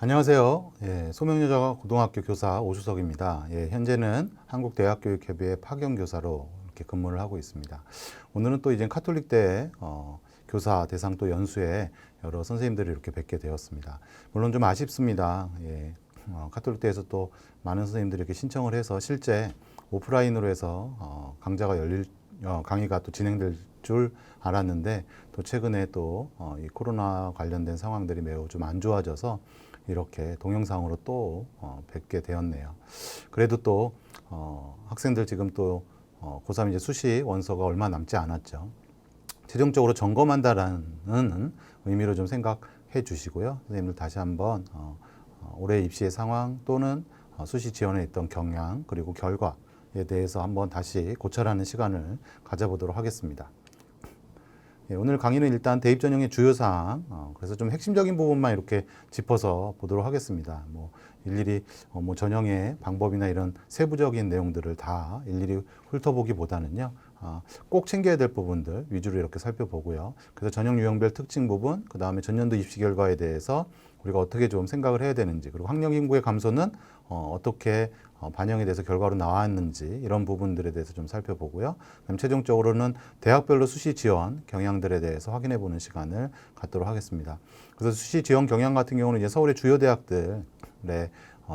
안녕하세요. 소명여자 고등학교 교사 오수석입니다. 현재는 한국대학교육협의회 파견교사로 이렇게 근무를 하고 있습니다. 오늘은 또 이제 카톨릭대 교사 대상 또 연수에 여러 선생님들이 이렇게 뵙게 되었습니다. 물론 좀 아쉽습니다. 카톨릭대에서 또 많은 선생님들이 이렇게 신청을 해서 실제 오프라인으로 해서 강의가 또 진행될 줄 알았는데 또 최근에 또 이 코로나 관련된 상황들이 매우 좀 안 좋아져서 이렇게 동영상으로 또 뵙게 되었네요. 그래도 또 학생들 지금 또 고3 이제 수시 원서가 얼마 남지 않았죠. 최종적으로 점검한다라는 의미로 좀 생각해 주시고요. 선생님들 다시 한번 올해 입시의 상황 또는 수시 지원에 있던 경향 그리고 결과에 대해서 한번 다시 고찰하는 시간을 가져보도록 하겠습니다. 오늘 강의는 일단 대입 전형의 주요 사항, 그래서 좀 핵심적인 부분만 이렇게 짚어서 보도록 하겠습니다. 일일이 전형의 방법이나 이런 세부적인 내용들을 다 일일이 훑어보기보다는요, 꼭 챙겨야 될 부분들 위주로 이렇게 살펴보고요. 그래서 전형 유형별 특징 부분, 그 다음에 전년도 입시 결과에 대해서 우리가 어떻게 좀 생각을 해야 되는지, 그리고 학령 인구의 감소는 어떻게 반영이 돼서 결과로 나왔는지 이런 부분들에 대해서 좀 살펴보고요. 그다음 최종적으로는 대학별로 수시 지원 경향들에 대해서 확인해 보는 시간을 갖도록 하겠습니다. 그래서 수시 지원 경향 같은 경우는 이제 서울의 주요 대학들의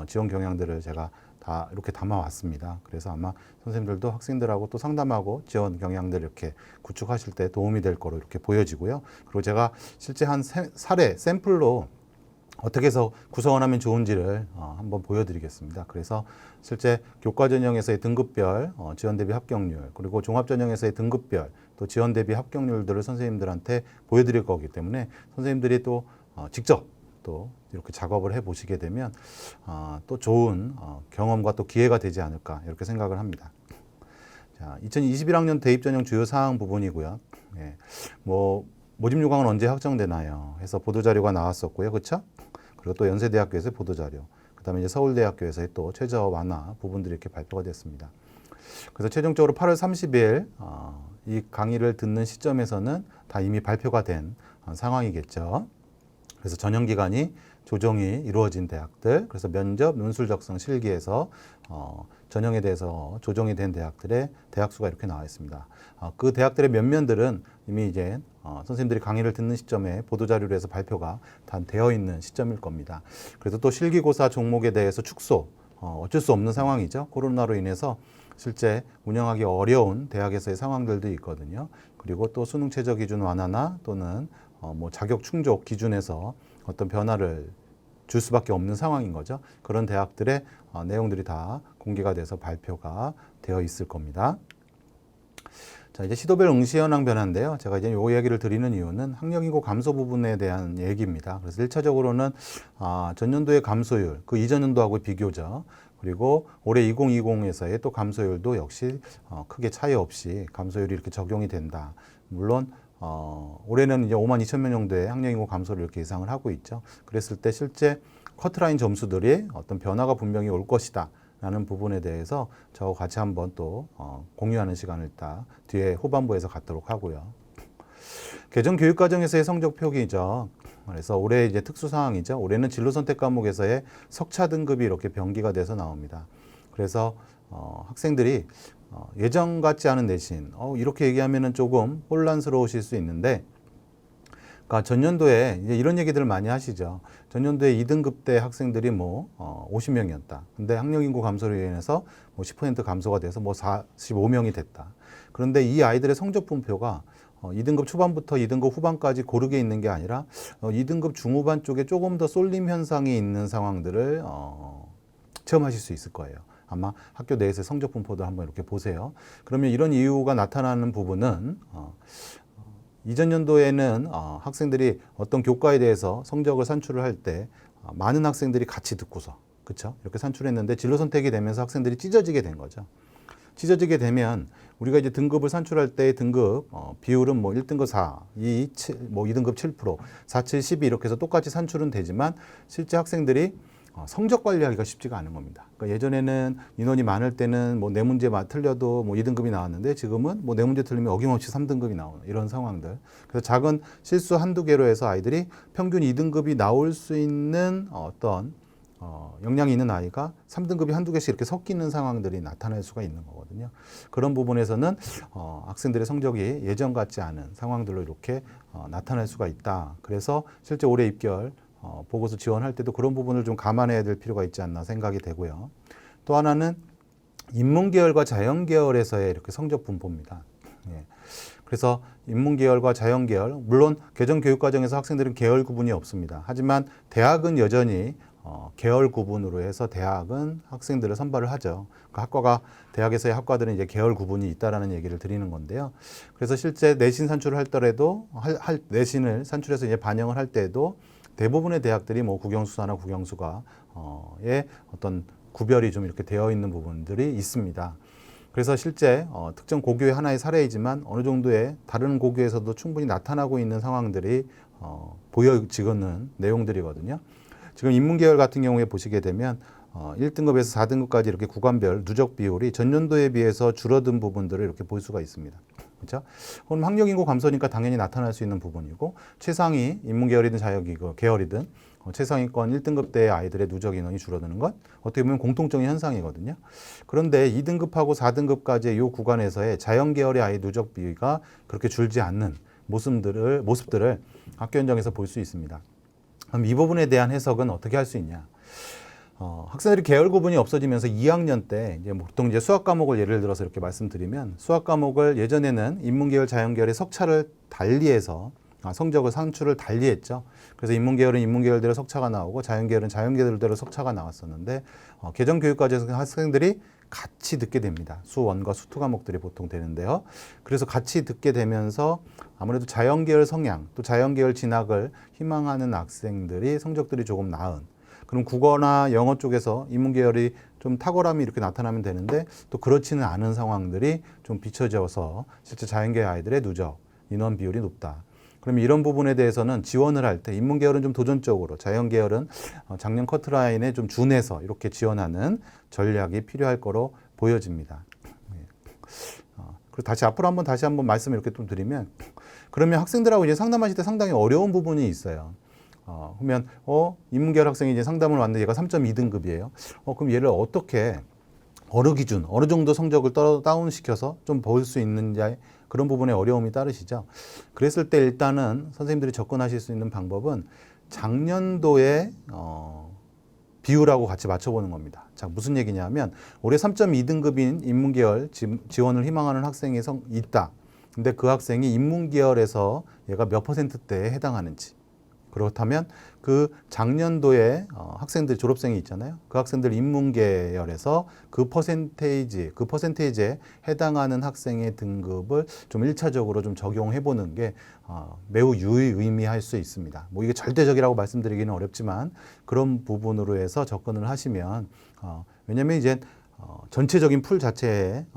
지원 경향들을 제가 다 이렇게 담아왔습니다. 그래서 아마 선생님들도 학생들하고 또 상담하고 지원 경향들 이렇게 구축하실 때 도움이 될 거로 이렇게 보여지고요. 그리고 제가 실제 한 사례 샘플로 어떻게 해서 구성을 하면 좋은지를 한번 보여드리겠습니다. 그래서 실제 교과 전형에서의 등급별 지원 대비 합격률, 그리고 종합 전형에서의 등급별 또 지원 대비 합격률들을 선생님들한테 보여드릴 거기 때문에 선생님들이 또 직접 또 이렇게 작업을 해 보시게 되면 또 좋은 경험과 또 기회가 되지 않을까 이렇게 생각을 합니다. 자, 2021학년 대입 전형 주요 사항 부분이고요. 모집 요강은 언제 확정되나요? 해서 보도자료가 나왔었고요. 그렇죠? 그리고 또 연세대학교에서의 보도자료, 그 다음에 이제 서울대학교에서의 또 최저 완화 부분들이 이렇게 발표가 됐습니다. 그래서 최종적으로 8월 30일 이 강의를 듣는 시점에서는 다 이미 발표가 된 상황이겠죠. 그래서 전형 기간이 조정이 이루어진 대학들, 그래서 면접, 논술 적성, 실기에서 전형에 대해서 조정이 된 대학들의 대학 수가 이렇게 나와 있습니다. 그 대학들의 면면들은 이미 이제 선생님들이 강의를 듣는 시점에 보도자료로 해서 발표가 다 되어 있는 시점일 겁니다. 그래서 또 실기고사 종목에 대해서 축소, 어쩔 수 없는 상황이죠. 코로나로 인해서 실제 운영하기 어려운 대학에서의 상황들도 있거든요. 그리고 또 수능 최저 기준 완화나 또는 자격 충족 기준에서 어떤 변화를 줄 수밖에 없는 상황인 거죠. 그런 대학들의 내용들이 다 공개가 돼서 발표가 되어 있을 겁니다. 자, 이제 시도별 응시 현황 변화인데요. 제가 이제 이 이야기를 드리는 이유는 학령 인구 감소 부분에 대한 얘기입니다. 그래서 1차적으로는 전년도의 감소율, 그 이전 연도하고 비교죠. 그리고 올해 2020에서의 또 감소율도 역시 크게 차이 없이 감소율이 이렇게 적용이 된다. 물론 올해는 이제 5만 2천 명 정도의 학령 인구 감소를 이렇게 예상을 하고 있죠. 그랬을 때 실제 커트라인 점수들이 어떤 변화가 분명히 올 것이다 라는 부분에 대해서 저하고 같이 한번 또 공유하는 시간을 딱 뒤에 후반부에서 갖도록 하고요. 개정 교육 과정에서의 성적 표기죠. 그래서 올해 이제 특수 상황이죠. 올해는 진로 선택 과목에서의 석차 등급이 이렇게 병기가 돼서 나옵니다. 그래서 학생들이 예전 같지 않은 내신, 이렇게 얘기하면은 조금 혼란스러우실 수 있는데, 그러니까 전년도에 이제 이런 얘기들을 많이 하시죠. 전년도에 2등급 때 학생들이 50명이었다. 근데 학령 인구 감소로 인해서 10% 감소가 돼서 45명이 됐다. 그런데 이 아이들의 성적 분표가 2등급 초반부터 2등급 후반까지 고르게 있는 게 아니라 2등급 중후반 쪽에 조금 더 쏠림 현상이 있는 상황들을 체험하실 수 있을 거예요. 아마 학교 내에서의 성적 분포도 한번 이렇게 보세요. 그러면 이런 이유가 나타나는 부분은 이전 연도에는 학생들이 어떤 교과에 대해서 성적을 산출을 할 때 많은 학생들이 같이 듣고서 그렇죠? 이렇게 산출했는데 진로 선택이 되면서 학생들이 찢어지게 된 거죠. 찢어지게 되면 우리가 이제 등급을 산출할 때 등급 비율은 1등급 4, 2, 7, 2등급 7%, 4, 7, 12 이렇게 해서 똑같이 산출은 되지만 실제 학생들이 성적 관리하기가 쉽지가 않은 겁니다. 그러니까 예전에는 인원이 많을 때는 뭐 네 문제 틀려도 뭐 2등급이 나왔는데 지금은 뭐 네 문제 틀리면 어김없이 3등급이 나오는 이런 상황들. 그래서 작은 실수 한두 개로 해서 아이들이 평균 2등급이 나올 수 있는 어떤 역량이 있는 아이가 3등급이 한두 개씩 이렇게 섞이는 상황들이 나타날 수가 있는 거거든요. 그런 부분에서는 학생들의 성적이 예전 같지 않은 상황들로 이렇게 나타날 수가 있다. 그래서 실제 올해 입결 보고서 지원할 때도 그런 부분을 좀 감안해야 될 필요가 있지 않나 생각이 되고요. 또 하나는 인문계열과 자연계열에서의 이렇게 성적 분포입니다. 예. 그래서 인문계열과 자연계열, 물론 개정교육과정에서 학생들은 계열 구분이 없습니다. 하지만 대학은 여전히 계열 구분으로 해서 대학은 학생들을 선발을 하죠. 그 학과가 대학에서의 학과들은 이제 계열 구분이 있다라는 얘기를 드리는 건데요. 그래서 실제 내신 산출을 하더라도 내신을 산출해서 이제 반영을 할 때도 대부분의 대학들이 뭐 국영수사나 국영수가의 어떤 구별이 좀 이렇게 되어 있는 부분들이 있습니다. 그래서 실제 특정 고교의 하나의 사례이지만 어느 정도의 다른 고교에서도 충분히 나타나고 있는 상황들이 보여지는 내용들이거든요. 지금 인문계열 같은 경우에 보시게 되면 1등급에서 4등급까지 이렇게 구간별 누적 비율이 전년도에 비해서 줄어든 부분들을 이렇게 볼 수가 있습니다. 그렇죠? 그럼 학력인구 감소니까 당연히 나타날 수 있는 부분이고 최상위 인문계열이든 자연계열이든 최상위권 1등급대의 아이들의 누적 인원이 줄어드는 것 어떻게 보면 공통적인 현상이거든요. 그런데 2등급하고 4등급까지의 이 구간에서의 자연계열의 아이 누적 비가 그렇게 줄지 않는 모습들을 학교 현장에서 볼 수 있습니다. 그럼 이 부분에 대한 해석은 어떻게 할 수 있냐? 학생들이 계열 구분이 없어지면서 2학년 때 이제 보통 이제 수학 과목을 예를 들어서 이렇게 말씀드리면 수학 과목을 예전에는 인문계열, 자연계열의 석차를 달리해서 성적을 산출을 달리했죠. 그래서 인문계열은 인문계열대로 석차가 나오고 자연계열은 자연계열대로 석차가 나왔었는데 개정교육과정에서 학생들이 같이 듣게 됩니다. 수1과 수2 과목들이 보통 되는데요. 그래서 같이 듣게 되면서 아무래도 자연계열 성향 또 자연계열 진학을 희망하는 학생들이 성적들이 조금 나은 그럼 국어나 영어 쪽에서 인문계열이 좀 탁월함이 이렇게 나타나면 되는데 또 그렇지는 않은 상황들이 좀 비춰져서 실제 자연계열 아이들의 누적 인원 비율이 높다. 그럼 이런 부분에 대해서는 지원을 할 때 인문계열은 좀 도전적으로 자연계열은 작년 커트라인에 좀 준해서 이렇게 지원하는 전략이 필요할 거로 보여집니다. 그리고 다시 한번 말씀을 이렇게 좀 드리면 그러면 학생들하고 이제 상담하실 때 상당히 어려운 부분이 있어요. 그러면 인문계열 학생이 이제 상담을 왔는데 얘가 3.2등급이에요. 그럼 얘를 어떻게 어느 기준, 어느 정도 성적을 다운시켜서 좀 볼 수 있는지 그런 부분에 어려움이 따르시죠. 그랬을 때 일단은 선생님들이 접근하실 수 있는 방법은 작년도에 비율하고 같이 맞춰보는 겁니다. 자, 무슨 얘기냐면 올해 3.2등급인 인문계열 지원을 희망하는 학생이 있다. 근데 그 학생이 인문계열에서 얘가 몇 퍼센트대에 해당하는지 그렇다면 그 작년도에 학생들 졸업생이 있잖아요. 그 학생들 인문계열에서 그 퍼센테이지에 해당하는 학생의 등급을 좀 1차적으로 좀 적용해 보는 게 매우 유의미할 수 있습니다. 뭐 이게 절대적이라고 말씀드리기는 어렵지만 그런 부분으로 해서 접근을 하시면 왜냐면 이제 전체적인 풀 자체의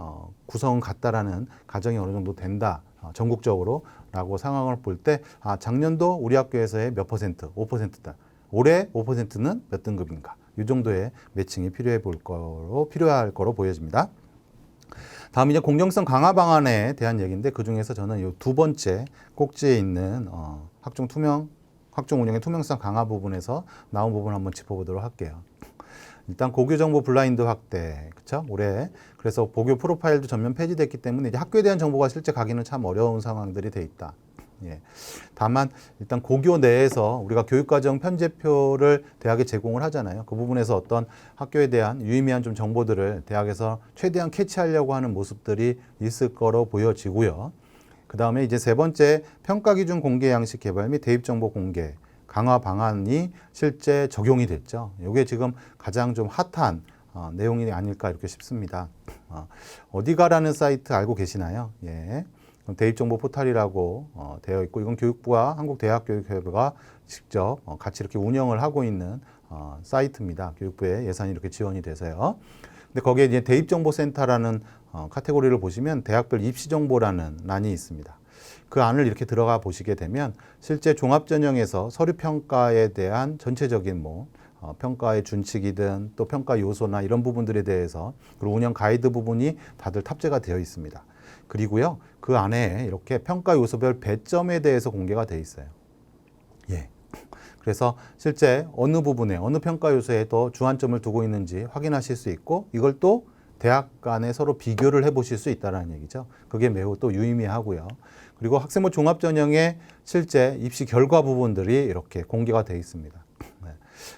구성은 같다라는 가정이 어느 정도 된다. 전국적으로 라고 상황을 볼 때 작년도 우리 학교에서의 몇 퍼센트, 5%다. 올해 5%는 몇 등급인가. 이 정도의 매칭이 필요할 거로 보여집니다. 다음 이제 공정성 강화 방안에 대한 얘기인데 그 중에서 저는 이 두 번째 꼭지에 있는 학종 운영의 투명성 강화 부분에서 나온 부분을 한번 짚어보도록 할게요. 일단 고교 정보 블라인드 확대, 그렇죠? 올해 그래서 고교 프로파일도 전면 폐지됐기 때문에 이제 학교에 대한 정보가 실제 가기는 참 어려운 상황들이 돼 있다. 예. 다만 일단 고교 내에서 우리가 교육과정 편제표를 대학에 제공을 하잖아요. 그 부분에서 어떤 학교에 대한 유의미한 좀 정보들을 대학에서 최대한 캐치하려고 하는 모습들이 있을 거로 보여지고요. 그 다음에 이제 세 번째 평가 기준 공개 양식 개발 및 대입 정보 공개. 강화 방안이 실제 적용이 됐죠. 이게 지금 가장 좀 핫한 내용이 아닐까 이렇게 싶습니다. 어디가라는 사이트 알고 계시나요? 예. 대입정보 포털이라고 되어 있고 이건 교육부와 한국대학교육협회가 직접 같이 이렇게 운영을 하고 있는 사이트입니다. 교육부의 예산이 이렇게 지원이 돼서요. 근데 거기에 이제 대입정보센터라는 카테고리를 보시면 대학별 입시정보라는 란이 있습니다. 그 안을 이렇게 들어가 보시게 되면 실제 종합전형에서 서류평가에 대한 전체적인 평가의 준칙이든 또 평가 요소나 이런 부분들에 대해서 그리고 운영 가이드 부분이 다들 탑재가 되어 있습니다. 그리고요, 그 안에 이렇게 평가 요소별 배점에 대해서 공개가 되어 있어요. 예. 그래서 실제 어느 부분에 어느 평가 요소에 더 주안점을 두고 있는지 확인하실 수 있고 이걸 또 대학 간에 서로 비교를 해보실 수 있다는 얘기죠. 그게 매우 또 유의미하고요. 그리고 학생부 종합전형의 실제 입시 결과 부분들이 이렇게 공개가 되어 있습니다. 네.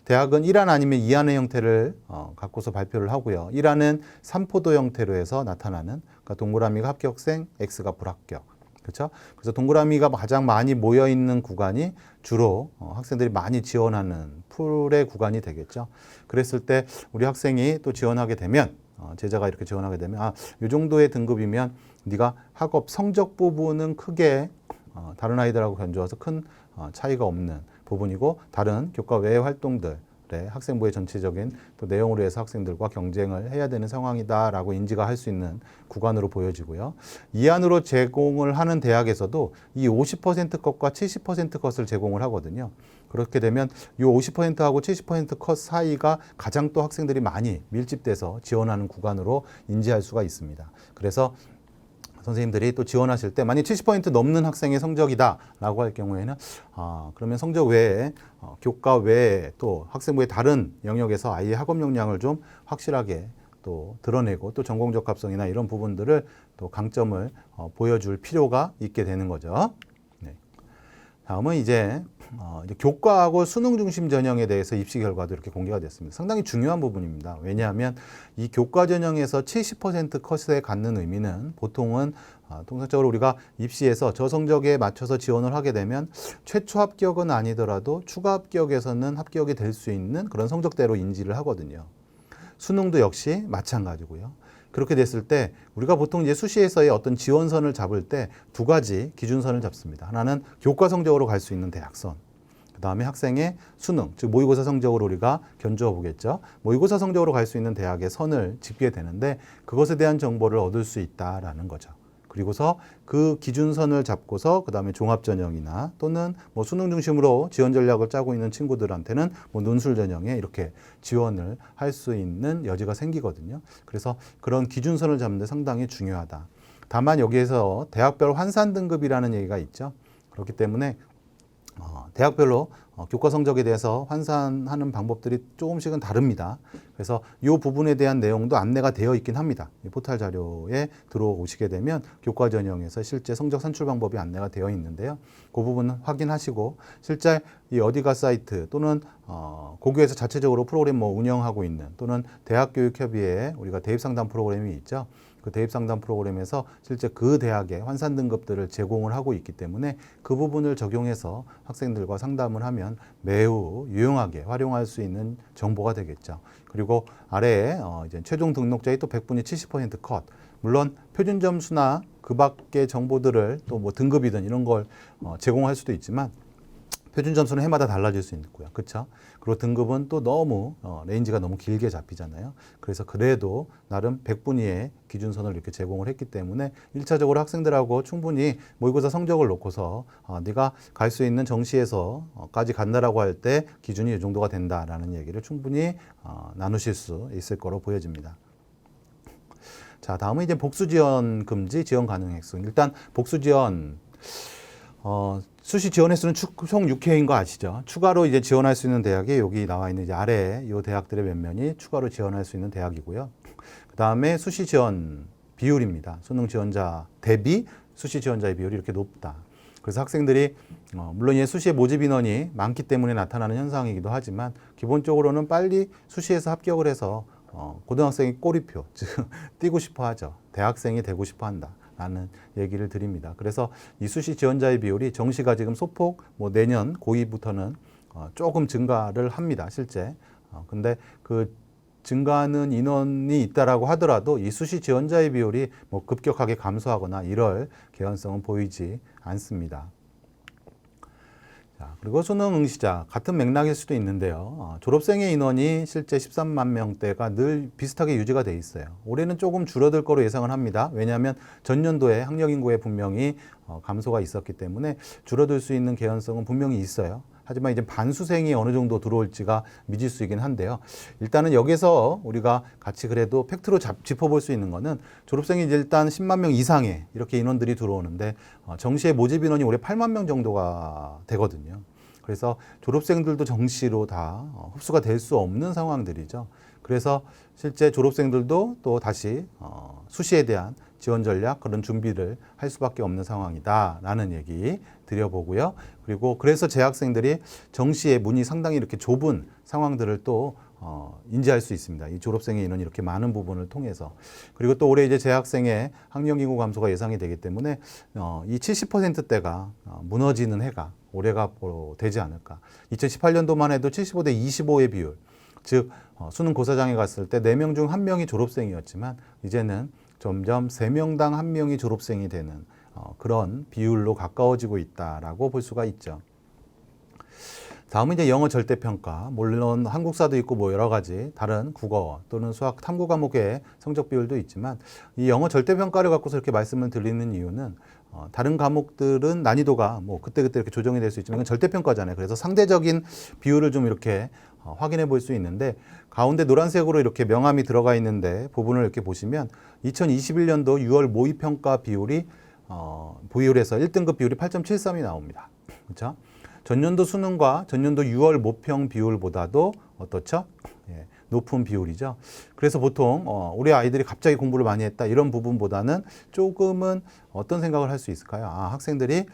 대학은 1안 아니면 2안의 형태를 갖고서 발표를 하고요. 1안은 3포도 형태로 해서 나타나는, 그러니까 동그라미가 합격생, X가 불합격. 그렇죠? 그래서 동그라미가 가장 많이 모여 있는 구간이 주로 학생들이 많이 지원하는 풀의 구간이 되겠죠. 그랬을 때 우리 학생이 또 지원하게 되면 제자가 이렇게 지원하게 되면 이 정도의 등급이면 네가 학업 성적 부분은 크게 다른 아이들하고 견주어서 큰 차이가 없는 부분이고 다른 교과 외의 활동들 학생부의 전체적인 또 내용으로 해서 학생들과 경쟁을 해야 되는 상황이다라고 인지가 할 수 있는 구간으로 보여지고요. 이 안으로 제공을 하는 대학에서도 이 50% 컷과 70% 컷을 제공을 하거든요. 그렇게 되면 이 50%하고 70% 컷 사이가 가장 또 학생들이 많이 밀집돼서 지원하는 구간으로 인지할 수가 있습니다. 그래서 선생님들이 또 지원하실 때 만약 70% 넘는 학생의 성적이다라고 할 경우에는 그러면 성적 외에 교과 외에 또 학생부의 다른 영역에서 아이의 학업 역량을 좀 확실하게 또 드러내고 또 전공 적합성이나 이런 부분들을 또 강점을 보여줄 필요가 있게 되는 거죠. 네. 다음은 이제 교과하고 수능 중심 전형에 대해서 입시 결과도 이렇게 공개가 됐습니다. 상당히 중요한 부분입니다. 왜냐하면 이 교과 전형에서 70% 컷에 갖는 의미는 보통은 통상적으로 우리가 입시에서 저 성적에 맞춰서 지원을 하게 되면 최초 합격은 아니더라도 추가 합격에서는 합격이 될 수 있는 그런 성적대로 인지를 하거든요. 수능도 역시 마찬가지고요. 그렇게 됐을 때 우리가 보통 이제 수시에서의 어떤 지원선을 잡을 때 두 가지 기준선을 잡습니다. 하나는 교과 성적으로 갈 수 있는 대학선. 그 다음에 학생의 수능, 즉 모의고사 성적으로 우리가 견주어 보겠죠. 모의고사 성적으로 갈 수 있는 대학의 선을 짚게 되는데 그것에 대한 정보를 얻을 수 있다라는 거죠. 그리고서 그 기준선을 잡고서 그 다음에 종합전형이나 또는 뭐 수능 중심으로 지원 전략을 짜고 있는 친구들한테는 뭐 논술 전형에 이렇게 지원을 할 수 있는 여지가 생기거든요. 그래서 그런 기준선을 잡는 데 상당히 중요하다. 다만 여기에서 대학별 환산 등급이라는 얘기가 있죠. 그렇기 때문에 대학별로 교과 성적에 대해서 환산하는 방법들이 조금씩은 다릅니다. 그래서 이 부분에 대한 내용도 안내가 되어 있긴 합니다. 이 포털 자료에 들어오시게 되면 교과 전형에서 실제 성적 산출 방법이 안내가 되어 있는데요. 그 부분은 확인하시고 실제 이 어디가 사이트 또는 고교에서 자체적으로 프로그램 뭐 운영하고 있는 또는 대학교육협의회에 우리가 대입상담 프로그램이 있죠. 그 대입상담 프로그램에서 실제 그 대학의 환산 등급들을 제공을 하고 있기 때문에 그 부분을 적용해서 학생들과 상담을 하면 매우 유용하게 활용할 수 있는 정보가 되겠죠. 그리고 아래에 이제 최종 등록자의 또 100분위 70% 컷. 물론 표준 점수나 그 밖의 정보들을 또 뭐 등급이든 이런 걸 제공할 수도 있지만 표준 점수는 해마다 달라질 수 있고요. 그렇죠? 그리고 등급은 또 너무 레인지가 너무 길게 잡히잖아요. 그래서 그래도 나름 100분위의 기준선을 이렇게 제공을 했기 때문에 1차적으로 학생들하고 충분히 모의고사 성적을 놓고서 네가 갈 수 있는 정시에서까지 간다라고 할 때 기준이 이 정도가 된다라는 얘기를 충분히 나누실 수 있을 거로 보여집니다. 자, 다음은 이제 복수지원 금지, 지원 가능 획순. 일단 복수지원 수시 지원 횟수는 총 6회인 거 아시죠? 추가로 이제 지원할 수 있는 대학이 여기 나와 있는 이제 아래에 이 대학들의 몇 면이 추가로 지원할 수 있는 대학이고요. 그 다음에 수시 지원 비율입니다. 수능 지원자 대비 수시 지원자의 비율이 이렇게 높다. 그래서 학생들이 물론 이 수시의 모집 인원이 많기 때문에 나타나는 현상이기도 하지만 기본적으로는 빨리 수시에서 합격을 해서 고등학생이 꼬리표, 즉 뛰고 싶어 하죠. 대학생이 되고 싶어 한다. 라는 얘기를 드립니다. 그래서 이 수시 지원자의 비율이 정시가 지금 소폭 뭐 내년 고2부터는 조금 증가를 합니다. 실제. 근데 그 증가하는 인원이 있다라고 하더라도 이 수시 지원자의 비율이 뭐 급격하게 감소하거나 이럴 개연성은 보이지 않습니다. 자, 그리고 수능 응시자 같은 맥락일 수도 있는데요. 졸업생의 인원이 실제 13만 명대가 늘 비슷하게 유지가 돼 있어요. 올해는 조금 줄어들 거로 예상을 합니다. 왜냐하면 전년도에 학력 인구에 분명히 감소가 있었기 때문에 줄어들 수 있는 개연성은 분명히 있어요. 하지만 이제 반수생이 어느 정도 들어올지가 미지수이긴 한데요. 일단은 여기서 우리가 같이 그래도 팩트로 짚어볼 수 있는 거는 졸업생이 이제 일단 10만 명 이상의 이렇게 인원들이 들어오는데 정시의 모집 인원이 올해 8만 명 정도가 되거든요. 그래서 졸업생들도 정시로 다 흡수가 될 수 없는 상황들이죠. 그래서 실제 졸업생들도 또 다시 수시에 대한 지원 전략 그런 준비를 할 수밖에 없는 상황이다라는 얘기 드려보고요. 그리고 그래서 재학생들이 정시의 문이 상당히 이렇게 좁은 상황들을 또 인지할 수 있습니다. 이 졸업생의 인원이 이렇게 많은 부분을 통해서. 그리고 또 올해 이제 재학생의 학령 인구 감소가 예상이 되기 때문에 이 70%대가 무너지는 해가 올해가 되지 않을까. 2018년도만 해도 75대 25의 비율, 즉 수능 고사장에 갔을 때 4명 중 1명이 졸업생이었지만 이제는 점점 3명당 1명이 졸업생이 되는 그런 비율로 가까워지고 있다라고 볼 수가 있죠. 다음은 이제 영어 절대평가, 물론 한국사도 있고 뭐 여러 가지 다른 국어 또는 수학 탐구 과목의 성적 비율도 있지만 이 영어 절대평가를 갖고서 이렇게 말씀을 드리는 이유는 다른 과목들은 난이도가 뭐 그때그때 이렇게 조정이 될 수 있지만 이건 절대평가잖아요. 그래서 상대적인 비율을 좀 이렇게 확인해 볼 수 있는데 가운데 노란색으로 이렇게 명암이 들어가 있는데 부분을 이렇게 보시면 2021년도 6월 모의평가 비율이 비율에서 1등급 비율이 8.73이 나옵니다. 그렇죠? 전년도 수능과 전년도 6월 모평 비율보다도 어떻죠? 예, 높은 비율이죠. 그래서 보통 우리 아이들이 갑자기 공부를 많이 했다 이런 부분보다는 조금은 어떤 생각을 할 수 있을까요? 학생들이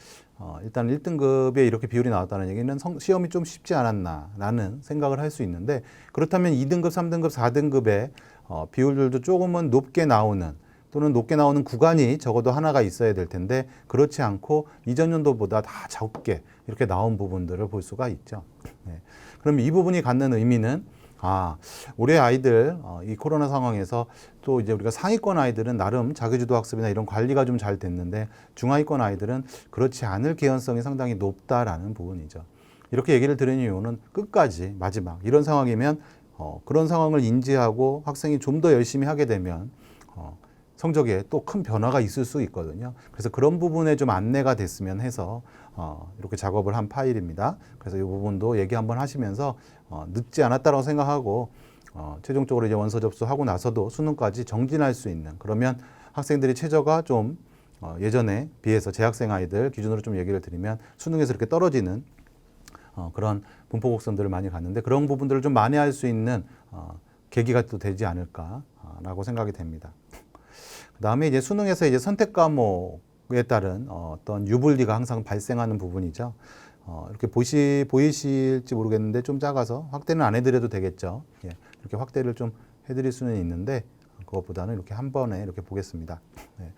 일단 1등급에 이렇게 비율이 나왔다는 얘기는 시험이 좀 쉽지 않았나라는 생각을 할 수 있는데 그렇다면 2등급, 3등급, 4등급의 비율들도 조금은 높게 나오는 또는 높게 나오는 구간이 적어도 하나가 있어야 될 텐데 그렇지 않고 이전 연도보다 다 적게 이렇게 나온 부분들을 볼 수가 있죠. 네. 그럼 이 부분이 갖는 의미는 올해 아이들 이 코로나 상황에서 또 이제 우리가 상위권 아이들은 나름 자기주도 학습이나 이런 관리가 좀 잘 됐는데 중하위권 아이들은 그렇지 않을 개연성이 상당히 높다라는 부분이죠. 이렇게 얘기를 드리는 이유는 끝까지 마지막 이런 상황이면 그런 상황을 인지하고 학생이 좀 더 열심히 하게 되면 성적에 또 큰 변화가 있을 수 있거든요. 그래서 그런 부분에 좀 안내가 됐으면 해서 이렇게 작업을 한 파일입니다. 그래서 이 부분도 얘기 한번 하시면서 늦지 않았다고 생각하고 최종적으로 이제 원서 접수하고 나서도 수능까지 정진할 수 있는 그러면 학생들이 최저가 좀 예전에 비해서 재학생 아이들 기준으로 좀 얘기를 드리면 수능에서 이렇게 떨어지는 그런 분포 곡선들을 많이 갔는데 그런 부분들을 좀 만회할 수 있는 계기가 또 되지 않을까라고 생각이 됩니다. 그다음에 이제 수능에서 이제 선택 과목에 따른 어떤 유불리가 항상 발생하는 부분이죠. 이렇게 보이실지 모르겠는데 좀 작아서 확대는 안 해드려도 되겠죠. 예, 이렇게 확대를 좀 해드릴 수는 있는데 그것보다는 이렇게 한 번에 이렇게 보겠습니다. 네.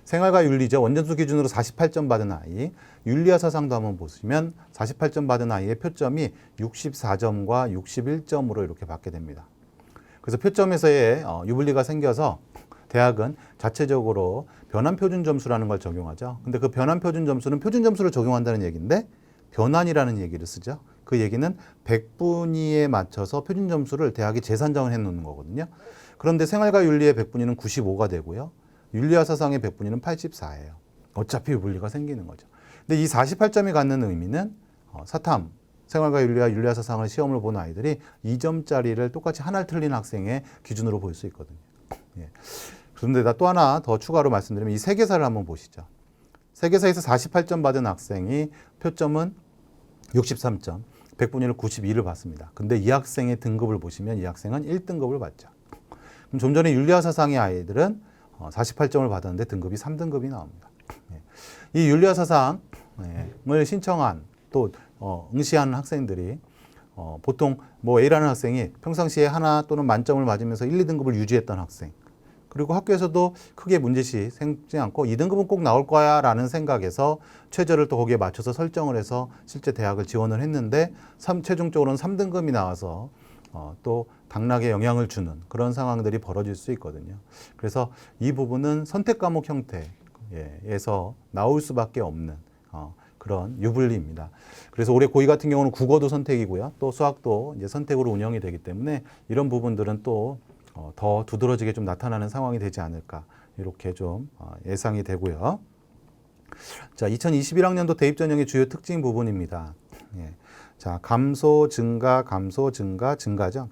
생활과 윤리죠. 원점수 기준으로 48점 받은 아이, 윤리와 사상도 한번 보시면 48점 받은 아이의 표점이 64점과 61점으로 이렇게 받게 됩니다. 그래서 표점에서의 유불리가 생겨서 대학은 자체적으로 변환표준 점수라는 걸 적용하죠. 근데 그 변환표준 점수는 표준 점수를 적용한다는 얘기인데 변환이라는 얘기를 쓰죠. 그 얘기는 100분위에 맞춰서 표준 점수를 대학이 재산정을 해놓는 거거든요. 그런데 생활과 윤리의 100분위는 95가 되고요. 윤리와 사상의 100분위는 84예요. 어차피 유불리가 생기는 거죠. 근데 이 48점이 갖는 의미는 사탐, 생활과 윤리와 사상을 시험을 본 아이들이 2점짜리를 똑같이 하나를 틀린 학생의 기준으로 볼 수 있거든요. 예. 그런데 또 하나 더 추가로 말씀드리면 이 세계사를 한번 보시죠. 세계사에서 48점 받은 학생이 표점은 63점, 100분위를 92를 받습니다. 근데 이 학생의 등급을 보시면 이 학생은 1등급을 받죠. 그럼 좀 전에 윤리와 사상의 아이들은 48점을 받았는데 등급이 3등급이 나옵니다. 이 윤리와 사상을 신청한 또 응시하는 학생들이 보통 뭐 A라는 학생이 평상시에 하나 또는 만점을 맞으면서 1, 2등급을 유지했던 학생 그리고 학교에서도 크게 문제시 생기지 않고 2등급은 꼭 나올 거야 라는 생각에서 최저를 또 거기에 맞춰서 설정을 해서 실제 대학을 지원을 했는데 최종적으로는 3등급이 나와서 또 당락에 영향을 주는 그런 상황들이 벌어질 수 있거든요. 그래서 이 부분은 선택 과목 형태에서 나올 수밖에 없는 그런 유불리입니다. 그래서 올해 고2 같은 경우는 국어도 선택이고요. 또 수학도 이제 선택으로 운영이 되기 때문에 이런 부분들은 또 더 두드러지게 좀 나타나는 상황이 되지 않을까 이렇게 좀 예상이 되고요. 자, 2021학년도 대입 전형의 주요 특징 부분입니다. 예. 자, 감소, 증가, 감소, 증가, 증가죠.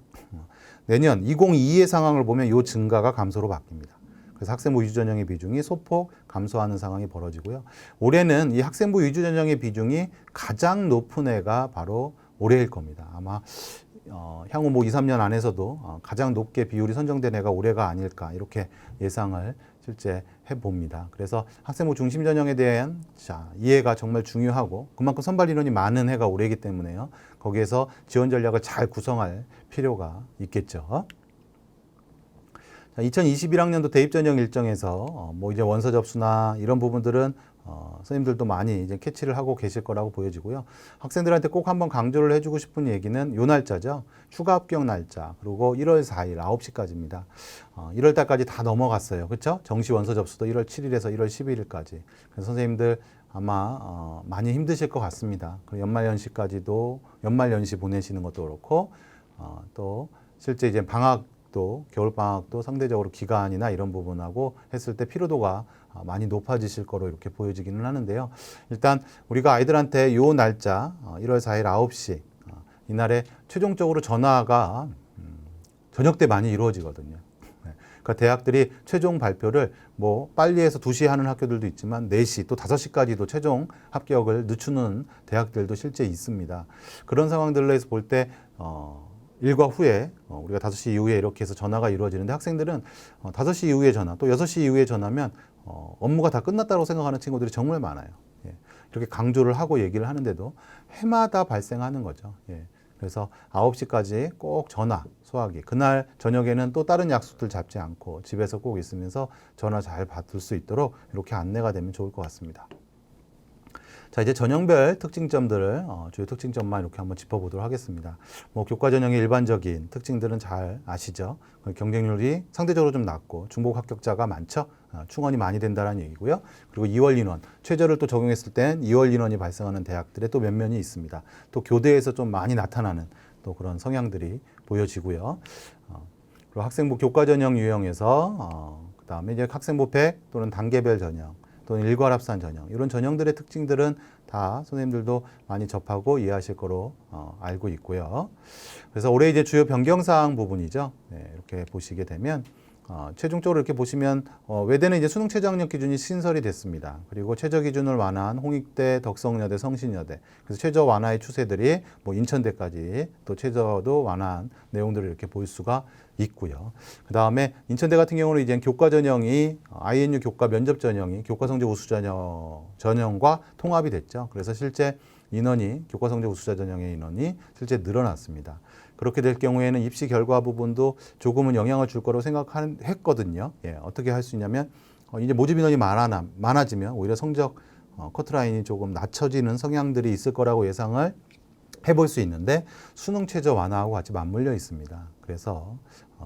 내년 2022의 상황을 보면 이 증가가 감소로 바뀝니다. 그래서 학생부 위주 전형의 비중이 소폭 감소하는 상황이 벌어지고요. 올해는 이 학생부 위주 전형의 비중이 가장 높은 해가 바로 올해일 겁니다. 아마 향후 뭐 2, 3년 안에서도 가장 높게 비율이 선정된 해가 올해가 아닐까 이렇게 예상을 실제 해봅니다. 그래서 학생부 중심 전형에 대한 이해가 정말 중요하고 그만큼 선발 인원이 많은 해가 올해이기 때문에요. 거기에서 지원 전략을 잘 구성할 필요가 있겠죠. 2021학년도 대입 전형 일정에서 뭐 이제 원서 접수나 이런 부분들은 선생님들도 많이 이제 캐치를 하고 계실 거라고 보여지고요. 학생들한테 꼭 한번 강조를 해주고 싶은 얘기는 요 날짜죠. 추가 합격 날짜 그리고 1월 4일 9시까지입니다. 1월 달까지 다 넘어갔어요. 그렇죠? 정시 원서 접수도 1월 7일에서 1월 11일까지. 그래서 선생님들 아마 많이 힘드실 것 같습니다. 그리고 연말연시까지도 연말연시 보내시는 것도 그렇고 또 실제 이제 방학도 겨울방학도 상대적으로 기간이나 이런 부분하고 했을 때 피로도가 많이 높아지실 거로 이렇게 보여지기는 하는데요. 일단 우리가 아이들한테 요 날짜 1월 4일 9시 이날에 최종적으로 전화가 저녁 때 많이 이루어지거든요. 그러니까 대학들이 최종 발표를 뭐 빨리 해서 2시에 하는 학교들도 있지만 4시 또 5시까지도 최종 합격을 늦추는 대학들도 실제 있습니다. 그런 상황들로 해서 볼 때 일과 후에 우리가 5시 이후에 이렇게 해서 전화가 이루어지는데 학생들은 5시 이후에 전화 또 6시 이후에 전화면 업무가 다 끝났다고 생각하는 친구들이 정말 많아요. 예. 이렇게 강조를 하고 얘기를 하는데도 해마다 발생하는 거죠. 예. 그래서 9시까지 꼭 전화, 소화기. 그날 저녁에는 또 다른 약속들 잡지 않고 집에서 꼭 있으면서 전화 잘 받을 수 있도록 이렇게 안내가 되면 좋을 것 같습니다. 자, 이제 전형별 특징점들을 주요 특징점만 이렇게 한번 짚어보도록 하겠습니다. 뭐 교과 전형의 일반적인 특징들은 잘 아시죠? 경쟁률이 상대적으로 좀 낮고 중복 합격자가 많죠. 충원이 많이 된다는 얘기고요. 그리고 2월 인원, 최저를 또 적용했을 땐 2월 인원이 발생하는 대학들의 또 면면이 있습니다. 또 교대에서 좀 많이 나타나는 또 그런 성향들이 보여지고요. 그리고 학생부 교과 전형 유형에서 그다음에 이제 학생부 100 또는 단계별 전형 또는 일괄합산 전형 이런 전형들의 특징들은 다 선생님들도 많이 접하고 이해하실 거로 알고 있고요. 그래서 올해 이제 주요 변경사항 부분이죠. 네, 이렇게 보시게 되면 최종적으로 이렇게 보시면 외대는 이제 수능 최저 학력 기준이 신설이 됐습니다. 그리고 최저 기준을 완화한 홍익대, 덕성여대, 성신여대. 그래서 최저 완화의 추세들이 뭐 인천대까지 또 최저도 완화한 내용들을 이렇게 볼 수가 있고요. 그 다음에 인천대 같은 경우는 이제 교과 전형이 INU 교과 면접 전형이 교과 성적 우수 전형과 통합이 됐죠. 그래서 실제 인원이 교과 성적 우수자 전형의 인원이 실제 늘어났습니다. 그렇게 될 경우에는 입시 결과 부분도 조금은 영향을 줄 거라고 생각했거든요. 예, 어떻게 할 수 있냐면 이제 모집 인원이 많아지면 오히려 성적 커트라인이 조금 낮춰지는 성향들이 있을 거라고 예상을 해볼 수 있는데 수능 최저 완화하고 같이 맞물려 있습니다. 그래서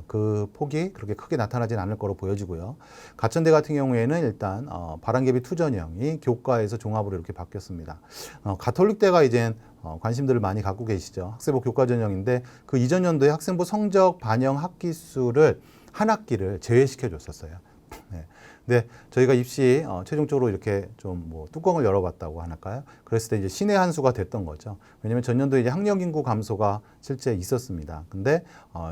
그 폭이 그렇게 크게 나타나진 않을 거로 보여지고요. 가천대 같은 경우에는 일단 바람개비 투전형이 교과에서 종합으로 이렇게 바뀌었습니다. 가톨릭대가 이제 관심들을 많이 갖고 계시죠. 학생부 교과 전형인데 그 이전 연도에 학생부 성적 반영 학기 수를 한 학기를 제외시켜 줬었어요. 네. 근데 저희가 입시 최종적으로 이렇게 좀 뭐 뚜껑을 열어봤다고 하나까요? 그랬을 때 이제 신의 한 수가 됐던 거죠. 왜냐하면 전년도에 이제 학령 인구 감소가 실제 있었습니다. 근데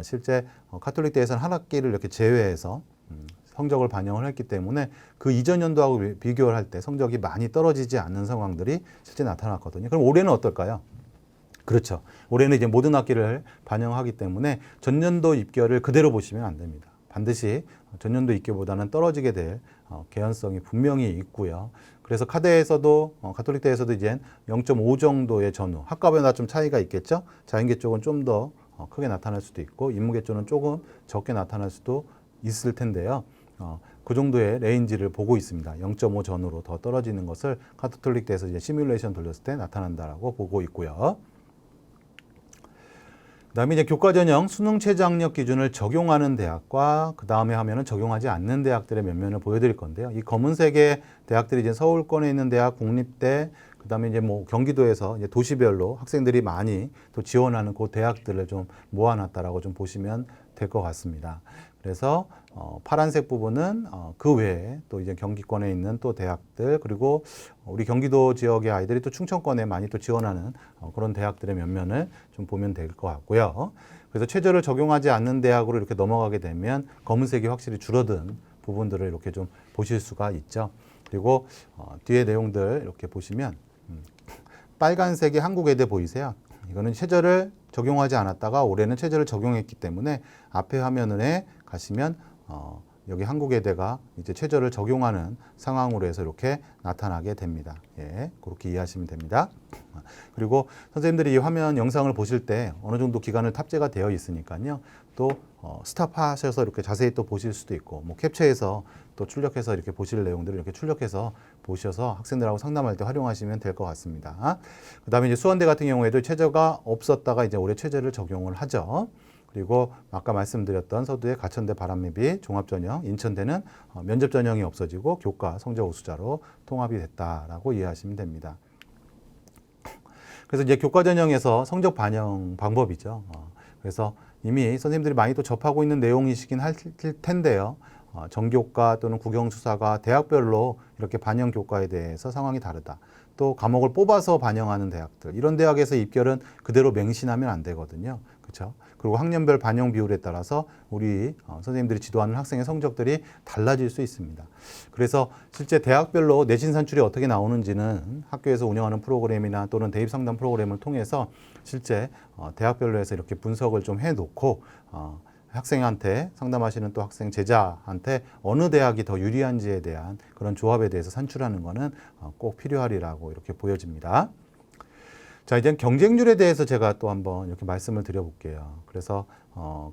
실제 가톨릭대에서는 한 학기를 이렇게 제외해서 성적을 반영을 했기 때문에 그 이전 연도하고 비교를 할 때 성적이 많이 떨어지지 않는 상황들이 실제 나타났거든요. 그럼 올해는 어떨까요? 그렇죠. 올해는 이제 모든 학기를 반영하기 때문에 전년도 입결을 그대로 보시면 안 됩니다. 반드시 전년도 입결보다는 떨어지게 될 개연성이 분명히 있고요. 그래서 카대에서도 가톨릭대에서도 이제 0.5 정도의 전후, 학과별마다 좀 차이가 있겠죠. 자연계 쪽은 좀 더 크게 나타날 수도 있고 인문계 쪽은 조금 적게 나타날 수도 있을 텐데요. 그 정도의 레인지를 보고 있습니다. 0.5 전후로 더 떨어지는 것을 가톨릭대에서 이제 시뮬레이션 돌렸을 때 나타난다라고 보고 있고요. 그다음에 이제 교과 전형 수능 최저 학력 기준을 적용하는 대학과 그 다음에 하면은 적용하지 않는 대학들의 면면을 보여드릴 건데요. 이 검은색의 대학들이 이제 서울권에 있는 대학, 국립대, 그 다음에 이제 뭐 경기도에서 이제 도시별로 학생들이 많이 또 지원하는 그 대학들을 좀 모아놨다라고 좀 보시면 될 것 같습니다. 그래서 파란색 부분은 그 외에 또 이제 경기권에 있는 또 대학들, 그리고 우리 경기도 지역의 아이들이 또 충청권에 많이 또 지원하는 그런 대학들의 면면을 좀 보면 될 것 같고요. 그래서 최저를 적용하지 않는 대학으로 이렇게 넘어가게 되면 검은색이 확실히 줄어든 부분들을 이렇게 좀 보실 수가 있죠. 그리고 뒤에 내용들 이렇게 보시면 빨간색이 한국외대 보이세요? 이거는 최저를 적용하지 않았다가 올해는 최저를 적용했기 때문에 앞에 화면에 가시면 여기 한국외대가 이제 최저를 적용하는 상황으로 해서 이렇게 나타나게 됩니다. 예, 그렇게 이해하시면 됩니다. 그리고 선생님들이 이 화면 영상을 보실 때 어느 정도 기간을 탑재가 되어 있으니까요. 또 스탑하셔서 이렇게 자세히 또 보실 수도 있고, 뭐 캡처해서 또 출력해서 이렇게 보실 내용들을 이렇게 출력해서 보셔서 학생들하고 상담할 때 활용하시면 될 것 같습니다. 그다음에 이제 수원대 같은 경우에도 최저가 없었다가 이제 올해 최저를 적용을 하죠. 그리고 아까 말씀드렸던 서두의 가천대 바람매비 종합전형, 인천대는 면접 전형이 없어지고 교과 성적 우수자로 통합이 됐다라고 이해하시면 됩니다. 그래서 이제 교과 전형에서 성적 반영 방법이죠. 그래서 이미 선생님들이 많이 또 접하고 있는 내용이시긴 할 텐데요. 정교과 또는 국영수사가 대학별로 이렇게 반영 교과에 대해서 상황이 다르다. 또 과목을 뽑아서 반영하는 대학들, 이런 대학에서 입결은 그대로 맹신하면 안 되거든요. 그렇죠? 그리고 학년별 반영 비율에 따라서 우리 선생님들이 지도하는 학생의 성적들이 달라질 수 있습니다. 그래서 실제 대학별로 내신 산출이 어떻게 나오는지는 학교에서 운영하는 프로그램이나 또는 대입 상담 프로그램을 통해서 실제 대학별로 해서 이렇게 분석을 좀 해놓고 학생한테 상담하시는 또 학생 제자한테 어느 대학이 더 유리한지에 대한 그런 조합에 대해서 산출하는 것은 꼭 필요하리라고 이렇게 보여집니다. 자, 이제 경쟁률에 대해서 제가 또 한번 이렇게 말씀을 드려볼게요. 그래서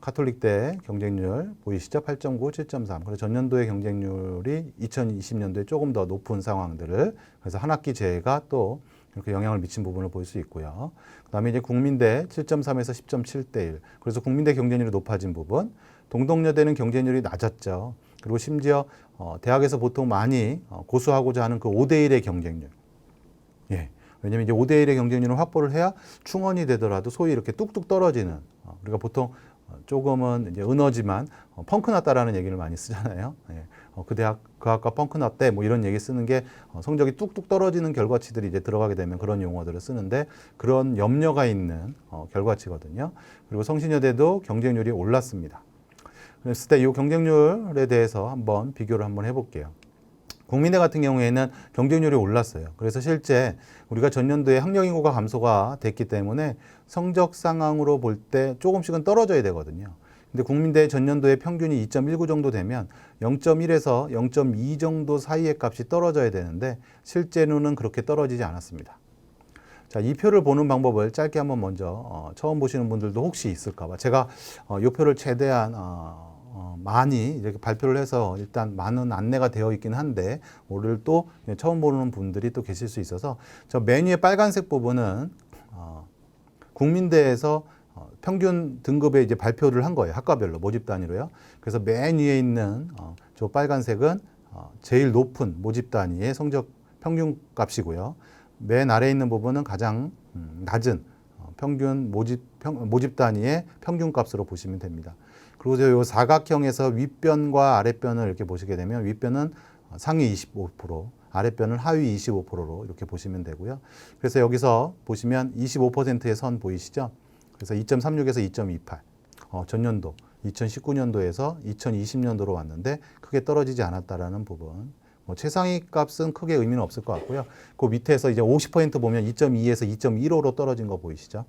카톨릭대 경쟁률 보이시죠? 8.9, 7.3. 그래서 전년도의 경쟁률이 2020년도에 조금 더 높은 상황들을, 그래서 한 학기 제가 또 이렇게 영향을 미친 부분을 볼 수 있고요. 그다음에 이제 국민대 7.3에서 10.7대 1. 그래서 국민대 경쟁률이 높아진 부분, 동덕여대는 경쟁률이 낮았죠. 그리고 심지어 대학에서 보통 많이 고수하고자 하는 그 5대 1의 경쟁률. 예. 왜냐면 이제 5대 1의 경쟁률을 확보를 해야 충원이 되더라도 소위 이렇게 뚝뚝 떨어지는, 우리가 보통 조금은 이제 은어지만 펑크 났다라는 얘기를 많이 쓰잖아요. 예. 그 대학, 그 학과 펑크 났대, 뭐 이런 얘기 쓰는 게 성적이 뚝뚝 떨어지는 결과치들이 이제 들어가게 되면 그런 용어들을 쓰는데, 그런 염려가 있는 결과치거든요. 그리고 성신여대도 경쟁률이 올랐습니다. 그랬을 때 이 경쟁률에 대해서 한번 비교를 한번 해볼게요. 국민대 같은 경우에는 경쟁률이 올랐어요. 그래서 실제 우리가 전년도에 학령 인구가 감소가 됐기 때문에 성적 상황으로 볼 때 조금씩은 떨어져야 되거든요. 근데 국민대 전년도의 평균이 2.19 정도 되면 0.1에서 0.2 정도 사이의 값이 떨어져야 되는데 실제로는 그렇게 떨어지지 않았습니다. 자, 이 표를 보는 방법을 짧게 한번 먼저 처음 보시는 분들도 혹시 있을까 봐 제가 이 표를 최대한 많이 이렇게 발표를 해서 일단 많은 안내가 되어 있긴 한데, 오늘 또 처음 보는 분들이 또 계실 수 있어서 저 맨 위에 빨간색 부분은 국민대에서 평균 등급에 이제 발표를 한 거예요. 학과별로 모집 단위로요. 그래서 맨 위에 있는 저 빨간색은 제일 높은 모집 단위의 성적 평균 값이고요. 맨 아래에 있는 부분은 가장 낮은 평균 모집 단위의 평균 값으로 보시면 됩니다. 그리고 이 사각형에서 윗변과 아랫변을 이렇게 보시게 되면 윗변은 상위 25%, 아랫변은 하위 25%로 이렇게 보시면 되고요. 그래서 여기서 보시면 25%의 선 보이시죠? 그래서 2.36에서 2.28. 전년도 2019년도에서 2020년도로 왔는데 크게 떨어지지 않았다라는 부분. 최상위 값은 크게 의미는 없을 것 같고요. 그 밑에서 이제 50% 보면 2.2에서 2.15로 떨어진 거 보이시죠?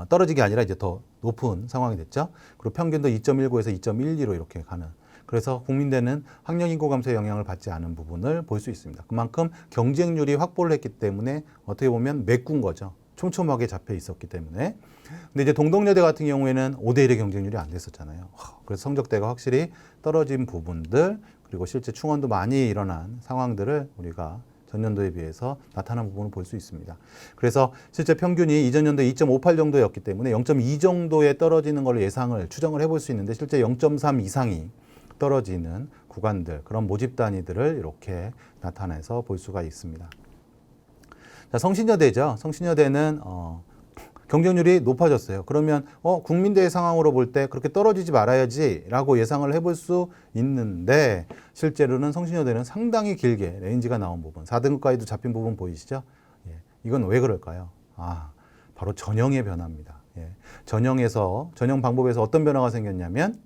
떨어진 게 아니라 이제 더 높은 상황이 됐죠. 그리고 평균도 2.19에서 2.12로 이렇게 가는. 그래서 국민대는 학령 인구 감소의 영향을 받지 않은 부분을 볼 수 있습니다. 그만큼 경쟁률이 확보를 했기 때문에 어떻게 보면 메꾼 거죠. 촘촘하게 잡혀 있었기 때문에. 근데 이제 동덕여대 같은 경우에는 5대 1의 경쟁률이 안 됐었잖아요. 그래서 성적대가 확실히 떨어진 부분들, 그리고 실제 충원도 많이 일어난 상황들을 우리가 전년도에 비해서 나타난 부분을 볼 수 있습니다. 그래서 실제 평균이 이전 연도에 2.58 정도였기 때문에 0.2 정도에 떨어지는 걸 추정을 해볼 수 있는데, 실제 0.3 이상이 떨어지는 구간들, 그런 모집 단위들을 이렇게 나타내서 볼 수가 있습니다. 자, 성신여대죠. 성신여대는 경쟁률이 높아졌어요. 그러면 국민대의 상황으로 볼 때 그렇게 떨어지지 말아야지라고 예상을 해볼 수 있는데 실제로는 성신여대는 상당히 길게 레인지가 나온 부분, 4등급까지도 잡힌 부분 보이시죠? 예, 이건 왜 그럴까요? 바로 전형의 변화입니다. 예, 전형 방법에서 어떤 변화가 생겼냐면,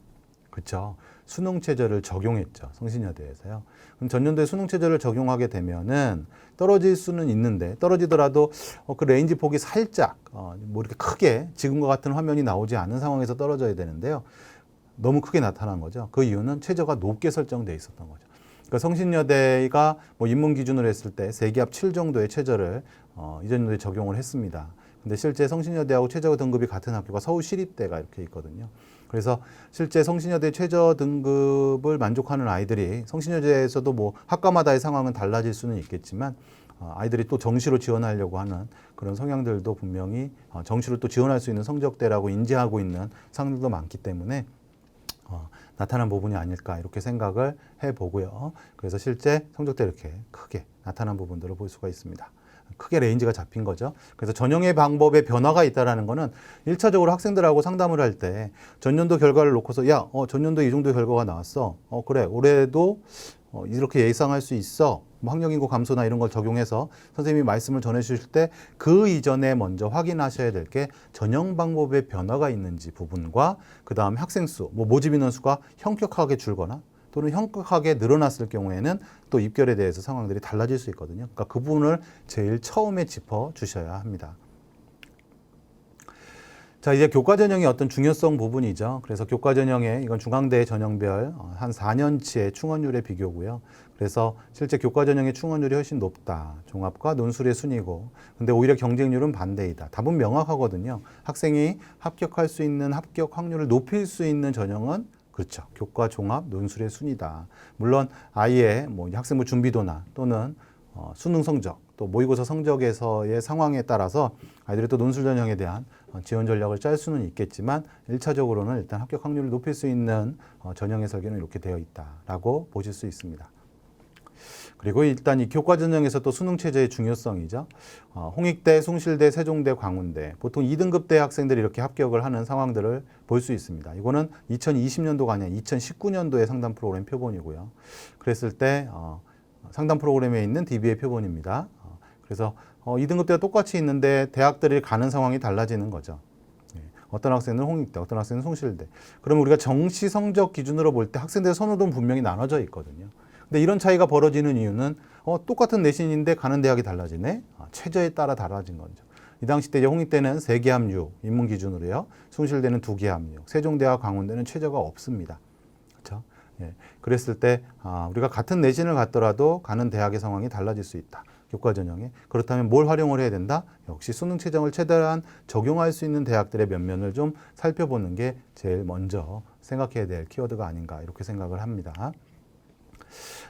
그렇죠. 수능 체제를 적용했죠. 성신여대에서요. 그럼 전년도에 수능 체제를 적용하게 되면은 떨어질 수는 있는데, 떨어지더라도 그 레인지 폭이 살짝 뭐 이렇게 크게 지금과 같은 화면이 나오지 않은 상황에서 떨어져야 되는데요. 너무 크게 나타난 거죠. 그 이유는 최저가 높게 설정돼 있었던 거죠. 그러니까 성신여대가 뭐 입문 기준으로 했을 때 세기압 7 정도의 최저를 이전 연도에 적용을 했습니다. 근데 실제 성신여대하고 최저 등급이 같은 학교가 서울시립대가 이렇게 있거든요. 그래서 실제 성신여대 최저 등급을 만족하는 아이들이 성신여대에서도 뭐 학과마다의 상황은 달라질 수는 있겠지만 아이들이 또 정시로 지원하려고 하는 그런 성향들도 분명히 정시로 또 지원할 수 있는 성적대라고 인지하고 있는 상황들도 많기 때문에 나타난 부분이 아닐까 이렇게 생각을 해보고요. 그래서 실제 성적대 이렇게 크게 나타난 부분들을 볼 수가 있습니다. 크게 레인지가 잡힌 거죠. 그래서 전형의 방법에 변화가 있다는 거는 1차적으로 학생들하고 상담을 할 때 전년도 결과를 놓고서 야, 전년도에 이 정도의 결과가 나왔어. 그래, 올해도 이렇게 예상할 수 있어. 뭐 학력인구 감소나 이런 걸 적용해서 선생님이 말씀을 전해 주실 때 그 이전에 먼저 확인하셔야 될 게 전형 방법의 변화가 있는지 부분과 그 다음에 학생 수, 뭐 모집 인원 수가 현격하게 줄거나 또는 현격하게 늘어났을 경우에는 또 입결에 대해서 상황들이 달라질 수 있거든요. 그러니까 그 부분을 제일 처음에 짚어 주셔야 합니다. 자, 이제 교과 전형의 어떤 중요성 부분이죠. 그래서 교과 전형에 이건 중앙대 전형별 한 4년치의 충원율의 비교고요. 그래서 실제 교과 전형의 충원율이 훨씬 높다. 종합과 논술의 순위고. 근데 오히려 경쟁률은 반대이다. 답은 명확하거든요. 학생이 합격할 수 있는 합격 확률을 높일 수 있는 전형은 그렇죠. 교과 종합 논술의 순위다. 물론 아이의 뭐 학생부 준비도나 또는 수능 성적 또 모의고사 성적에서의 상황에 따라서 아이들이 또 논술 전형에 대한 지원 전략을 짤 수는 있겠지만 1차적으로는 일단 합격 확률을 높일 수 있는 전형의 설계는 이렇게 되어 있다라고 보실 수 있습니다. 그리고 일단 이 교과 전형에서 또 수능 체제의 중요성이죠. 홍익대, 숭실대, 세종대, 광운대 보통 2등급대 학생들이 이렇게 합격을 하는 상황들을 볼 수 있습니다. 이거는 2020년도가 아니라 2019년도의 상담 프로그램 표본이고요. 그랬을 때 상담 프로그램에 있는 DB의 표본입니다. 그래서 2등급대가 똑같이 있는데 대학들이 가는 상황이 달라지는 거죠. 어떤 학생은 홍익대, 어떤 학생은 숭실대. 그러면 우리가 정시 성적 기준으로 볼 때 학생들의 선호도는 분명히 나눠져 있거든요. 근데 이런 차이가 벌어지는 이유는 똑같은 내신인데 가는 대학이 달라지네. 최저에 따라 달라진 거죠. 이 당시 때 이제 홍익대는 3개 합류 입문 기준으로요. 숭실대는 2개 합류. 세종대와 광운대는 최저가 없습니다. 그렇죠? 예. 그랬을 때 우리가 같은 내신을 갔더라도 가는 대학의 상황이 달라질 수 있다. 교과 전형에. 그렇다면 뭘 활용을 해야 된다? 역시 수능 최저를 최대한 적용할 수 있는 대학들의 면면을 좀 살펴보는 게 제일 먼저 생각해야 될 키워드가 아닌가 이렇게 생각을 합니다.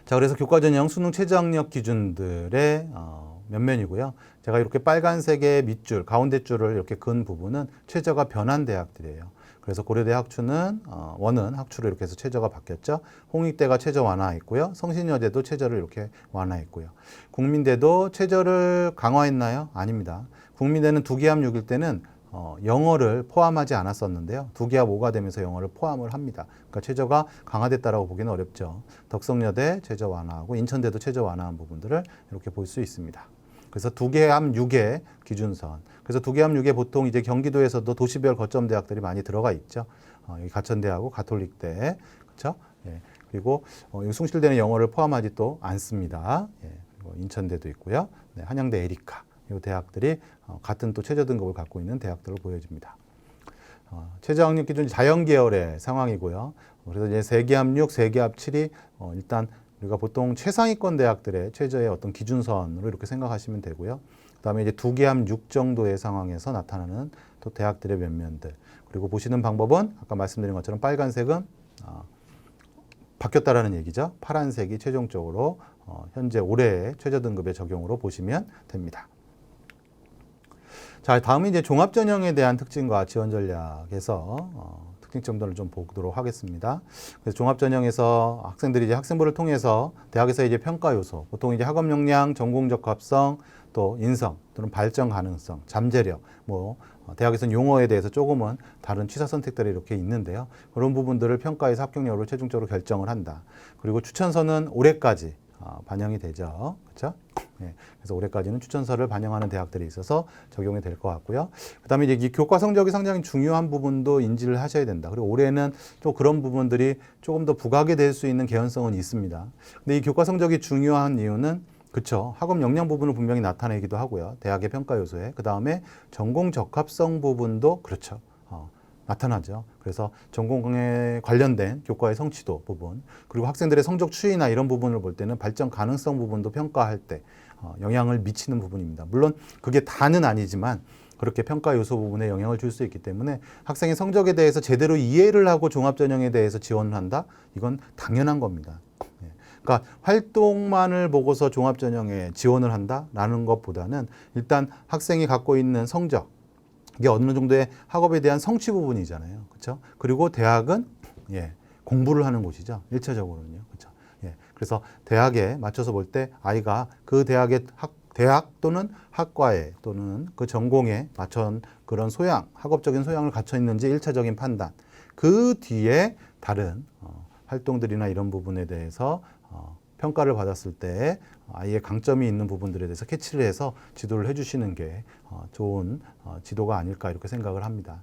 자, 그래서 교과 전형 수능 최저 학력 기준들의 면면이고요. 제가 이렇게 빨간색의 밑줄, 가운데 줄을 이렇게 그은 부분은 최저가 변한 대학들이에요. 그래서 고려대 학추는 원은 학추로 이렇게 해서 최저가 바뀌었죠. 홍익대가 최저 완화했고요. 성신여대도 최저를 이렇게 완화했고요. 국민대도 최저를 강화했나요? 아닙니다. 국민대는 2개 합 6일 때는 영어를 포함하지 않았었는데요. 2개 합 5가 되면서 영어를 포함을 합니다. 그러니까 최저가 강화됐다라고 보기는 어렵죠. 덕성여대 최저 완화하고 인천대도 최저 완화한 부분들을 이렇게 볼 수 있습니다. 그래서 2개 합 6의 기준선. 그래서 2개 합 6에 보통 이제 경기도에서도 도시별 거점 대학들이 많이 들어가 있죠. 여기 가천대하고 가톨릭대, 그렇죠? 예. 그리고 숭실대는 영어를 포함하지 또 않습니다. 예. 그리고 인천대도 있고요. 네, 한양대 에리카. 이 대학들이 같은 또 최저 등급을 갖고 있는 대학들을 보여줍니다. 최저 학력 기준이 자연계열의 상황이고요. 그래서 이제 3개 합 6, 3개 합 7이 일단 우리가 보통 최상위권 대학들의 최저의 어떤 기준선으로 이렇게 생각하시면 되고요. 그다음에 이제 2개 합 6 정도의 상황에서 나타나는 또 대학들의 면면들. 그리고 보시는 방법은 아까 말씀드린 것처럼 빨간색은 바뀌었다라는 얘기죠. 파란색이 최종적으로 현재 올해의 최저 등급의 적용으로 보시면 됩니다. 자, 다음은 이제 종합전형에 대한 특징과 지원 전략에서 특징점들을 좀 보도록 하겠습니다. 그래서 종합전형에서 학생들이 이제 학생부를 통해서 대학에서 이제 평가 요소, 보통 이제 학업 역량, 전공 적합성, 또 인성 또는 발전 가능성, 잠재력, 뭐 대학에서는 용어에 대해서 조금은 다른 취사 선택들이 이렇게 있는데요. 그런 부분들을 평가에서 합격률을 최종적으로 결정을 한다. 그리고 추천서는 올해까지 반영이 되죠. 그렇죠? 예, 그래서 올해까지는 추천서를 반영하는 대학들이 있어서 적용이 될 것 같고요. 그다음에 이제 이 교과 성적이 상당히 중요한 부분도 인지를 하셔야 된다. 그리고 올해는 또 그런 부분들이 조금 더 부각이 될 수 있는 개연성은 있습니다. 근데 이 교과 성적이 중요한 이유는 그렇죠. 학업 역량 부분을 분명히 나타내기도 하고요. 대학의 평가 요소에. 그다음에 전공 적합성 부분도 그렇죠. 나타나죠. 그래서 전공에 관련된 교과의 성취도 부분, 그리고 학생들의 성적 추이나 이런 부분을 볼 때는 발전 가능성 부분도 평가할 때 영향을 미치는 부분입니다. 물론 그게 다는 아니지만 그렇게 평가 요소 부분에 영향을 줄 수 있기 때문에 학생의 성적에 대해서 제대로 이해를 하고 종합전형에 대해서 지원을 한다? 이건 당연한 겁니다. 그러니까 활동만을 보고서 종합전형에 지원을 한다라는 것보다는 일단 학생이 갖고 있는 성적, 이게 어느 정도의 학업에 대한 성취 부분이잖아요. 그렇죠? 그리고 대학은 공부를 하는 곳이죠. 1차적으로는요. 그렇죠? 그래서 대학에 맞춰서 볼 때 아이가 그 대학의 대학 또는 학과에 또는 그 전공에 맞춘 그런 소양, 학업적인 소양을 갖춰 있는지 1차적인 판단. 그 뒤에 다른 활동들이나 이런 부분에 대해서 평가를 받았을 때 아이의 강점이 있는 부분들에 대해서 캐치를 해서 지도를 해주시는 게 좋은 지도가 아닐까 이렇게 생각을 합니다.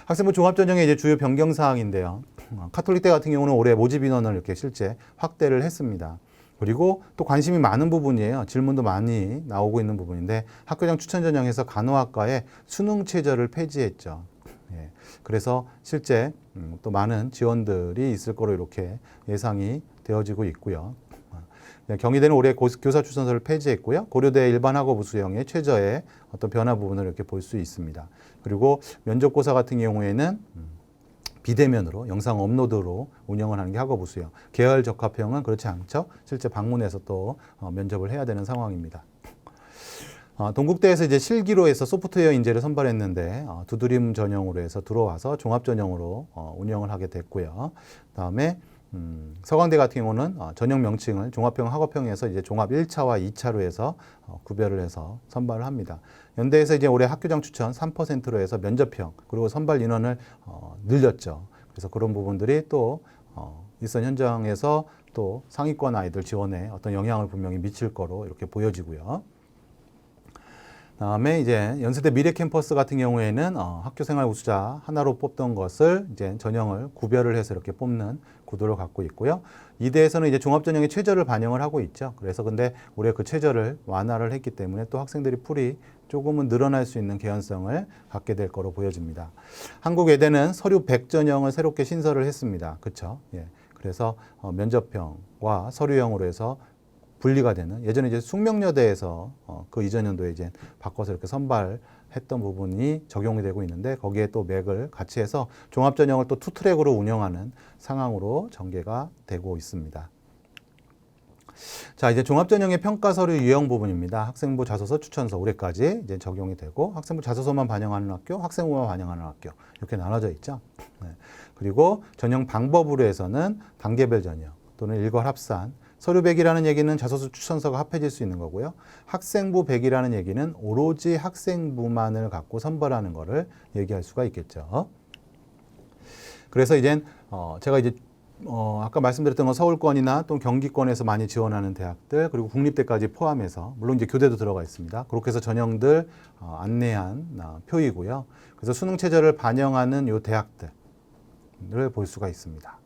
학생부 종합전형의 이제 주요 변경 사항인데요. 카톨릭대 같은 경우는 올해 모집 인원을 이렇게 실제 확대를 했습니다. 그리고 또 관심이 많은 부분이에요. 질문도 많이 나오고 있는 부분인데 학교장 추천전형에서 간호학과에 수능 최저를 폐지했죠. 그래서 실제 또 많은 지원들이 있을 거로 이렇게 예상이 되어지고 있고요. 경희대는 올해 교사 추천서를 폐지했고요. 고려대 일반학업 우수형의 최저의 어떤 변화 부분을 이렇게 볼 수 있습니다. 그리고 면접고사 같은 경우에는 비대면으로 영상 업로드로 운영을 하는 게 학업 우수형. 계열 적합형은 그렇지 않죠. 실제 방문해서 또 면접을 해야 되는 상황입니다. 동국대에서 이제 실기로 해서 소프트웨어 인재를 선발했는데 두드림 전형으로 해서 들어와서 종합 전형으로 운영을 하게 됐고요. 그다음에 서강대 같은 경우는 전형 명칭을 종합형, 학업형에서 이제 종합 1차와 2차로 해서 구별을 해서 선발을 합니다. 연대에서 이제 올해 학교장 추천 3%로 해서 면접형 그리고 선발 인원을 늘렸죠. 그래서 그런 부분들이 또 일선 현장에서 또 상위권 아이들 지원에 어떤 영향을 분명히 미칠 거로 이렇게 보여지고요. 다음에 이제 연세대 미래 캠퍼스 같은 경우에는 학교 생활 우수자 하나로 뽑던 것을 이제 전형을 구별을 해서 이렇게 뽑는 구도를 갖고 있고요. 이대에서는 이제 종합전형의 최저를 반영을 하고 있죠. 그래서 근데 올해 그 최저를 완화를 했기 때문에 또 학생들이 풀이 조금은 늘어날 수 있는 개연성을 갖게 될 거로 보여집니다. 한국외대는 서류 100전형을 새롭게 신설을 했습니다. 그렇죠? 그래서 면접형과 서류형으로 해서 분리가 되는, 예전에 이제 숙명여대에서 그 이전 연도에 이제 바꿔서 이렇게 선발했던 부분이 적용이 되고 있는데 거기에 또 맥을 같이 해서 종합전형을 또 투 트랙으로 운영하는 상황으로 전개가 되고 있습니다. 자, 이제 종합전형의 평가 서류 유형 부분입니다. 학생부 자소서 추천서 올해까지 이제 적용이 되고 학생부 자소서만 반영하는 학교, 학생부만 반영하는 학교 이렇게 나눠져 있죠. 그리고 전형 방법으로 해서는 단계별 전형 또는 일괄 합산, 서류 100이라는 얘기는 자소서 추천서가 합해질 수 있는 거고요. 학생부 100이라는 얘기는 오로지 학생부만을 갖고 선발하는 거를 얘기할 수가 있겠죠. 그래서 이젠 제가 이제 아까 말씀드렸던 건 서울권이나 또 경기권에서 많이 지원하는 대학들 그리고 국립대까지 포함해서 물론 이제 교대도 들어가 있습니다. 그렇게 해서 전형들 안내한 표이고요. 그래서 수능 최저를 반영하는 요 대학들을 볼 수가 있습니다.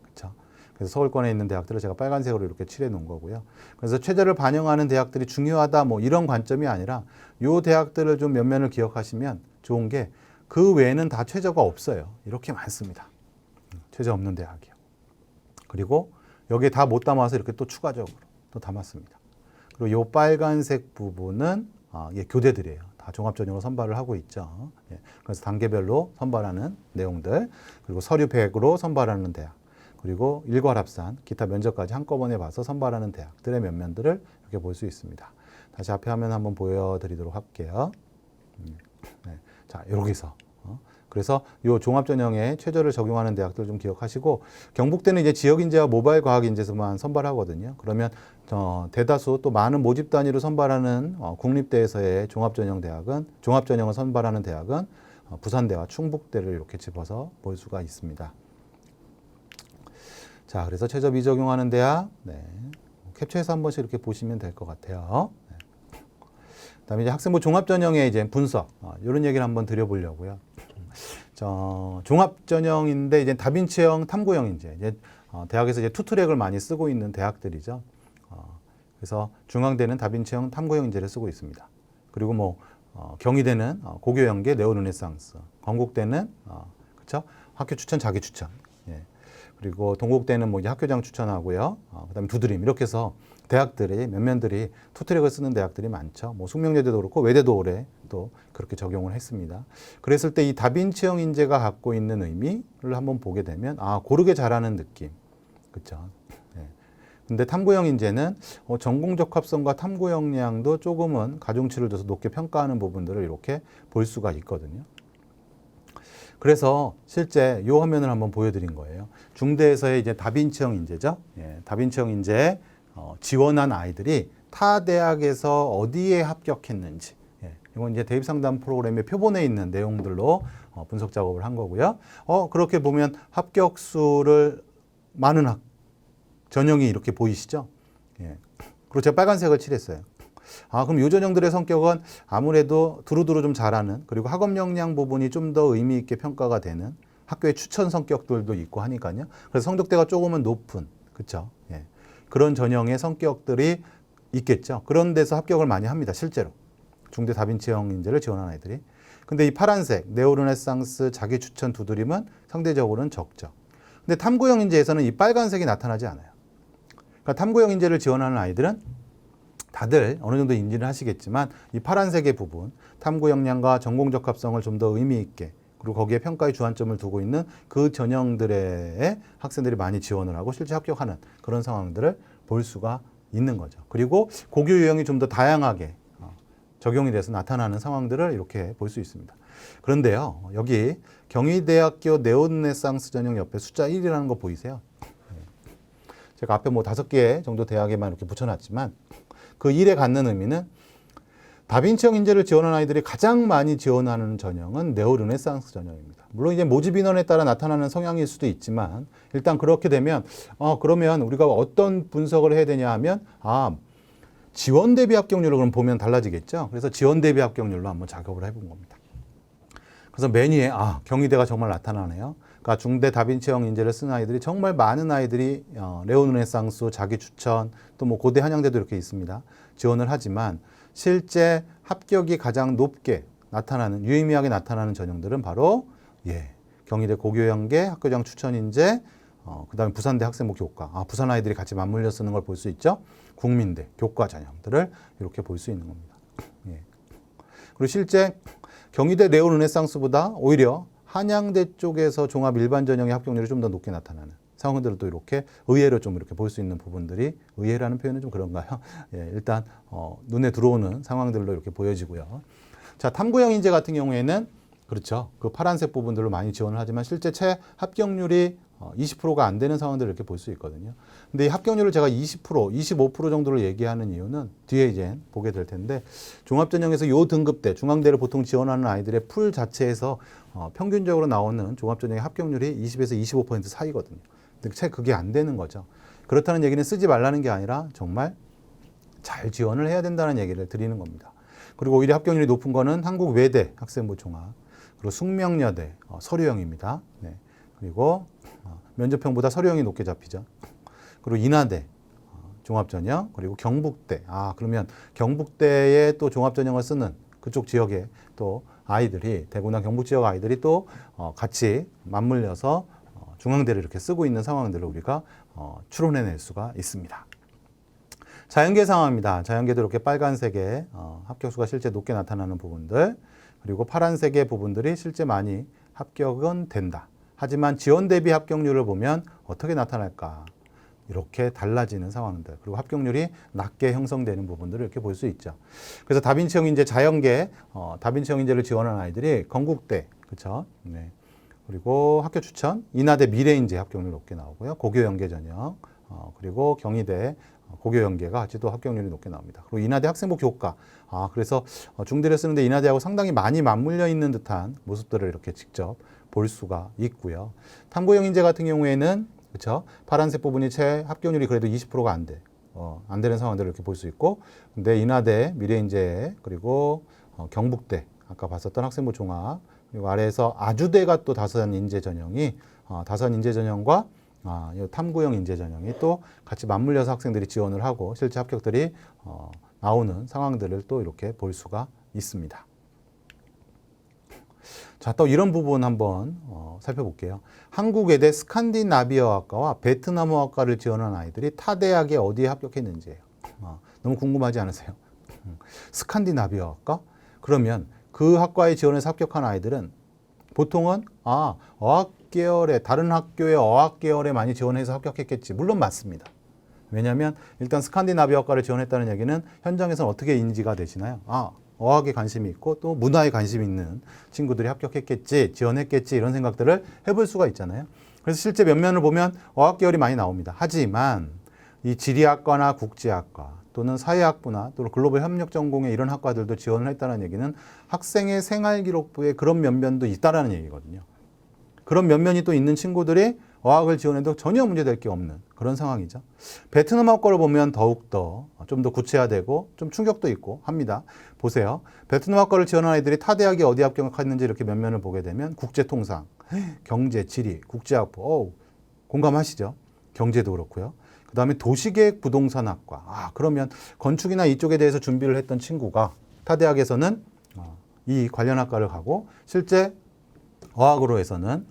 그래서 서울권에 있는 대학들을 제가 빨간색으로 이렇게 칠해 놓은 거고요. 그래서 최저를 반영하는 대학들이 중요하다 뭐 이런 관점이 아니라 요 대학들을 좀 면면을 기억하시면 좋은 게 그 외에는 다 최저가 없어요. 이렇게 많습니다. 최저 없는 대학이요. 그리고 여기에 다 못 담아서 이렇게 또 추가적으로 또 담았습니다. 그리고 요 빨간색 부분은 교대들이에요. 다 종합전형으로 선발을 하고 있죠. 그래서 단계별로 선발하는 내용들, 그리고 서류 100으로 선발하는 대학, 그리고 일괄 합산, 기타 면접까지 한꺼번에 봐서 선발하는 대학들의 면면들을 이렇게 볼 수 있습니다. 다시 앞에 화면 한번 보여드리도록 할게요. 자, 여기서. 그래서 이 종합전형에 최저를 적용하는 대학들 좀 기억하시고, 경북대는 이제 지역인재와 모바일 과학인재에서만 선발하거든요. 그러면 대다수 또 많은 모집 단위로 선발하는 국립대에서의 종합전형을 선발하는 대학은 부산대와 충북대를 이렇게 집어서 볼 수가 있습니다. 자, 그래서 최저 미적용하는 대학, 네. 캡처해서 한 번씩 이렇게 보시면 될 것 같아요. 네. 그다음에 이제 학생부 종합전형의 이제 분석, 이런 얘기를 한번 드려보려고요. 종합전형인데 이제 다빈치형, 탐구형 이제 대학에서 이제 투트랙을 많이 쓰고 있는 대학들이죠. 그래서 중앙대는 다빈치형, 탐구형 인재를 쓰고 있습니다. 그리고 뭐 경희대는 고교연계, 네오르네상스, 건국대는 그렇죠? 학교 추천, 자기 추천. 예. 그리고 동국대는 뭐 이제 학교장 추천하고요. 그다음에 두드림 이렇게 해서 대학들이 몇 면들이 투트랙을 쓰는 대학들이 많죠. 뭐 숙명여대도 그렇고 외대도 올해 또 그렇게 적용을 했습니다. 그랬을 때 이 다빈치형 인재가 갖고 있는 의미를 한번 보게 되면 고르게 잘하는 느낌, 그렇죠. 근데 탐구형 인재는 전공 적합성과 탐구 역량도 조금은 가중치를 둬서 높게 평가하는 부분들을 이렇게 볼 수가 있거든요. 그래서 실제 이 화면을 한번 보여드린 거예요. 중대에서의 이제 다빈치형 인재죠. 예, 다빈치형 인재 지원한 아이들이 타 대학에서 어디에 합격했는지, 예, 이건 이제 대입 상담 프로그램의 표본에 있는 내용들로 분석 작업을 한 거고요. 그렇게 보면 합격수를 많은 전형이 이렇게 보이시죠? 예. 그리고 제가 빨간색을 칠했어요. 그럼 이 전형들의 성격은 아무래도 두루두루 좀 잘하는, 그리고 학업 역량 부분이 좀 더 의미 있게 평가가 되는 학교의 추천 성격들도 있고 하니까요. 그래서 성적대가 조금은 높은, 그렇죠? 예. 그런 전형의 성격들이 있겠죠. 그런 데서 합격을 많이 합니다. 실제로. 중대 다빈치형 인재를 지원한 아이들이. 근데 이 파란색, 네오르네상스, 자기 추천 두드림은 상대적으로는 적죠. 근데 탐구형 인재에서는 이 빨간색이 나타나지 않아요. 그러니까 탐구형 인재를 지원하는 아이들은 다들 어느 정도 인지를 하시겠지만 이 파란색의 부분, 탐구 역량과 전공 적합성을 좀 더 의미 있게, 그리고 거기에 평가의 주안점을 두고 있는 그 전형들의 학생들이 많이 지원을 하고 실제 합격하는 그런 상황들을 볼 수가 있는 거죠. 그리고 고교 유형이 좀 더 다양하게 적용이 돼서 나타나는 상황들을 이렇게 볼 수 있습니다. 그런데요, 여기 경희대학교 네오르네상스 전형 옆에 숫자 1이라는 거 보이세요? 제가 앞에 뭐 5개 정도 대학에만 이렇게 붙여놨지만 그 1에 갖는 의미는 다빈치형 인재를 지원하는 아이들이 가장 많이 지원하는 전형은 네오르네상스 전형입니다. 물론 이제 모집 인원에 따라 나타나는 성향일 수도 있지만 일단 그렇게 되면 그러면 우리가 어떤 분석을 해야 되냐 하면 지원 대비 합격률을 그럼 보면 달라지겠죠. 그래서 지원 대비 합격률로 한번 작업을 해본 겁니다. 그래서 맨 위에 경희대가 정말 나타나네요. 그러니까 중대 다빈치형 인재를 쓰는 아이들이 정말 많은 아이들이 네오르네상스, 자기 추천, 또 뭐 고대 한양대도 이렇게 있습니다. 지원을 하지만 실제 합격이 가장 높게 나타나는, 유의미하게 나타나는 전형들은 바로 경희대 고교연계 학교장 추천 인재, 그다음에 부산대 학생부 교과, 부산 아이들이 같이 맞물려 쓰는 걸 볼 수 있죠. 국민대 교과 전형들을 이렇게 볼 수 있는 겁니다. 그리고 실제 경희대 네오르네상스보다 오히려 한양대 쪽에서 종합 일반 전형의 합격률이 좀 더 높게 나타나는 상황들을 또 이렇게 의외로 좀 이렇게 볼 수 있는 부분들이, 의외라는 표현은 좀 그런가요? 일단 눈에 들어오는 상황들로 이렇게 보여지고요. 자, 탐구형 인재 같은 경우에는 그렇죠. 그 파란색 부분들로 많이 지원을 하지만 실제 채 합격률이 20%가 안 되는 상황들을 이렇게 볼 수 있거든요. 근데 이 합격률을 제가 20%, 25% 정도를 얘기하는 이유는 뒤에 이제 보게 될 텐데, 종합전형에서 요 등급대, 중앙대를 보통 지원하는 아이들의 풀 자체에서 평균적으로 나오는 종합전형의 합격률이 20에서 25% 사이거든요. 근데 채 그게 안 되는 거죠. 그렇다는 얘기는 쓰지 말라는 게 아니라 정말 잘 지원을 해야 된다는 얘기를 드리는 겁니다. 그리고 오히려 합격률이 높은 거는 한국 외대 학생부 종합, 그리고 숙명여대 서류형입니다. 네. 그리고 면접형보다 서류형이 높게 잡히죠. 그리고 인하대 종합전형, 그리고 경북대. 그러면 경북대에 또 종합전형을 쓰는 그쪽 지역에 또 아이들이, 대구나 경북 지역 아이들이 또 같이 맞물려서 중앙대를 이렇게 쓰고 있는 상황들을 우리가 추론해낼 수가 있습니다. 자연계 상황입니다. 자연계도 이렇게 빨간색의 합격수가 실제 높게 나타나는 부분들, 그리고 파란색의 부분들이 실제 많이 합격은 된다. 하지만 지원 대비 합격률을 보면 어떻게 나타날까? 이렇게 달라지는 상황들, 그리고 합격률이 낮게 형성되는 부분들을 이렇게 볼 수 있죠. 그래서 다빈치형 인재 자연계, 다빈치형 인재를 지원하는 아이들이 건국대, 그렇죠? 네. 그리고 학교 추천, 인하대 미래인재 합격률 높게 나오고요. 고교 연계 전형, 그리고 경희대 고교연계가 같이 또 합격률이 높게 나옵니다. 그리고 인하대 학생부 교과. 그래서 중대를 쓰는데 인하대하고 상당히 많이 맞물려 있는 듯한 모습들을 이렇게 직접 볼 수가 있고요. 탐구형 인재 같은 경우에는 그렇죠? 파란색 부분이 채 합격률이 그래도 20%가 안 돼. 안 되는 상황들을 이렇게 볼 수 있고, 근데 인하대, 미래인재, 그리고 경북대, 아까 봤었던 학생부 종합, 그리고 아래에서 아주대가 또 다산 인재 전형이 다산 인재 전형과 탐구형 인재 전형이 또 같이 맞물려서 학생들이 지원을 하고 실제 합격들이 나오는 상황들을 또 이렇게 볼 수가 있습니다. 자, 또 이런 부분 한번 살펴볼게요. 한국외대 스칸디나비아어학과와 베트남어학과를 지원한 아이들이 타 대학에 어디에 합격했는지예요. 너무 궁금하지 않으세요? 스칸디나비아어학과? 그러면 그 학과에 지원해서 합격한 아이들은 보통은 어학 계열에 다른 학교의 어학 계열에 많이 지원해서 합격했겠지. 물론 맞습니다. 왜냐하면 일단 스칸디나비아어학과를 지원했다는 얘기는 현장에서는 어떻게 인지가 되시나요? 어학에 관심이 있고 또 문화에 관심이 있는 친구들이 합격했겠지, 지원했겠지 이런 생각들을 해볼 수가 있잖아요. 그래서 실제 면면을 보면 어학 계열이 많이 나옵니다. 하지만 이 지리학과나 국제학과 또는 사회학부나 또 글로벌 협력 전공의 이런 학과들도 지원을 했다는 얘기는 학생의 생활기록부에 그런 면면도 있다라는 얘기거든요. 그런 면면이 또 있는 친구들이 어학을 지원해도 전혀 문제될 게 없는 그런 상황이죠. 베트남어학과를 보면 더욱더 좀 더 구체화되고 좀 충격도 있고 합니다. 보세요. 베트남어학과를 지원한 아이들이 타 대학에 어디 합격했는지 이렇게 면면을 보게 되면 국제통상, 경제, 지리, 국제학부, 공감하시죠? 경제도 그렇고요. 그 다음에 도시계획 부동산학과. 그러면 건축이나 이쪽에 대해서 준비를 했던 친구가 타 대학에서는 이 관련 학과를 가고 실제 어학으로 해서는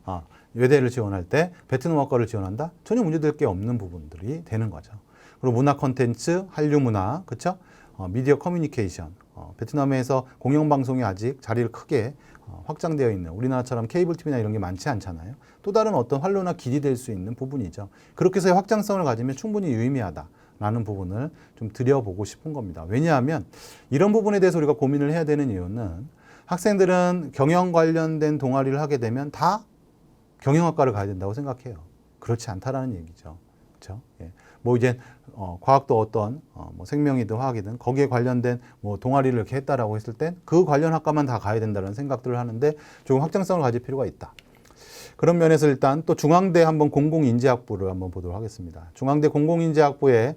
외대를 지원할 때 베트남어학과를 지원한다? 전혀 문제될 게 없는 부분들이 되는 거죠. 그리고 문화 콘텐츠, 한류 문화, 그렇죠? 미디어 커뮤니케이션. 베트남에서 공영방송이 아직 자리를 크게 확장되어 있는 우리나라처럼 케이블 TV나 이런 게 많지 않잖아요. 또 다른 어떤 활로나 길이 될 수 있는 부분이죠. 그렇게 해서 확장성을 가지면 충분히 유의미하다라는 부분을 좀 드려보고 싶은 겁니다. 왜냐하면 이런 부분에 대해서 우리가 고민을 해야 되는 이유는 학생들은 경영 관련된 동아리를 하게 되면 다 경영학과를 가야 된다고 생각해요. 그렇지 않다라는 얘기죠. 그렇죠? 예. 뭐 이제 과학도 어떤 뭐 생명이든 화학이든 거기에 관련된 뭐 동아리를 이렇게 했다라고 했을 땐 그 관련 학과만 다 가야 된다는 생각들을 하는데 조금 확장성을 가질 필요가 있다. 그런 면에서 일단 또 중앙대 한번 공공인재학부를 한번 보도록 하겠습니다. 중앙대 공공인재학부에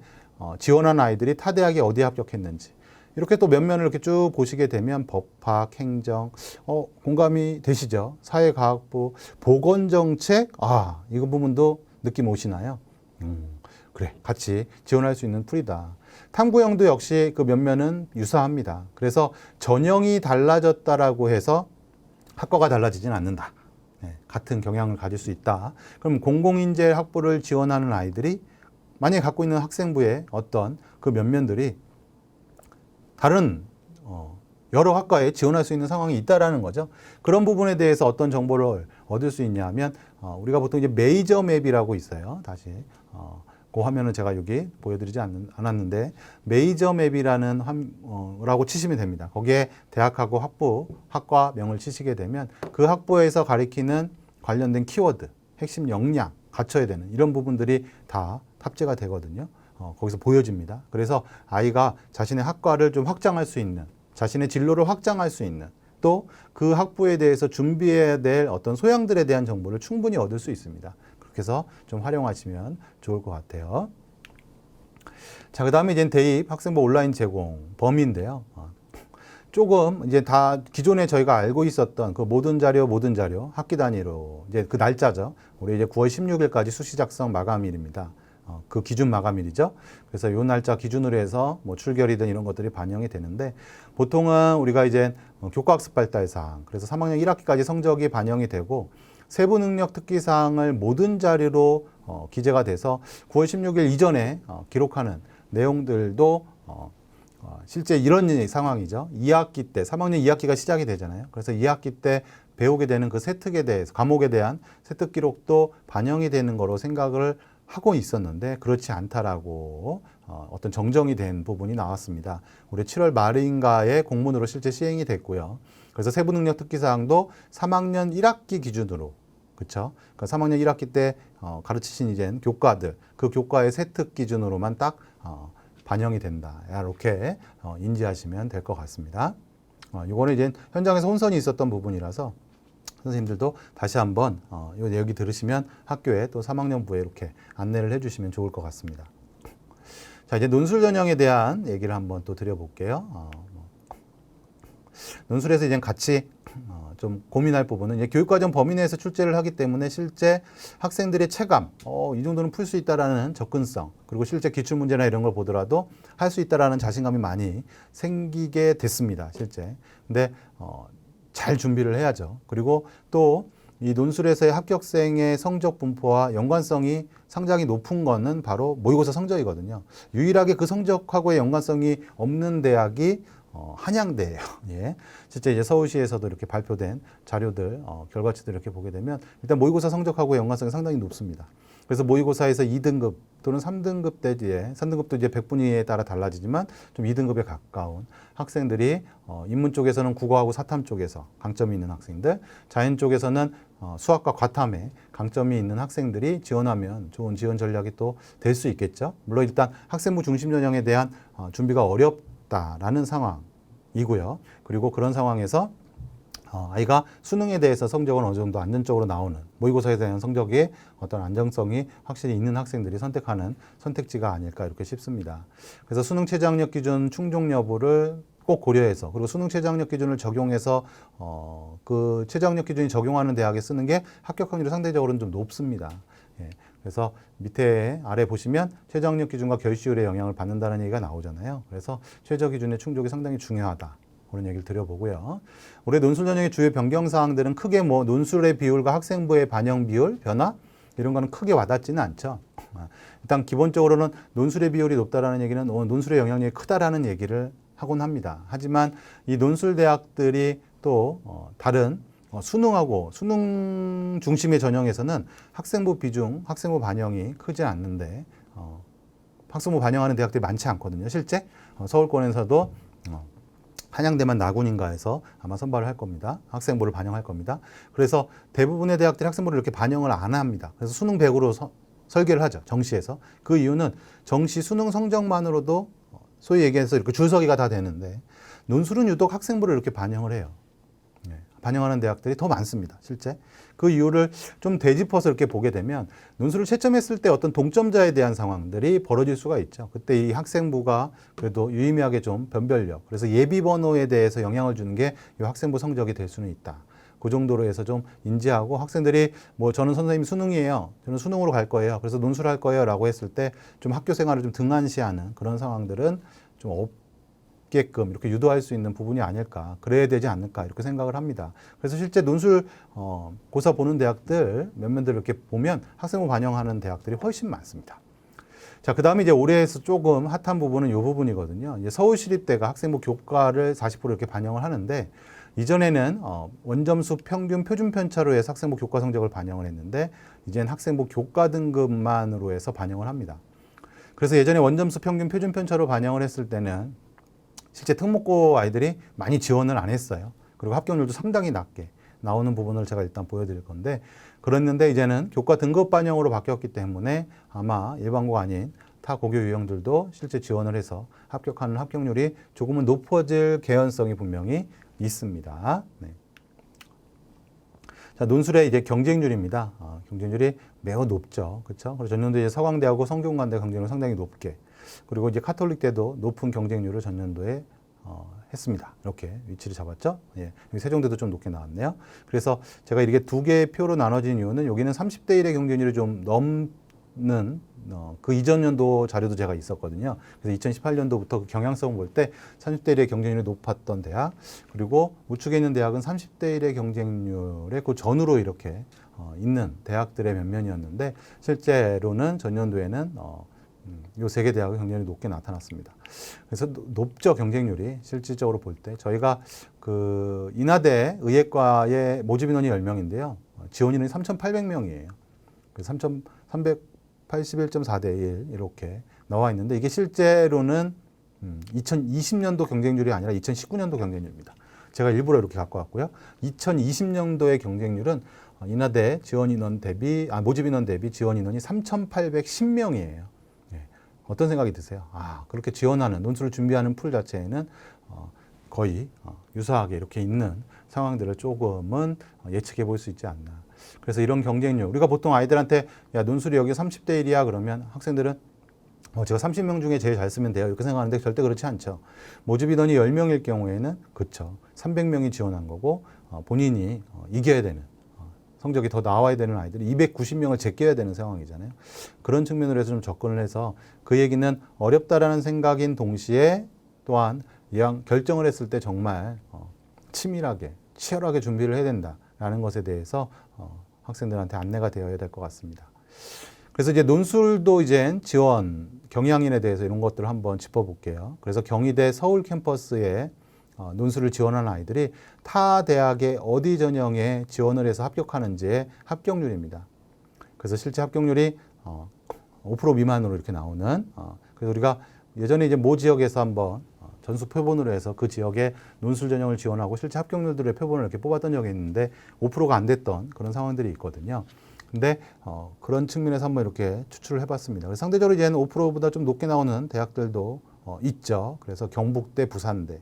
지원한 아이들이 타 대학에 어디에 합격했는지 이렇게 또 면면을 이렇게 쭉 보시게 되면 법학, 행정, 공감이 되시죠? 사회과학부, 보건정책, 이거 부분도 느낌 오시나요? 그래, 같이 지원할 수 있는 풀이다. 탐구형도 역시 그 면면은 유사합니다. 그래서 전형이 달라졌다라고 해서 학과가 달라지진 않는다. 네, 같은 경향을 가질 수 있다. 그럼 공공인재 학부를 지원하는 아이들이 만약에 갖고 있는 학생부의 어떤 그 면면들이 다른 여러 학과에 지원할 수 있는 상황이 있다라는 거죠. 그런 부분에 대해서 어떤 정보를 얻을 수 있냐면 우리가 보통 이제 메이저 맵이라고 있어요. 다시 그 화면은 제가 여기 보여드리지 않았는데 메이저 맵이라는 라고 치시면 됩니다. 거기에 대학하고 학부, 학과명을 치시게 되면 그 학부에서 가리키는 관련된 키워드, 핵심 역량, 갖춰야 되는 이런 부분들이 다 탑재가 되거든요. 거기서 보여집니다. 그래서 아이가 자신의 학과를 좀 확장할 수 있는, 자신의 진로를 확장할 수 있는, 또 그 학부에 대해서 준비해야 될 어떤 소양들에 대한 정보를 충분히 얻을 수 있습니다. 그렇게 해서 좀 활용하시면 좋을 것 같아요. 자, 그 다음에 이제 대입 학생부 온라인 제공 범위인데요. 조금 이제 다 기존에 저희가 알고 있었던 그 모든 자료 학기 단위로 이제 그 날짜죠. 우리 이제 9월 16일까지 수시 작성 마감일입니다. 그 기준 마감일이죠. 그래서 이 날짜 기준으로 해서 뭐 출결이든 이런 것들이 반영이 되는데 보통은 우리가 이제 교과학습 발달 사항, 그래서 3학년 1학기까지 성적이 반영이 되고 세부 능력 특기 사항을 모든 자료로 기재가 돼서 9월 16일 이전에 기록하는 내용들도 실제 이런 상황이죠. 2학기 때, 3학년 2학기가 시작이 되잖아요. 그래서 2학기 때 배우게 되는 그 세특에 대해서, 과목에 대한 세특 기록도 반영이 되는 거로 생각을 하고 있었는데 그렇지 않다라고 어떤 정정이 된 부분이 나왔습니다. 올해 7월 말인가에 공문으로 실제 시행이 됐고요. 그래서 세부 능력 특기 사항도 3학년 1학기 기준으로, 그렇죠? 그러니까 3학년 1학기 때 가르치신 이제 교과들, 그 교과의 세특 기준으로만 딱 반영이 된다. 이렇게 인지하시면 될 것 같습니다. 이거는 이제 현장에서 혼선이 있었던 부분이라서 선생님들도 다시 한번 이 얘기 들으시면 학교에 또 3학년부에 이렇게 안내를 해주시면 좋을 것 같습니다. 자, 이제 논술 전형에 대한 얘기를 한번 또 드려볼게요. 논술에서 이제 같이 좀 고민할 부분은 이제 교육과정 범위 내에서 출제를 하기 때문에 실제 학생들의 체감, 이 정도는 풀 수 있다라는 접근성, 그리고 실제 기출문제나 이런 걸 보더라도 할 수 있다라는 자신감이 많이 생기게 됐습니다, 실제. 근데 잘 준비를 해야죠. 그리고 또 이 논술에서의 합격생의 성적 분포와 연관성이 상당히 높은 거는 바로 모의고사 성적이거든요. 유일하게 그 성적하고의 연관성이 없는 대학이 한양대예요. 예. 실제 이제 서울시에서도 이렇게 발표된 자료들, 결과치들 이렇게 보게 되면 일단 모의고사 성적하고 연관성이 상당히 높습니다. 그래서 모의고사에서 2등급 또는 3등급 대지에 3등급도 이제 백분위에 따라 달라지지만 좀 2등급에 가까운 학생들이 인문 쪽에서는 국어하고 사탐 쪽에서 강점이 있는 학생들, 자연 쪽에서는 수학과 과탐에 강점이 있는 학생들이 지원하면 좋은 지원 전략이 또 될 수 있겠죠. 물론 일단 학생부 중심 전형에 대한 준비가 어렵다라는 상황이고요. 그리고 그런 상황에서 아이가 수능에 대해서 성적은 어느 정도 안정적으로 나오는 모의고사에 대한 성적의 어떤 안정성이 확실히 있는 학생들이 선택하는 선택지가 아닐까 이렇게 싶습니다. 그래서 수능 최저학력 기준 충족 여부를 꼭 고려해서 그리고 수능 최저학력 기준을 적용해서 그 최저학력 기준이 적용하는 대학에 쓰는 게 합격 확률이 상대적으로는 좀 높습니다. 예. 그래서 밑에 아래 보시면 최저학력 기준과 결시율의 영향을 받는다는 얘기가 나오잖아요. 그래서 최저 기준의 충족이 상당히 중요하다. 그런 얘기를 드려보고요. 올해 논술 전형의 주요 변경 사항들은 크게 뭐 논술의 비율과 학생부의 반영 비율, 변화 이런 거는 크게 와닿지는 않죠. 일단 기본적으로는 논술의 비율이 높다라는 얘기는 논술의 영향력이 크다라는 얘기를 하곤 합니다. 하지만 이 논술 대학들이 또 다른 수능하고 수능 중심의 전형에서는 학생부 비중, 학생부 반영이 크지 않는데 학생부 반영하는 대학들이 많지 않거든요. 실제 서울권에서도 한양대만 나군인가 해서 아마 선발을 할 겁니다. 학생부를 반영할 겁니다. 그래서 대부분의 대학들이 학생부를 이렇게 반영을 안 합니다. 그래서 수능 100으로 설계를 하죠. 정시에서. 그 이유는 정시 수능 성적만으로도 소위 얘기해서 이렇게 줄서기가 다 되는데 논술은 유독 학생부를 이렇게 반영을 해요. 반영하는 대학들이 더 많습니다. 실제. 그 이유를 좀 되짚어서 이렇게 보게 되면 논술을 채점했을 때 어떤 동점자에 대한 상황들이 벌어질 수가 있죠. 그때 이 학생부가 그래도 유의미하게 좀 변별력, 그래서 예비 번호에 대해서 영향을 주는 게 이 학생부 성적이 될 수는 있다. 그 정도로 해서 좀 인지하고 학생들이 뭐 저는 선생님 수능이에요. 저는 수능으로 갈 거예요. 그래서 논술할 거예요. 라고 했을 때 좀 학교 생활을 좀 등한시하는 그런 상황들은 좀 게끔 이렇게 유도할 수 있는 부분이 아닐까, 그래야 되지 않을까 이렇게 생각을 합니다. 그래서 실제 논술 고사 보는 대학들 몇몇들 이렇게 보면 학생부 반영하는 대학들이 훨씬 많습니다. 자, 그 다음에 이제 올해에서 조금 핫한 부분은 이 부분이거든요. 이제 서울시립대가 학생부 교과를 40% 이렇게 반영을 하는데 이전에는 원점수 평균 표준 편차로 해서 학생부 교과 성적을 반영을 했는데 이제는 학생부 교과 등급만으로 해서 반영을 합니다. 그래서 예전에 원점수 평균 표준 편차로 반영을 했을 때는 실제 특목고 아이들이 많이 지원을 안 했어요. 그리고 합격률도 상당히 낮게 나오는 부분을 제가 일단 보여드릴 건데 그랬는데 이제는 교과 등급 반영으로 바뀌었기 때문에 아마 일반고가 아닌 타 고교 유형들도 실제 지원을 해서 합격하는 합격률이 조금은 높아질 개연성이 분명히 있습니다. 네. 자, 논술의 이제 경쟁률입니다. 경쟁률이 매우 높죠. 그렇죠? 그래서 전년도 이제 서강대하고 성균관대 경쟁률 상당히 높게, 그리고 이제 카톨릭대도 높은 경쟁률을 전년도에 했습니다. 이렇게 위치를 잡았죠. 예, 여기 세종대도 좀 높게 나왔네요. 그래서 제가 이렇게 두 개의 표로 나눠진 이유는 여기는 30대 1의 경쟁률이 좀 넘는 그 이전 연도 자료도 제가 있었거든요. 그래서 2018년도부터 그 경향성 볼 때 30대 1의 경쟁률이 높았던 대학, 그리고 우측에 있는 대학은 30대 1의 경쟁률의 그 전후로 이렇게 있는 대학들의 면면이었는데 실제로는 전년도에는 요 세 개 대학의 경쟁률이 높게 나타났습니다. 그래서 높죠, 경쟁률이. 실질적으로 볼 때 저희가 그 인하대 의예과의 모집 인원이 10명인데요. 지원 인원이 3,800명이에요. 그래서 3,381.4대 1 이렇게 나와 있는데 이게 실제로는 2020년도 경쟁률이 아니라 2019년도 경쟁률입니다. 제가 일부러 이렇게 갖고 왔고요. 2020년도의 경쟁률은 인하대 지원 인원 대비 모집 인원 대비 지원 인원이 3,810명이에요. 예. 어떤 생각이 드세요? 그렇게 지원하는 논술을 준비하는 풀 자체에는 거의 유사하게 이렇게 있는 상황들을 조금은 예측해 볼 수 있지 않나. 그래서 이런 경쟁률, 우리가 보통 아이들한테 야 논술이 여기 30대 1이야 그러면 학생들은 제가 30명 중에 제일 잘 쓰면 돼요 이렇게 생각하는데 절대 그렇지 않죠. 모집 인원이 10명일 경우에는 그렇죠. 300명이 지원한 거고 본인이 이겨야 되는 성적이 더 나와야 되는 아이들이 290명을 제껴야 되는 상황이잖아요. 그런 측면으로 해서 좀 접근을 해서 그 얘기는 어렵다라는 생각인 동시에 또한 이왕 결정을 했을 때 정말 치밀하게 치열하게 준비를 해야 된다라는 것에 대해서 학생들한테 안내가 되어야 될 것 같습니다. 그래서 이제 논술도 이제 지원 경향인에 대해서 이런 것들을 한번 짚어볼게요. 그래서 경희대 서울 캠퍼스에 논술을 지원하는 아이들이 타 대학의 어디 전형에 지원을 해서 합격하는지의 합격률입니다. 그래서 실제 합격률이 5% 미만으로 이렇게 나오는 그래서 우리가 예전에 이제 모 지역에서 한번 전수 표본으로 해서 그 지역의 논술 전형을 지원하고 실제 합격률들의 표본을 이렇게 뽑았던 적이 있는데 5%가 안 됐던 그런 상황들이 있거든요. 근데 그런 측면에서 한번 이렇게 추출을 해봤습니다. 그래서 상대적으로 이제는 5%보다 좀 높게 나오는 대학들도 있죠. 그래서 경북대, 부산대.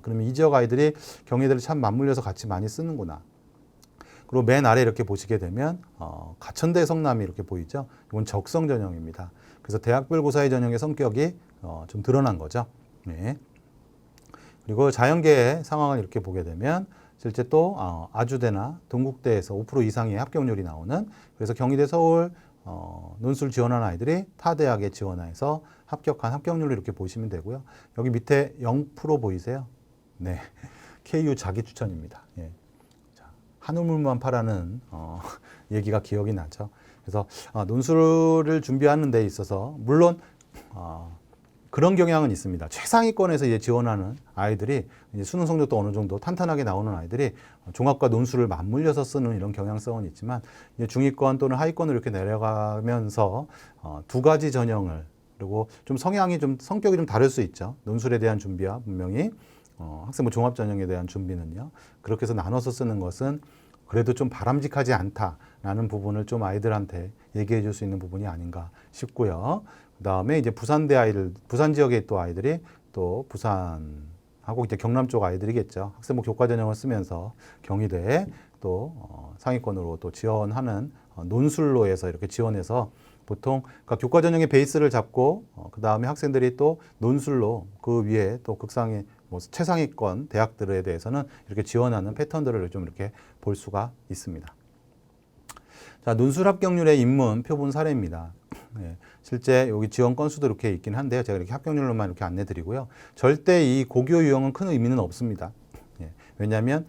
그러면 이 지역 아이들이 경희대를 참 맞물려서 같이 많이 쓰는구나. 그리고 맨 아래 이렇게 보시게 되면 가천대, 성남이 이렇게 보이죠. 이건 적성 전형입니다. 그래서 대학별 고사의 전형의 성격이 좀 드러난 거죠. 네. 그리고 자연계의 상황을 이렇게 보게 되면 실제 또 아주대나 동국대에서 5% 이상의 합격률이 나오는 그래서 경희대, 서울 논술 지원한 아이들이 타 대학에 지원해서 합격한 합격률을 이렇게 보시면 되고요. 여기 밑에 0% 보이세요? 네, KU 자기 추천입니다. 예. 자, 한우물만 파라는 얘기가 기억이 나죠. 그래서 논술을 준비하는 데 있어서 물론 그런 경향은 있습니다. 최상위권에서 이제 지원하는 아이들이 이제 수능 성적도 어느 정도 탄탄하게 나오는 아이들이 종합과 논술을 맞물려서 쓰는 이런 경향성은 있지만 이제 중위권 또는 하위권으로 이렇게 내려가면서 두 가지 전형을 그리고 좀 성향이 좀 성격이 좀 다를 수 있죠. 논술에 대한 준비와 분명히 학생부 종합 전형에 대한 준비는요. 그렇게 해서 나눠서 쓰는 것은 그래도 좀 바람직하지 않다라는 부분을 좀 아이들한테 얘기해 줄 수 있는 부분이 아닌가 싶고요. 그 다음에 이제 부산 지역에 또 아이들이 또 부산하고 이제 경남 쪽 아이들이겠죠. 학생부 교과 전형을 쓰면서 경희대에 또 상위권으로 또 지원하는 논술로 해서 이렇게 지원해서 보통 그러니까 교과 전형의 베이스를 잡고 그 다음에 학생들이 또 논술로 그 위에 또 극상위 뭐 최상위권 대학들에 대해서는 이렇게 지원하는 패턴들을 좀 이렇게 볼 수가 있습니다. 자, 논술 합격률의 입문 표본 사례입니다. 네, 실제 여기 지원 건수도 이렇게 있긴 한데요. 제가 이렇게 합격률로만 이렇게 안내 드리고요. 절대 이 고교 유형은 큰 의미는 없습니다. 예, 왜냐하면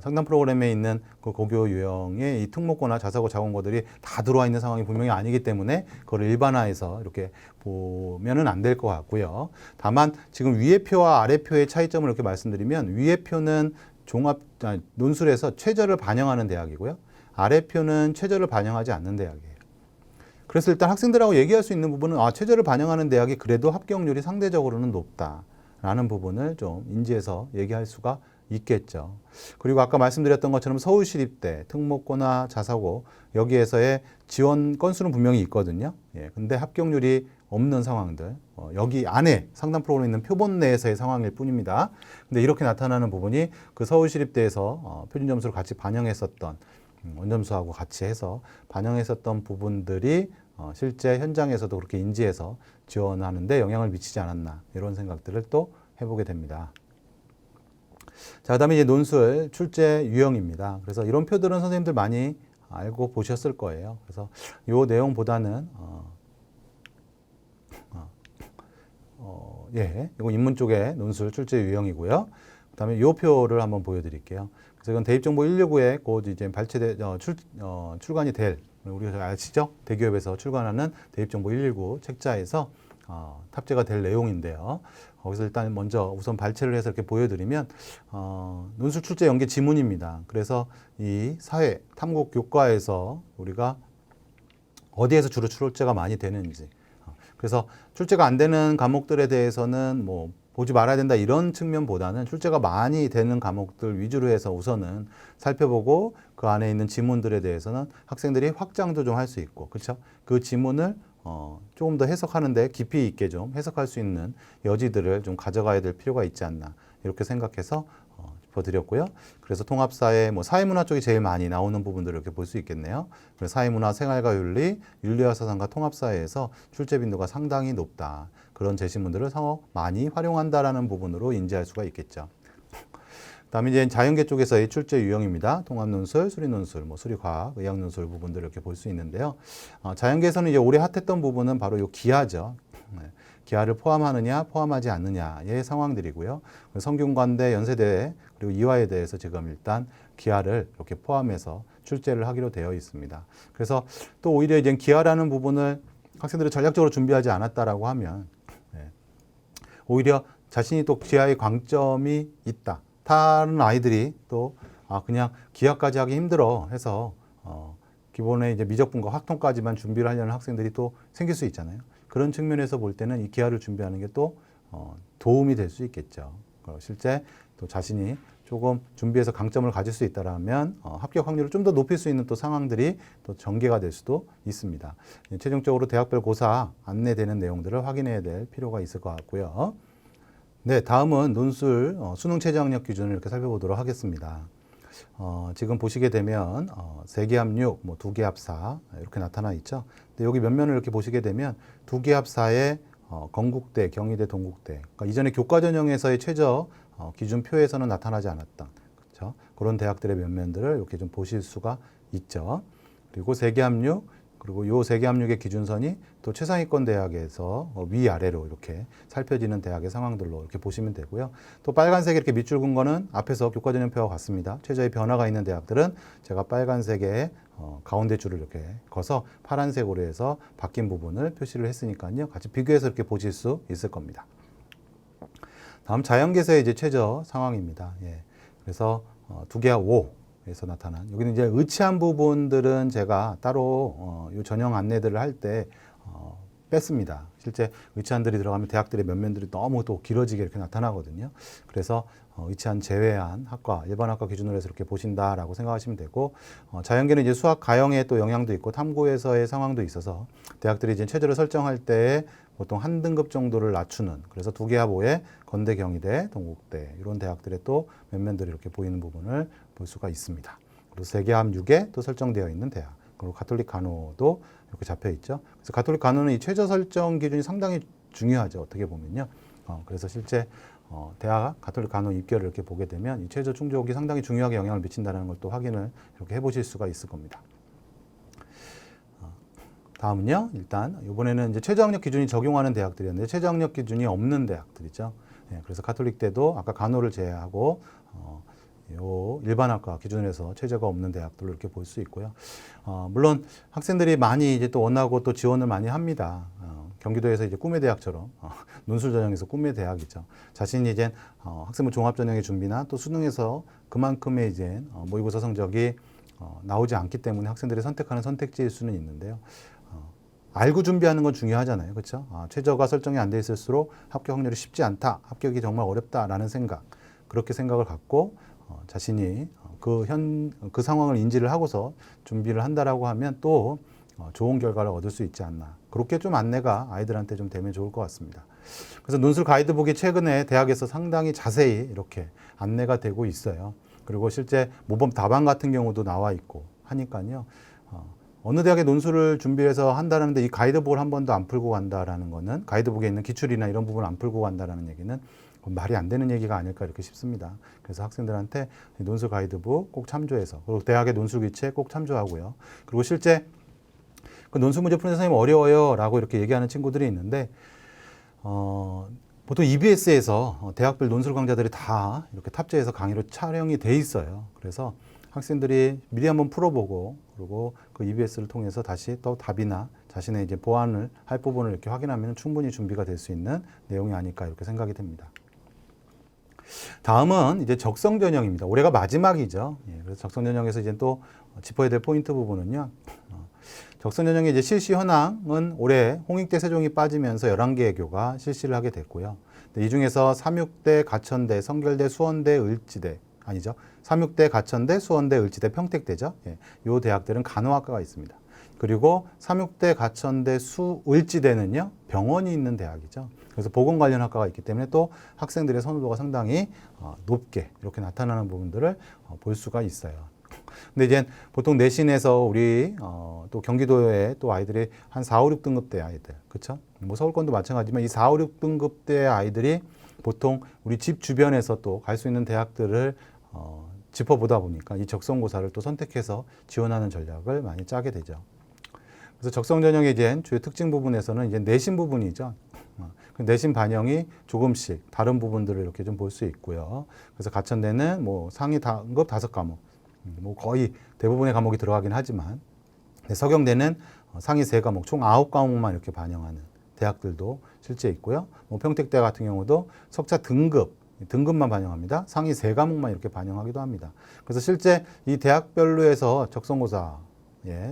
상담 프로그램에 있는 그 고교 유형의 이 특목고나 자사고 자원고들이 다 들어와 있는 상황이 분명히 아니기 때문에 그걸 일반화해서 이렇게 보면은 안 될 것 같고요. 다만 지금 위의 표와 아래 표의 차이점을 이렇게 말씀드리면 위의 표는 논술에서 최저를 반영하는 대학이고요. 아래 표는 최저를 반영하지 않는 대학이에요. 그래서 일단 학생들하고 얘기할 수 있는 부분은 최저를 반영하는 대학이 그래도 합격률이 상대적으로는 높다라는 부분을 좀 인지해서 얘기할 수가 있겠죠. 그리고 아까 말씀드렸던 것처럼 서울시립대, 특목고나 자사고 여기에서의 지원 건수는 분명히 있거든요. 예, 근데 합격률이 없는 상황들 여기 안에 상담 프로그램에 있는 표본 내에서의 상황일 뿐입니다. 근데 이렇게 나타나는 부분이 그 서울시립대에서 표준 점수를 같이 반영했었던 원점수하고 같이 해서 반영했었던 부분들이 실제 현장에서도 그렇게 인지해서 지원하는데 영향을 미치지 않았나 이런 생각들을 또 해보게 됩니다. 자, 그다음에 이제 논술 출제 유형입니다. 그래서 이런 표들은 선생님들 많이 알고 보셨을 거예요. 그래서 이 내용보다는 이건 인문 쪽의 논술 출제 유형이고요. 그다음에 이 표를 한번 보여드릴게요. 그래서 이건 대입정보 169에 곧 이제 출간이 될 우리가 잘 아시죠? 대기업에서 출간하는 대입정보 119 책자에서 탑재가 될 내용인데요. 거기서 일단 먼저 우선 발췌를 해서 이렇게 보여드리면 논술 출제 연계 지문입니다. 그래서 이 사회 탐구 교과에서 우리가 어디에서 주로 출제가 많이 되는지 그래서 출제가 안 되는 과목들에 대해서는 뭐 보지 말아야 된다 이런 측면보다는 출제가 많이 되는 과목들 위주로 해서 우선은 살펴보고 그 안에 있는 지문들에 대해서는 학생들이 확장도 좀 할 수 있고, 그렇죠? 그 지문을 조금 더 해석하는데 깊이 있게 좀 해석할 수 있는 여지들을 좀 가져가야 될 필요가 있지 않나 이렇게 생각해서 짚어드렸고요. 그래서 통합사회, 사회문화 쪽이 제일 많이 나오는 부분들을 이렇게 볼 수 있겠네요. 그래서 사회문화, 생활과 윤리, 윤리와 사상과 통합사회에서 출제 빈도가 상당히 높다. 그런 제시문들을 많이 활용한다라는 부분으로 인지할 수가 있겠죠. 그다음에 이제 자연계 쪽에서의 출제 유형입니다. 통합논술, 수리논술, 수리과학, 의학논술 부분들을 이렇게 볼 수 있는데요. 자연계에서는 이제 올해 핫했던 부분은 바로 이 기하죠. 기하를 포함하느냐, 포함하지 않느냐의 상황들이고요. 성균관대, 연세대 그리고 이화에 대해서 지금 일단 기하를 이렇게 포함해서 출제를 하기로 되어 있습니다. 그래서 또 오히려 이제 기하라는 부분을 학생들이 전략적으로 준비하지 않았다라고 하면 오히려 자신이 또 기하의 강점이 있다. 다른 아이들이 또 그냥 기하까지 하기 힘들어 해서 기본의 이제 미적분과 확통까지만 준비를 하려는 학생들이 또 생길 수 있잖아요. 그런 측면에서 볼 때는 이 기하를 준비하는 게 또 도움이 될 수 있겠죠. 실제 또 자신이 조금 준비해서 강점을 가질 수 있다라면 합격 확률을 좀 더 높일 수 있는 또 상황들이 또 전개가 될 수도 있습니다. 최종적으로 대학별 고사 안내되는 내용들을 확인해야 될 필요가 있을 것 같고요. 네, 다음은 논술 수능 최저 학력 기준을 이렇게 살펴보도록 하겠습니다. 지금 보시게 되면 3개 합 6, 2개 합 4 이렇게 나타나 있죠. 근데 여기 면면을 이렇게 보시게 되면 2개 합 4에 건국대, 경희대, 동국대, 그러니까 이전에 교과 전형에서의 최저 기준표에서는 나타나지 않았던 그렇죠? 그런 대학들의 면면들을 이렇게 좀 보실 수가 있죠. 그리고 3개 합 6, 그리고 요 3개 합 6의 기준선이 또 최상위권 대학에서 위아래로 이렇게 살펴지는 대학의 상황들로 이렇게 보시면 되고요. 또 빨간색에 이렇게 밑줄 긋은 거는 앞에서 교과 전형표와 같습니다. 최저의 변화가 있는 대학들은 제가 빨간색에 가운데 줄을 이렇게 거서 파란색으로 해서 바뀐 부분을 표시를 했으니까요. 같이 비교해서 이렇게 보실 수 있을 겁니다. 다음 자연계에서의 이제 최저 상황입니다. 예. 그래서 2개 합 5. 에서 나타난 여기는 이제 의치한 부분들은 제가 따로 이 전형 안내들을 할 때 뺐습니다. 실제 의치한들이 들어가면 대학들의 면면들이 너무 또 길어지게 이렇게 나타나거든요. 그래서 의치한 제외한 학과, 일반 학과 기준으로 해서 이렇게 보신다라고 생각하시면 되고, 자연계는 이제 수학 가형의 또 영향도 있고 탐구에서의 상황도 있어서 대학들이 이제 최저를 설정할 때 보통 한 등급 정도를 낮추는, 그래서 2개 합 5에 건대, 경희대, 동국대 이런 대학들의 또 면면들이 이렇게 보이는 부분을 볼 수가 있습니다. 그리고 3개 합 6에 또 설정되어 있는 대학, 그리고 가톨릭 간호도 이렇게 잡혀 있죠. 그래서 가톨릭 간호는 이 최저 설정 기준이 상당히 중요하죠. 어떻게 보면요. 그래서 실제 대학 가톨릭 간호 입결을 이렇게 보게 되면 이 최저 충족이 상당히 중요하게 영향을 미친다는 걸 또 확인을 이렇게 해보실 수가 있을 겁니다. 다음은요. 일단 이번에는 이제 최저 학력 기준이 적용하는 대학들이었는데 최저 학력 기준이 없는 대학들이죠. 예, 그래서 가톨릭대도 아까 간호를 제외하고 요 일반학과 기준으로 해서 최저가 없는 대학들로 이렇게 볼 수 있고요. 물론 학생들이 많이 이제 또 원하고 또 지원을 많이 합니다. 경기도에서 이제 꿈의 대학처럼 논술 전형에서 꿈의 대학이죠. 자신이 이제 학생부 종합 전형의 준비나 또 수능에서 그만큼의 이제 모의고사 성적이 나오지 않기 때문에 학생들이 선택하는 선택지일 수는 있는데요. 알고 준비하는 건 중요하잖아요. 그렇죠? 최저가 설정이 안 돼 있을수록 합격 확률이 쉽지 않다. 합격이 정말 어렵다라는 생각. 그렇게 생각을 갖고 자신이 그 상황을 인지를 하고서 준비를 한다라고 하면 또 좋은 결과를 얻을 수 있지 않나. 그렇게 좀 안내가 아이들한테 좀 되면 좋을 것 같습니다. 그래서 논술 가이드북이 최근에 대학에서 상당히 자세히 이렇게 안내가 되고 있어요. 그리고 실제 모범 답안 같은 경우도 나와 있고 하니까요. 어느 대학의 논술을 준비해서 한다는데 이 가이드북을 한 번도 안 풀고 간다라는 거는 가이드북에 있는 기출이나 이런 부분을 안 풀고 간다라는 얘기는 말이 안 되는 얘기가 아닐까 이렇게 싶습니다. 그래서 학생들한테 논술 가이드북 꼭 참조해서 그리고 대학의 논술 기체 꼭 참조하고요. 그리고 실제 그 논술 문제 푸는 선생님 어려워요 라고 이렇게 얘기하는 친구들이 있는데 보통 EBS에서 대학별 논술 강좌들이 다 이렇게 탑재해서 강의로 촬영이 돼 있어요. 그래서 학생들이 미리 한번 풀어보고 그리고 그 EBS를 통해서 다시 또 답이나 자신의 이제 보완을 할 부분을 이렇게 확인하면 충분히 준비가 될 수 있는 내용이 아닐까 이렇게 생각이 됩니다. 다음은 이제 적성 전형입니다. 올해가 마지막이죠. 예, 그래서 적성 전형에서 이제 또 짚어야 될 포인트 부분은요. 적성 전형의 이제 실시 현황은 올해 홍익대 세종이 빠지면서 11개의 교가 실시를 하게 됐고요. 이 중에서 삼육대, 가천대, 성결대, 수원대, 을지대 아니죠. 삼육대, 가천대, 수원대, 을지대, 평택대죠. 예, 이 대학들은 간호학과가 있습니다. 그리고 삼육대, 가천대, 을지대는요 병원이 있는 대학이죠. 그래서 보건 관련 학과가 있기 때문에 또 학생들의 선호도가 상당히 높게 이렇게 나타나는 부분들을 볼 수가 있어요. 근데 이제 보통 내신에서 우리 또 경기도에 또 아이들이 한 4, 5, 6등급대 아이들, 그렇죠? 뭐 서울권도 마찬가지지만 이 4, 5, 6등급대 아이들이 보통 우리 집 주변에서 또 갈 수 있는 대학들을 짚어보다 보니까 이 적성고사를 또 선택해서 지원하는 전략을 많이 짜게 되죠. 그래서 적성 전형의 이제 주요 특징 부분에서는 이제 내신 부분이죠. 그 내신 반영이 조금씩 다른 부분들을 이렇게 좀 볼 수 있고요. 그래서 가천대는 뭐 상위 단급 5과목, 뭐 거의 대부분의 과목이 들어가긴 하지만 서경대는 상위 3과목, 총 9과목만 이렇게 반영하는 대학들도 실제 있고요. 뭐 평택대 같은 경우도 석차 등급만 반영합니다. 상위 3과목만 이렇게 반영하기도 합니다. 그래서 실제 이 대학별로에서 적성고사,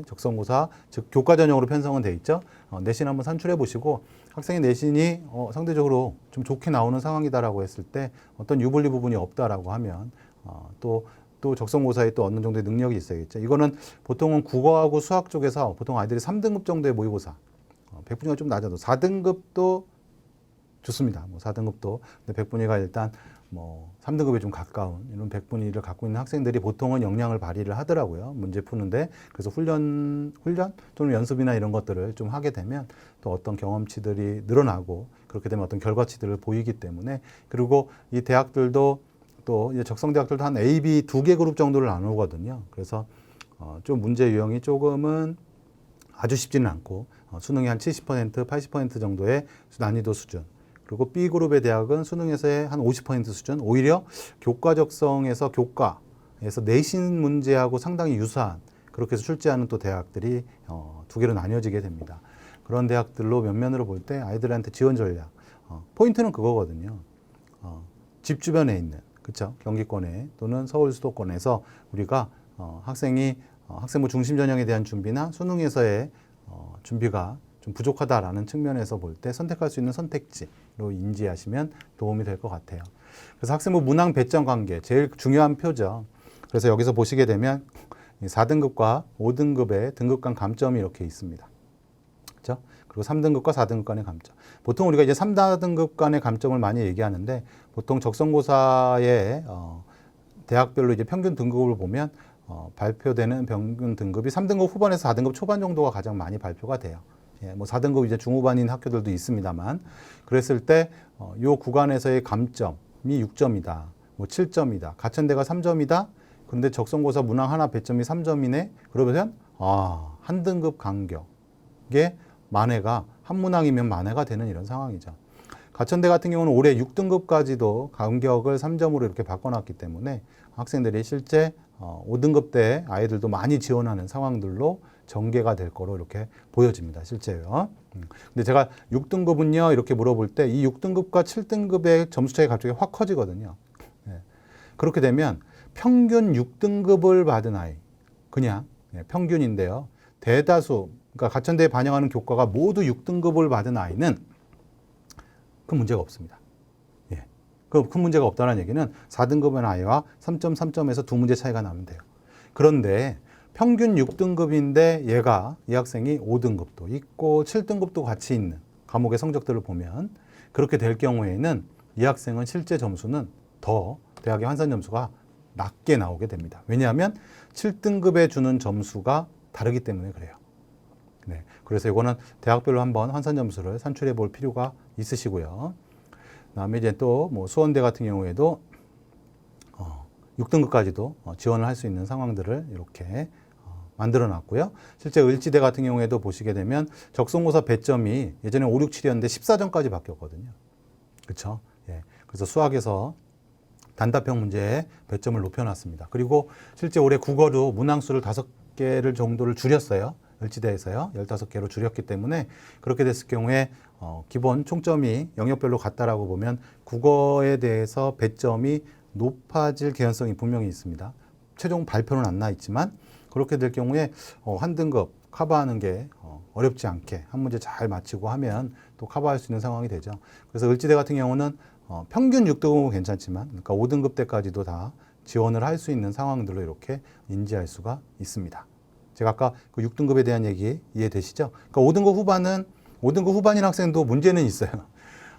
적성고사, 즉 교과 전형으로 편성은 돼 있죠. 내신 한번 산출해 보시고 학생의 내신이 상대적으로 좀 좋게 나오는 상황이다라고 했을 때 어떤 유불리 부분이 없다라고 하면 또 적성고사에 또 어느 정도의 능력이 있어야겠죠. 이거는 보통은 국어하고 수학 쪽에서 보통 아이들이 3등급 정도의 모의고사, 100분위가 좀 낮아도 4등급도 좋습니다. 뭐 4등급도. 근데 100분위가 일단 뭐 3등급에 좀 가까운 이런 100분위를 갖고 있는 학생들이 보통은 역량을 발휘를 하더라고요. 문제 푸는데. 그래서 훈련 또는 연습이나 이런 것들을 좀 하게 되면 또 어떤 경험치들이 늘어나고 그렇게 되면 어떤 결과치들을 보이기 때문에 그리고 이 대학들도 또 이제 적성대학들도 한 A, B 2개 그룹 정도를 나누거든요. 그래서 좀 문제 유형이 조금은 아주 쉽지는 않고 수능이 한 70%, 80% 정도의 난이도 수준. 그리고 B그룹의 대학은 수능에서의 한 50% 수준. 오히려 교과 적성에서 교과에서 내신 문제하고 상당히 유사한 그렇게 해서 출제하는 또 대학들이 2개로 나뉘어지게 됩니다. 그런 대학들로 면면으로 볼 때 아이들한테 지원 전략. 포인트는 그거거든요. 집 주변에 있는 그렇죠? 경기권에 또는 서울 수도권에서 우리가 학생부 중심 전형에 대한 준비나 수능에서의 준비가 좀 부족하다라는 측면에서 볼 때 선택할 수 있는 선택지로 인지하시면 도움이 될 것 같아요. 그래서 학생부 문항 배점 관계 제일 중요한 표죠. 그래서 여기서 보시게 되면 4등급과 5등급의 등급 간 감점이 이렇게 있습니다. 그렇죠? 그리고 3등급과 4등급 간의 감점. 보통 우리가 이제 3, 4등급 간의 감점을 많이 얘기하는데 보통 적성고사의 대학별로 이제 평균 등급을 보면 발표되는 평균 등급이 3등급 후반에서 4등급 초반 정도가 가장 많이 발표가 돼요. 뭐 4등급 이제 중후반인 학교들도 있습니다만 그랬을 때 요 구간에서의 감점이 6점이다. 뭐 7점이다. 가천대가 3점이다. 그런데 적성고사 문항 하나 배점이 3점이네. 그러면 한 등급 간격의 만회가 한 문항이면 만회가 되는 이런 상황이죠. 가천대 같은 경우는 올해 6등급까지도 간격을 3점으로 이렇게 바꿔놨기 때문에 학생들이 실제 5등급대 아이들도 많이 지원하는 상황들로 전개가 될 거로 이렇게 보여집니다. 실제요. 근데 제가 6등급은요 이렇게 물어볼 때 이 6등급과 7등급의 점수 차이가 갑자기 확 커지거든요. 그렇게 되면 평균 6등급을 받은 아이, 그냥 평균인데요. 대다수, 그러니까 가천대에 반영하는 교과가 모두 6등급을 받은 아이는 큰 문제가 없습니다. 큰 문제가 없다는 얘기는 4등급의 아이와 3.3점에서 2문제 차이가 나면 돼요. 그런데 평균 6등급인데 이 학생이 5등급도 있고 7등급도 같이 있는 과목의 성적들을 보면 그렇게 될 경우에는 이 학생은 실제 점수는 더 대학의 환산 점수가 낮게 나오게 됩니다. 왜냐하면 7등급에 주는 점수가 다르기 때문에 그래요. 그래서 이거는 대학별로 한번 환산 점수를 산출해 볼 필요가 있으시고요. 그다음에 이제 또 뭐 수원대 같은 경우에도 6등급까지도 지원을 할 수 있는 상황들을 이렇게 만들어 놨고요. 실제 을지대 같은 경우에도 보시게 되면 적성고사 배점이 예전에 5, 6, 7이었는데 14점까지 바뀌었거든요. 그렇죠? 그래서 수학에서 단답형 문제에 배점을 높여놨습니다. 그리고 실제 올해 국어도 문항수를 5개를 정도를 줄였어요. 을지대에서요. 15개로 줄였기 때문에 그렇게 됐을 경우에 기본 총점이 영역별로 같다라고 보면 국어에 대해서 배점이 높아질 개연성이 분명히 있습니다. 최종 발표는 안 나 있지만 그렇게 될 경우에 한 등급 커버하는 게 어렵지 않게 한 문제 잘 맞히고 하면 또 커버할 수 있는 상황이 되죠. 그래서 을지대 같은 경우는 평균 6등급은 괜찮지만 그러니까 5등급 때까지도 다 지원을 할 수 있는 상황들로 이렇게 인지할 수가 있습니다. 제가 아까 그 6등급에 대한 얘기 이해되시죠? 그러니까 5등급 후반인 학생도 문제는 있어요.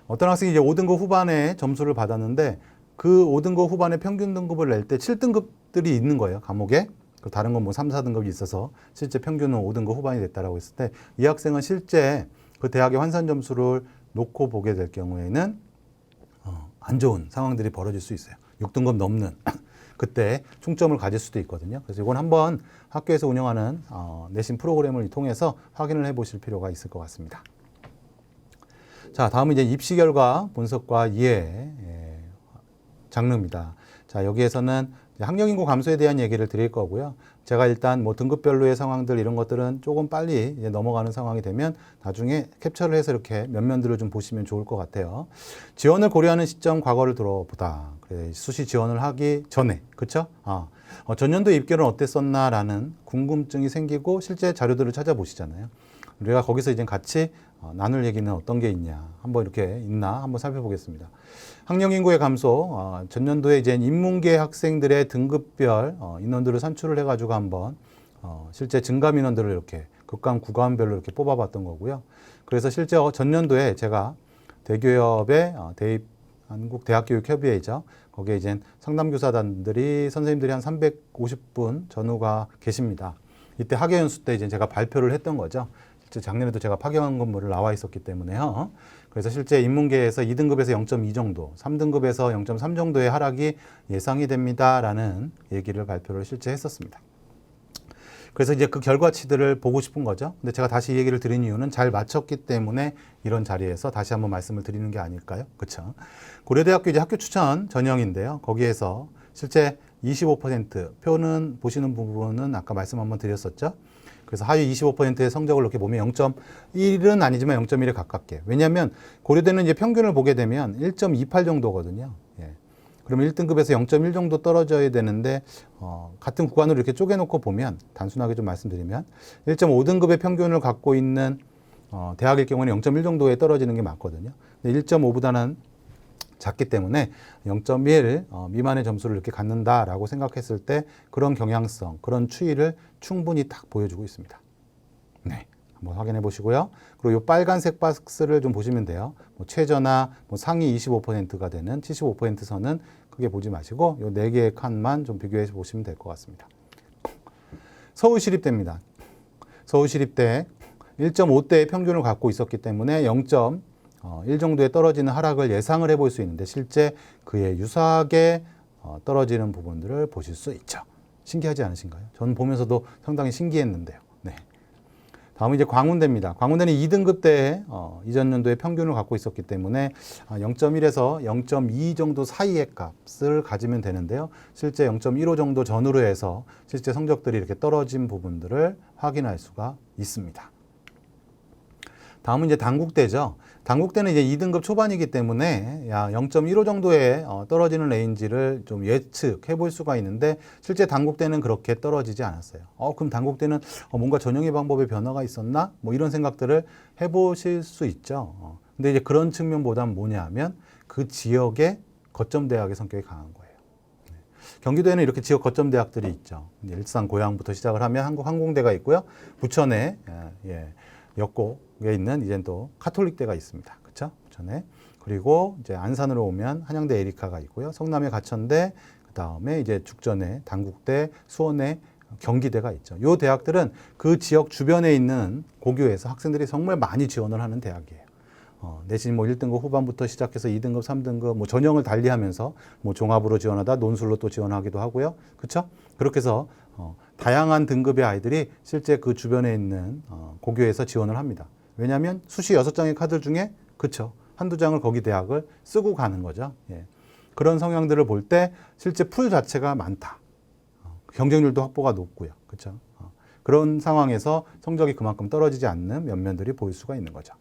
어떤 학생이 이제 5등급 후반에 점수를 받았는데 그 5등급 후반에 평균 등급을 낼 때 7등급들이 있는 거예요. 과목에. 다른 건 뭐 3, 4등급이 있어서 실제 평균은 5등급 후반이 됐다라고 했을 때 이 학생은 실제 그 대학의 환산 점수를 놓고 보게 될 경우에는 안 좋은 상황들이 벌어질 수 있어요. 6등급 넘는 그때 충점을 가질 수도 있거든요. 그래서 이건 한번 학교에서 운영하는 내신 프로그램을 통해서 확인을 해보실 필요가 있을 것 같습니다. 자, 다음은 이제 입시 결과 분석과 이해 장르입니다. 자, 여기에서는 학령 인구 감소에 대한 얘기를 드릴 거고요. 제가 일단 뭐 등급별로의 상황들 이런 것들은 조금 빨리 이제 넘어가는 상황이 되면 나중에 캡처를 해서 이렇게 면면들을 좀 보시면 좋을 것 같아요. 지원을 고려하는 시점 과거를 들어보다. 그래, 수시 지원을 하기 전에, 그렇죠? 전년도 입결은 어땠었나라는 궁금증이 생기고 실제 자료들을 찾아보시잖아요. 우리가 거기서 이제 같이 나눌 얘기는 어떤 게 있냐, 한번 이렇게 있나 한번 살펴보겠습니다. 학령 인구의 감소, 전년도에 이제 인문계 학생들의 등급별 인원들을 산출을 해가지고 한번 실제 증감 인원들을 이렇게 극강 구간별로 이렇게 뽑아봤던 거고요. 그래서 실제 전년도에 제가 대교협의 대입 한국대학교육협의회죠. 거기에 이제 상담교사단들이 선생님들이 한 350분 전후가 계십니다. 이때 학예연수 때 이제 제가 발표를 했던 거죠. 실제 작년에도 제가 파견 근무를 나와 있었기 때문에요. 그래서 실제 인문계에서 2등급에서 0.2 정도, 3등급에서 0.3 정도의 하락이 예상이 됩니다라는 얘기를 발표를 실제 했었습니다. 그래서 이제 그 결과치들을 보고 싶은 거죠. 근데 제가 다시 이 얘기를 드린 이유는 잘 맞췄기 때문에 이런 자리에서 다시 한번 말씀을 드리는 게 아닐까요? 그렇죠? 고려대학교 이제 학교 추천 전형인데요. 거기에서 실제 25% 표는 보시는 부분은 아까 말씀 한번 드렸었죠. 그래서 하위 25%의 성적을 이렇게 보면 0.1은 아니지만 0.1에 가깝게. 왜냐하면 고려대는 이제 평균을 보게 되면 1.28 정도거든요. 예. 그러면 1등급에서 0.1 정도 떨어져야 되는데 같은 구간으로 이렇게 쪼개놓고 보면 단순하게 좀 말씀드리면 1.5등급의 평균을 갖고 있는 대학일 경우는 0.1 정도에 떨어지는 게 맞거든요. 1.5보다는 작기 때문에 0.1 미만의 점수를 이렇게 갖는다라고 생각했을 때 그런 경향성, 그런 추이를 충분히 딱 보여주고 있습니다. 네, 한번 확인해 보시고요. 그리고 이 빨간색 박스를 좀 보시면 돼요. 뭐 최저나 뭐 상위 25%가 되는 75% 선은 크게 보지 마시고 이 4개의 칸만 좀 비교해 보시면 될 것 같습니다. 서울시립대입니다. 서울시립대 1.5대의 평균을 갖고 있었기 때문에 0.1 정도에 떨어지는 하락을 예상을 해볼 수 있는데 실제 그에 유사하게 떨어지는 부분들을 보실 수 있죠. 신기하지 않으신가요? 저는 보면서도 상당히 신기했는데요. 네. 다음은 이제 광운대입니다. 광운대는 2등급 때 이전 연도에 평균을 갖고 있었기 때문에 0.1에서 0.2 정도 사이의 값을 가지면 되는데요. 실제 0.15 정도 전후로 해서 실제 성적들이 이렇게 떨어진 부분들을 확인할 수가 있습니다. 다음은 이제 단국대죠. 단국대는 이제 2등급 초반이기 때문에 0.15 정도에 떨어지는 레인지를 좀 예측해 볼 수가 있는데 실제 단국대는 그렇게 떨어지지 않았어요. 그럼 단국대는 뭔가 전형의 방법에 변화가 있었나? 뭐 이런 생각들을 해 보실 수 있죠. 근데 이제 그런 측면보다는 뭐냐 하면 그 지역의 거점 대학의 성격이 강한 거예요. 경기도에는 이렇게 지역 거점 대학들이 있죠. 일산 고양부터 시작을 하면 한국항공대가 있고요. 부천에 역곡에 있는 이제 또 카톨릭대가 있습니다. 그렇죠? 부천에. 그리고 이제 안산으로 오면 한양대 에리카가 있고요. 성남에 가천대, 그다음에 이제 죽전에 단국대, 수원에 경기대가 있죠. 이 대학들은 그 지역 주변에 있는 고교에서 학생들이 정말 많이 지원을 하는 대학이에요. 내신 뭐 1등급 후반부터 시작해서 2등급, 3등급 뭐 전형을 달리하면서 뭐 종합으로 지원하다 논술로 또 지원하기도 하고요. 그렇죠? 그렇게 해서 다양한 등급의 아이들이 실제 그 주변에 있는 고교에서 지원을 합니다. 왜냐하면 수시 6장의 카드 중에 그쵸 한두 장을 거기 대학을 쓰고 가는 거죠. 예. 그런 성향들을 볼 때 실제 풀 자체가 많다. 경쟁률도 확보가 높고요. 그렇죠? 그런 상황에서 성적이 그만큼 떨어지지 않는 면면들이 보일 수가 있는 거죠.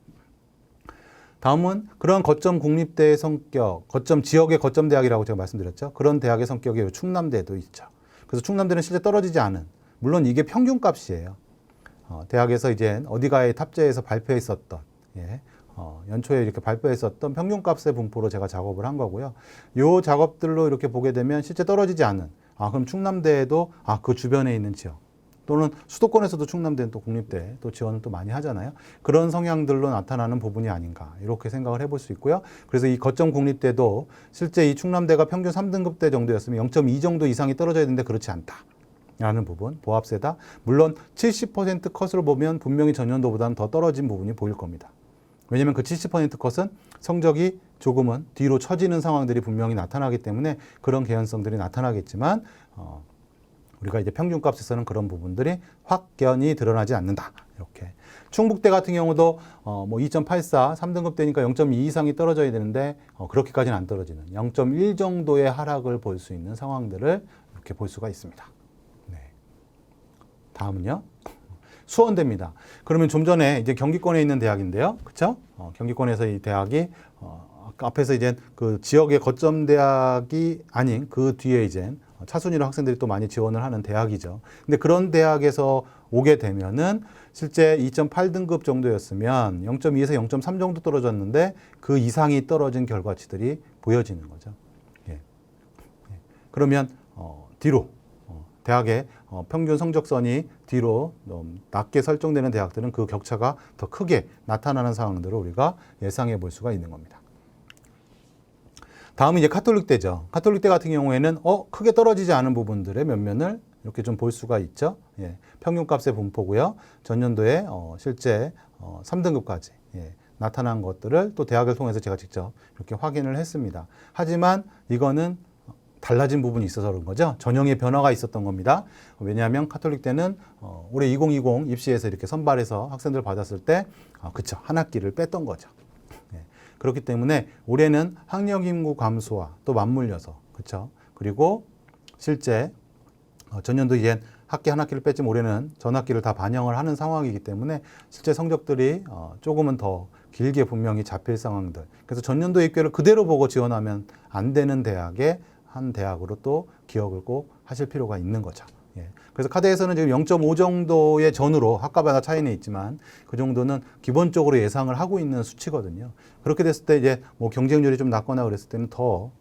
다음은 그런 거점 국립대의 성격, 거점 지역의 거점 대학이라고 제가 말씀드렸죠. 그런 대학의 성격이 충남대도 있죠. 그래서 충남대는 실제 떨어지지 않은, 물론 이게 평균값이에요. 대학에서 이제 어디가에 탑재해서 발표했었던, 예, 연초에 이렇게 발표했었던 평균값의 분포로 제가 작업을 한 거고요. 요 작업들로 이렇게 보게 되면 실제 떨어지지 않은, 그럼 충남대에도 그 주변에 있는 지역, 또는 수도권에서도 충남대는 또 국립대 또 지원을 또 많이 하잖아요. 그런 성향들로 나타나는 부분이 아닌가 이렇게 생각을 해볼 수 있고요. 그래서 이 거점 국립대도 실제 이 충남대가 평균 3등급대 정도였으면 0.2 정도 이상이 떨어져야 되는데 그렇지 않다 라는 부분, 보합세다. 물론 70% 컷으로 보면 분명히 전년도보다는 더 떨어진 부분이 보일 겁니다. 왜냐하면 그 70% 컷은 성적이 조금은 뒤로 처지는 상황들이 분명히 나타나기 때문에 그런 개연성들이 나타나겠지만 우리가 이제 평균값에서는 그런 부분들이 확연히 드러나지 않는다. 이렇게. 충북대 같은 경우도 뭐 2.84, 3등급 되니까 0.2 이상이 떨어져야 되는데 그렇게까지는 안 떨어지는 0.1 정도의 하락을 볼 수 있는 상황들을 이렇게 볼 수가 있습니다. 네. 다음은요. 수원대입니다. 그러면 좀 전에 이제 경기권에 있는 대학인데요. 그렇죠? 경기권에서 이 대학이 앞에서 이제 그 지역의 거점 대학이 아닌 그 뒤에 이제 차순위로 학생들이 또 많이 지원을 하는 대학이죠. 근데 그런 대학에서 오게 되면은 실제 2.8등급 정도였으면 0.2에서 0.3 정도 떨어졌는데 그 이상이 떨어진 결과치들이 보여지는 거죠. 예. 그러면 뒤로 대학의 평균 성적선이 뒤로 낮게 설정되는 대학들은 그 격차가 더 크게 나타나는 상황들을 우리가 예상해 볼 수가 있는 겁니다. 다음은 이제 카톨릭대죠. 카톨릭대 같은 경우에는 크게 떨어지지 않은 부분들의 면면을 이렇게 좀 볼 수가 있죠. 예, 평균값의 분포고요. 전년도에 실제 3등급까지 나타난 것들을 또 대학을 통해서 제가 직접 이렇게 확인을 했습니다. 하지만 이거는 달라진 부분이 있어서 그런 거죠. 전형의 변화가 있었던 겁니다. 왜냐하면 카톨릭대는 올해 2020 입시에서 이렇게 선발해서 학생들 받았을 때 그쵸, 한 학기를 뺐던 거죠. 그렇기 때문에 올해는 학령 인구 감소와 또 맞물려서 그렇죠. 그리고 실제 전년도 이제 학기 한 학기를 뺐지만 올해는 전 학기를 다 반영을 하는 상황이기 때문에 실제 성적들이 조금은 더 길게 분명히 잡힐 상황들. 그래서 전년도 입결을 그대로 보고 지원하면 안 되는 대학의 한 대학으로 또 기억을 꼭 하실 필요가 있는 거죠. 예. 그래서 카드에서는 지금 0.5 정도의 전후로 학과마다 차이는 있지만 그 정도는 기본적으로 예상을 하고 있는 수치거든요. 그렇게 됐을 때 이제 뭐 경쟁률이 좀 낮거나 그랬을 때는 더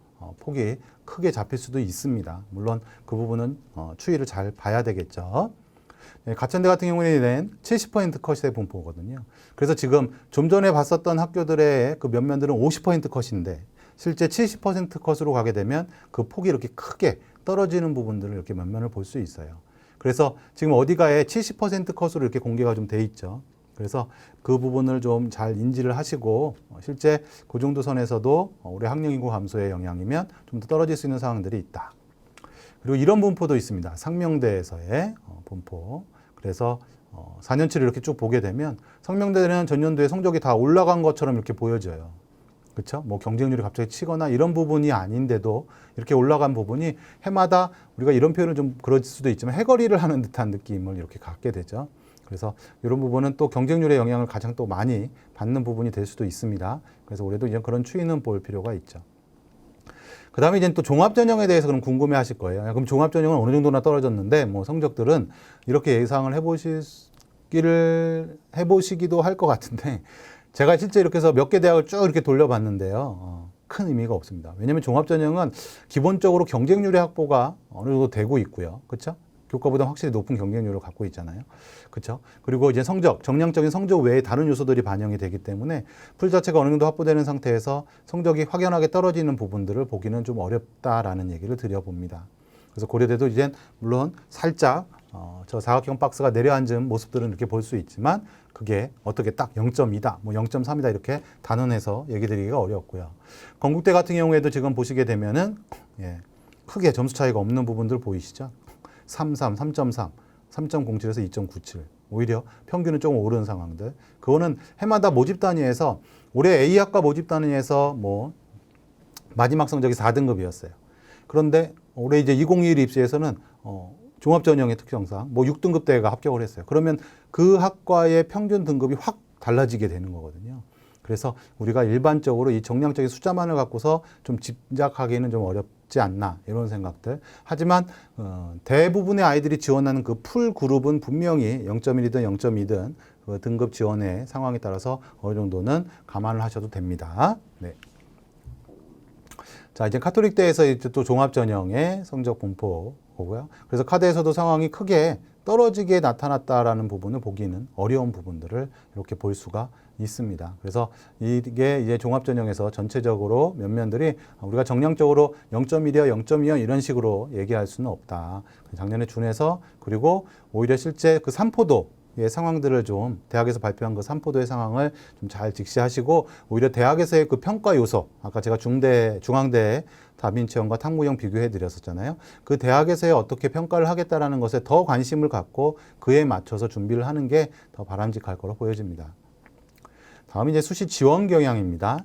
폭이 크게 잡힐 수도 있습니다. 물론 그 부분은 추이를 잘 봐야 되겠죠. 예, 가천대 같은 경우에는 70% 컷의 분포거든요. 그래서 지금 좀 전에 봤었던 학교들의 그 면면들은 50% 컷인데 실제 70% 컷으로 가게 되면 그 폭이 이렇게 크게 떨어지는 부분들을 이렇게 면면을 볼 수 있어요. 그래서 지금 어디가에 70% 컷으로 이렇게 공개가 좀 돼 있죠. 그래서 그 부분을 좀 잘 인지를 하시고 실제 그 정도 선에서도 올해 학령 인구 감소의 영향이면 좀 더 떨어질 수 있는 상황들이 있다. 그리고 이런 분포도 있습니다. 상명대에서의 분포. 그래서 4년치를 이렇게 쭉 보게 되면 상명대는 전년도에 성적이 다 올라간 것처럼 이렇게 보여져요. 그렇죠? 뭐 경쟁률이 갑자기 치거나 이런 부분이 아닌데도 이렇게 올라간 부분이 해마다 우리가 이런 표현을 좀 그럴 수도 있지만 해거리를 하는 듯한 느낌을 이렇게 갖게 되죠. 그래서 이런 부분은 또 경쟁률의 영향을 가장 또 많이 받는 부분이 될 수도 있습니다. 그래서 올해도 이제 그런 추이는 볼 필요가 있죠. 그 다음에 이제 또 종합전형에 대해서 그럼 궁금해 하실 거예요. 그럼 종합전형은 어느 정도나 떨어졌는데 뭐 성적들은 이렇게 예상을 해보시기도 할 것 같은데 제가 실제 이렇게 해서 몇 개 대학을 쭉 이렇게 돌려봤는데요. 큰 의미가 없습니다. 왜냐하면 종합전형은 기본적으로 경쟁률의 확보가 어느 정도 되고 있고요. 그렇죠? 교과보다 확실히 높은 경쟁률을 갖고 있잖아요. 그렇죠? 그리고 이제 성적, 정량적인 성적 외에 다른 요소들이 반영이 되기 때문에 풀 자체가 어느 정도 확보되는 상태에서 성적이 확연하게 떨어지는 부분들을 보기는 좀 어렵다라는 얘기를 드려봅니다. 그래서 고려대도 이제 물론 살짝 저 사각형 박스가 내려앉은 모습들은 이렇게 볼 수 있지만 그게 어떻게 딱 0.2다, 뭐 0.3이다 이렇게 단언해서 얘기 드리기가 어렵고요. 건국대 같은 경우에도 지금 보시게 되면은 크게 점수 차이가 없는 부분들 보이시죠? 3.3, 3.3, 3.07에서 2.97. 오히려 평균은 조금 오른 상황들. 그거는 해마다 모집 단위에서 올해 A학과 모집 단위에서 뭐 마지막 성적이 4등급이었어요. 그런데 올해 이제 2021 입시에서는 종합전형의 특성상 뭐 6등급 대가 합격을 했어요. 그러면 그 학과의 평균 등급이 확 달라지게 되는 거거든요. 그래서 우리가 일반적으로 이 정량적인 숫자만을 갖고서 좀 짐작하기는 좀 없지 않나 이런 생각들. 하지만 대부분의 아이들이 지원하는 그 풀 그룹은 분명히 0.1이든 0.2든 그 등급 지원의 상황에 따라서 어느 정도는 감안을 하셔도 됩니다. 네. 자, 이제 카톨릭대에서 이제 또 종합전형의 성적 분포 보고요. 그래서 카드에서도 상황이 크게 떨어지게 나타났다라는 부분을 보기는 어려운 부분들을 이렇게 볼 수가 있습니다. 그래서 이게 이제 종합전형에서 전체적으로 면면들이 우리가 정량적으로 0.1이요, 0.2요 이런 식으로 얘기할 수는 없다. 작년에 준해서 그리고 오히려 실제 그 산포도의 상황들을 좀 대학에서 발표한 그 산포도의 상황을 좀 잘 직시하시고 오히려 대학에서의 그 평가 요소 아까 제가 중앙대 다빈치형과 탕무형 비교해 드렸었잖아요. 그 대학에서의 어떻게 평가를 하겠다라는 것에 더 관심을 갖고 그에 맞춰서 준비를 하는 게 더 바람직할 거로 보여집니다. 다음이 이제 수시 지원 경향입니다.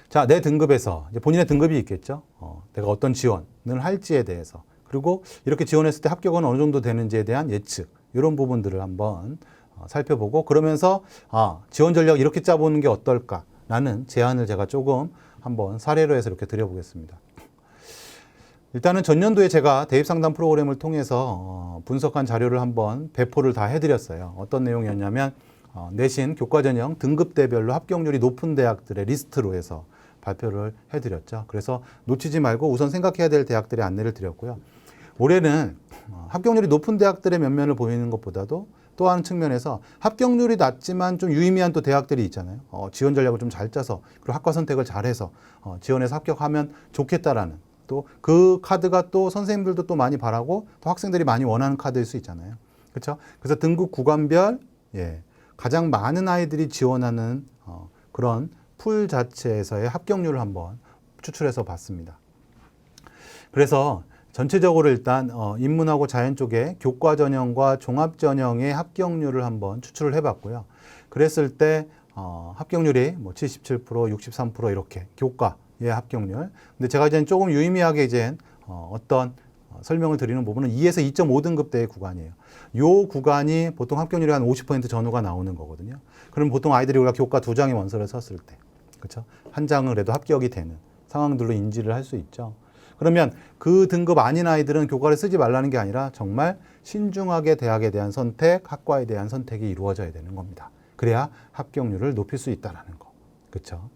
자, 내 등급에서 이제 본인의 등급이 있겠죠. 내가 어떤 지원을 할지에 대해서 그리고 이렇게 지원했을 때 합격은 어느 정도 되는지에 대한 예측 이런 부분들을 한번 살펴보고 그러면서 지원 전략 이렇게 짜보는 게 어떨까라는 제안을 제가 조금 한번 사례로 해서 이렇게 드려보겠습니다. 일단은 전년도에 제가 대입상담 프로그램을 통해서 분석한 자료를 한번 배포를 다 해드렸어요. 어떤 내용이었냐면 내신 교과전형 등급대별로 합격률이 높은 대학들의 리스트로 해서 발표를 해드렸죠. 그래서 놓치지 말고 우선 생각해야 될 대학들의 안내를 드렸고요. 올해는 합격률이 높은 대학들의 면면을 보이는 것보다도 또 한 측면에서 합격률이 낮지만 좀 유의미한 또 대학들이 있잖아요. 지원 전략을 좀 잘 짜서 그리고 학과 선택을 잘해서 지원해서 합격하면 좋겠다라는 또 그 카드가 또 선생님들도 또 많이 바라고 또 학생들이 많이 원하는 카드일 수 있잖아요. 그렇죠? 그래서 등급 구간별 가장 많은 아이들이 지원하는 그런 풀 자체에서의 합격률을 한번 추출해서 봤습니다. 그래서 전체적으로 일단 인문하고 자연 쪽에 교과 전형과 종합 전형의 합격률을 한번 추출을 해봤고요. 그랬을 때 합격률이 뭐 77%, 63% 이렇게 교과의 합격률. 근데 제가 이제 조금 유의미하게 이제 어떤 설명을 드리는 부분은 2에서 2.5등급대의 구간이에요. 요 구간이 보통 합격률이 한 50% 전후가 나오는 거거든요. 그럼 보통 아이들이 우리가 교과 2장의 원서를 썼을 때, 그렇죠? 한 장을 해도 합격이 되는 상황들로 인지를 할 수 있죠. 그러면 그 등급 아닌 아이들은 교과를 쓰지 말라는 게 아니라 정말 신중하게 대학에 대한 선택, 학과에 대한 선택이 이루어져야 되는 겁니다. 그래야 합격률을 높일 수 있다는 거. 그렇죠?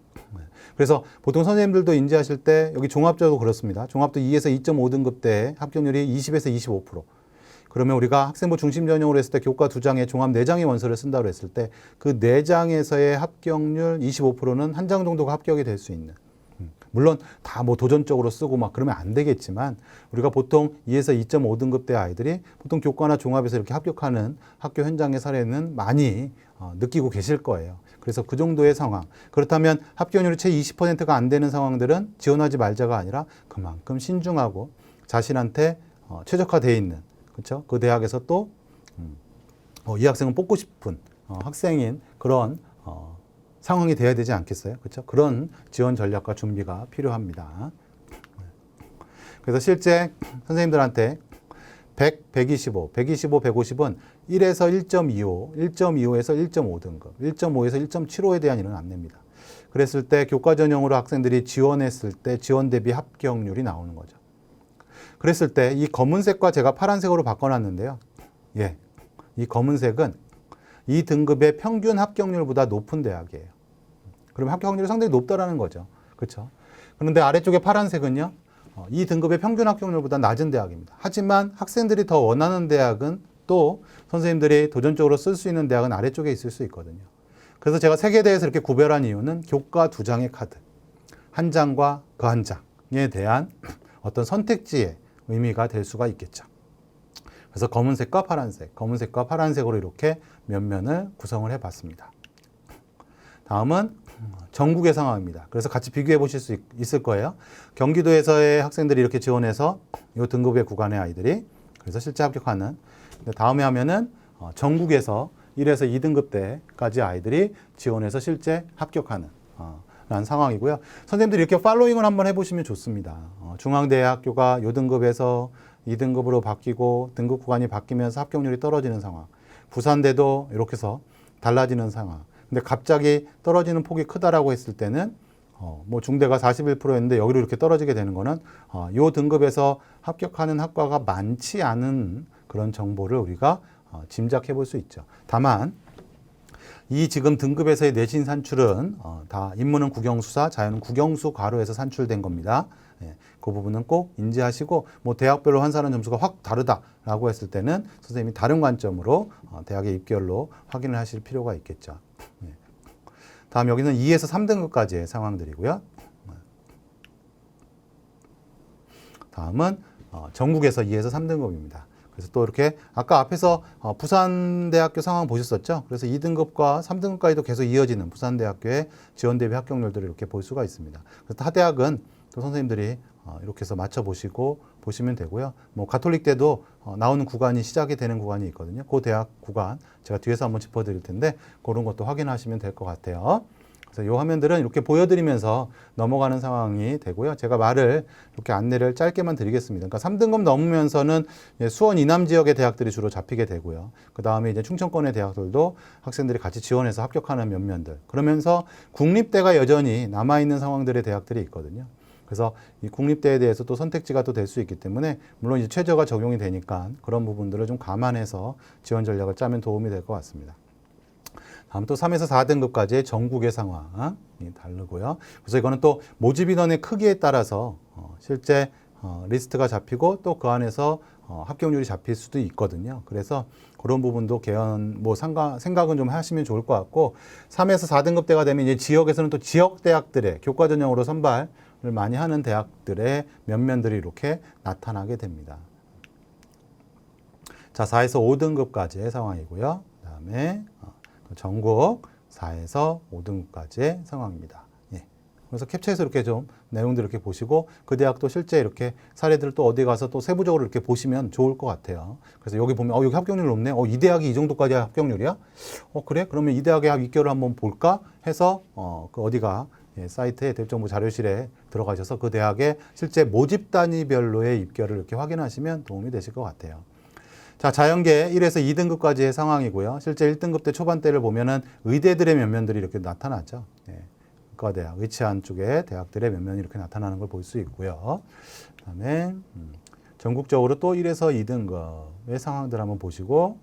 그래서 보통 선생님들도 인지하실 때 여기 종합도 그렇습니다. 종합도 2에서 2.5등급 때 합격률이 20에서 25%. 그러면 우리가 학생부 중심 전형으로 했을 때 교과 2장에 종합 4장의 원서를 쓴다고 했을 때 그 4장에서의 합격률 25%는 한 장 정도가 합격이 될 수 있는. 물론 다 뭐 도전적으로 쓰고 막 그러면 안 되겠지만 우리가 보통 2에서 2.5등급 대 아이들이 보통 교과나 종합에서 이렇게 합격하는 학교 현장의 사례는 많이 느끼고 계실 거예요. 그래서 그 정도의 상황. 그렇다면 합격률이 채 20%가 안 되는 상황들은 지원하지 말자가 아니라 그만큼 신중하고 자신한테 최적화되어 있는 그렇죠? 그 대학에서 또 이 학생은 뽑고 싶은 학생인 그런 상황이 돼야 되지 않겠어요? 그렇죠? 그런 지원 전략과 준비가 필요합니다. 그래서 실제 선생님들한테 100, 125, 150은 1에서 1.25, 1.25에서 1.5등급, 1.5에서 1.75에 대한 일은 안 냅니다. 그랬을 때 교과 전형으로 학생들이 지원했을 때 지원 대비 합격률이 나오는 거죠. 그랬을 때 이 검은색과 제가 파란색으로 바꿔놨는데요. 이 검은색은 이 등급의 평균 합격률보다 높은 대학이에요. 그럼 합격 확률이 상당히 높다라는 거죠. 그렇죠? 그런데 아래쪽에 파란색은요. 이 등급의 평균 합격률보다 낮은 대학입니다. 하지만 학생들이 더 원하는 대학은 또 선생님들이 도전적으로 쓸 수 있는 대학은 아래쪽에 있을 수 있거든요. 그래서 제가 세 개에 대해서 이렇게 구별한 이유는 교과 2장의 카드, 한 장과 그 한 장에 대한 어떤 선택지의 의미가 될 수가 있겠죠. 그래서 검은색과 파란색으로 이렇게 면면을 구성을 해봤습니다. 다음은 전국의 상황입니다. 그래서 같이 비교해 보실 수 있을 거예요. 경기도에서의 학생들이 이렇게 지원해서 이 등급의 구간의 아이들이 그래서 실제 합격하는. 다음에 하면은 전국에서 1에서 2등급 때까지 아이들이 지원해서 실제 합격하는 라는 상황이고요. 선생님들이 이렇게 팔로잉을 한번 해보시면 좋습니다. 중앙대학교가 이 등급에서 2등급으로 바뀌고 등급 구간이 바뀌면서 합격률이 떨어지는 상황. 부산대도 이렇게 해서 달라지는 상황. 근데 갑자기 떨어지는 폭이 크다라고 했을 때는 뭐 중대가 41%였는데 여기로 이렇게 떨어지게 되는 거는 요 등급에서 합격하는 학과가 많지 않은 그런 정보를 우리가 짐작해 볼 수 있죠. 다만 이 지금 등급에서의 내신 산출은 다 인문은 국영수사, 자연은 국영수 괄호에서 산출된 겁니다. 예, 그 부분은 꼭 인지하시고 뭐 대학별로 환산하는 점수가 확 다르다라고 했을 때는 선생님이 다른 관점으로 대학의 입결로 확인을 하실 필요가 있겠죠. 예. 다음 여기는 2에서 3등급까지의 상황들이고요. 다음은 전국에서 2에서 3등급입니다. 그래서 또 이렇게 아까 앞에서 부산대학교 상황 보셨었죠? 그래서 2등급과 3등급까지도 계속 이어지는 부산대학교의 지원 대비 합격률들을 이렇게 볼 수가 있습니다. 그래서 타 대학은 또 선생님들이 이렇게 해서 맞춰보시고 보시면 되고요. 뭐 가톨릭 때도 나오는 구간이 시작이 되는 구간이 있거든요. 그 대학 구간 제가 뒤에서 한번 짚어드릴 텐데 그런 것도 확인하시면 될 것 같아요. 그래서 이 화면들은 이렇게 보여드리면서 넘어가는 상황이 되고요. 제가 말을 이렇게 안내를 짧게만 드리겠습니다. 그러니까 3등급 넘으면서는 수원 이남 지역의 대학들이 주로 잡히게 되고요. 그 다음에 이제 충청권의 대학들도 학생들이 같이 지원해서 합격하는 면면들. 그러면서 국립대가 여전히 남아있는 상황들의 대학들이 있거든요. 그래서 이 국립대에 대해서 또 선택지가 또 될 수 있기 때문에 물론 이제 최저가 적용이 되니까 그런 부분들을 좀 감안해서 지원 전략을 짜면 도움이 될 것 같습니다. 다음 또 3에서 4등급까지의 전국의 상황이 다르고요. 그래서 이거는 또 모집 인원의 크기에 따라서 실제 리스트가 잡히고 또 그 안에서 합격률이 잡힐 수도 있거든요. 그래서 그런 부분도 생각은 좀 하시면 좋을 것 같고 3에서 4등급 대가 되면 이제 지역에서는 또 지역 대학들의 교과 전형으로 선발을 많이 하는 대학들의 면면들이 이렇게 나타나게 됩니다. 자, 4에서 5등급까지의 상황이고요. 그다음에 전국 4에서 5등급까지의 상황입니다. 예. 그래서 캡처해서 이렇게 좀 내용들 이렇게 보시고 그 대학도 실제 이렇게 사례들을 또 어디 가서 또 세부적으로 이렇게 보시면 좋을 것 같아요. 그래서 여기 보면 여기 합격률 높네. 이 대학이 이 정도까지 합격률이야? 그래? 그러면 이 대학의 입결을 한번 볼까? 해서 그 어디가 사이트에 대입정보 자료실에 들어가셔서 그 대학의 실제 모집 단위별로의 입결을 이렇게 확인하시면 도움이 되실 것 같아요. 자, 자연계 1에서 2등급까지의 상황이고요. 실제 1등급 때 초반대를 보면은 의대들의 면면들이 이렇게 나타나죠. 예. 의과대학, 의치안 쪽의 대학들의 면면이 이렇게 나타나는 걸 볼 수 있고요. 그 다음에 전국적으로 또 1에서 2등급의 상황들 한번 보시고,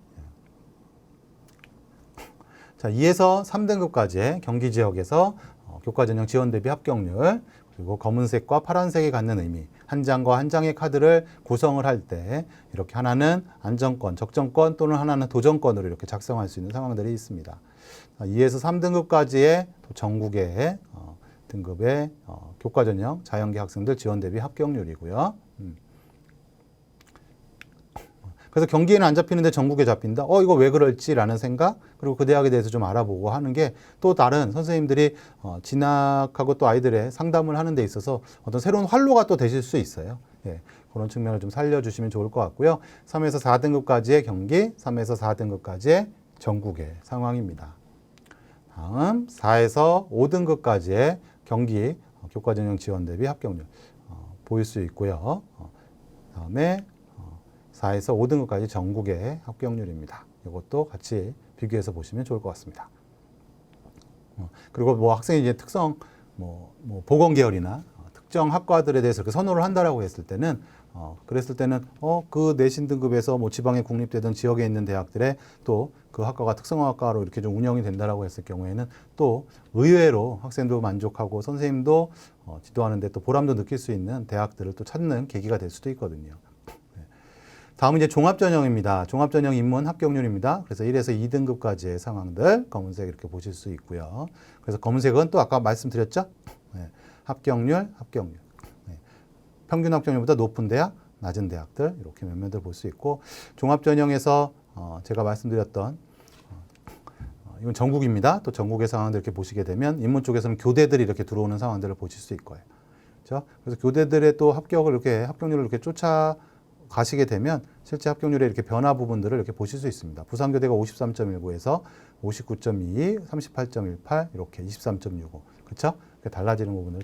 자, 2에서 3등급까지의 경기 지역에서 교과 전형 지원 대비 합격률, 그리고 검은색과 파란색이 갖는 의미, 한 장과 한 장의 카드를 구성을 할 때 이렇게 하나는 안정권, 적정권 또는 하나는 도전권으로 이렇게 작성할 수 있는 상황들이 있습니다. 2에서 3등급까지의 전국의 등급의 교과 전형 자연계 학생들 지원 대비 합격률이고요. 그래서 경기에는 안 잡히는데 전국에 잡힌다? 이거 왜 그럴지라는 생각, 그리고 그 대학에 대해서 좀 알아보고 하는 게 또 다른 선생님들이 진학하고 또 아이들의 상담을 하는 데 있어서 어떤 새로운 활로가 또 되실 수 있어요. 예, 그런 측면을 좀 살려주시면 좋을 것 같고요. 3에서 4등급까지의 경기, 3에서 4등급까지의 전국의 상황입니다. 다음 4에서 5등급까지의 경기 교과전형 지원 대비 합격률 보일 수 있고요. 다음에 4에서 5등급까지 전국의 합격률입니다. 이것도 같이 비교해서 보시면 좋을 것 같습니다. 그리고 뭐 학생이 이제 특성, 보건 계열이나 특정 학과들에 대해서 그 선호를 한다라고 했을 때는, 그랬을 때는, 그 내신 등급에서 뭐 지방의 국립대든 지역에 있는 대학들의 또 그 학과가 특성화학과로 이렇게 좀 운영이 된다라고 했을 경우에는 또 의외로 학생도 만족하고 선생님도 지도하는데 또 보람도 느낄 수 있는 대학들을 또 찾는 계기가 될 수도 있거든요. 다음은 이제 종합전형입니다. 종합전형 인문 합격률입니다. 그래서 1에서 2등급까지의 상황들 검은색 이렇게 보실 수 있고요. 그래서 검은색은 또 아까 말씀드렸죠? 네. 합격률. 네. 평균 합격률보다 높은 대학, 낮은 대학들 이렇게 면면들 볼 수 있고 종합전형에서 제가 말씀드렸던 이건 전국입니다. 또 전국의 상황들 이렇게 보시게 되면 인문 쪽에서는 교대들이 이렇게 들어오는 상황들을 보실 수 있을 거예요. 그렇죠? 그래서 교대들의 또 합격률을 이렇게 쫓아 가시게 되면 실제 합격률의 이렇게 변화 부분들을 이렇게 보실 수 있습니다. 부산교대가 53.19에서 59.22, 38.18 이렇게 23.65 그렇죠? 이렇게 달라지는 부분을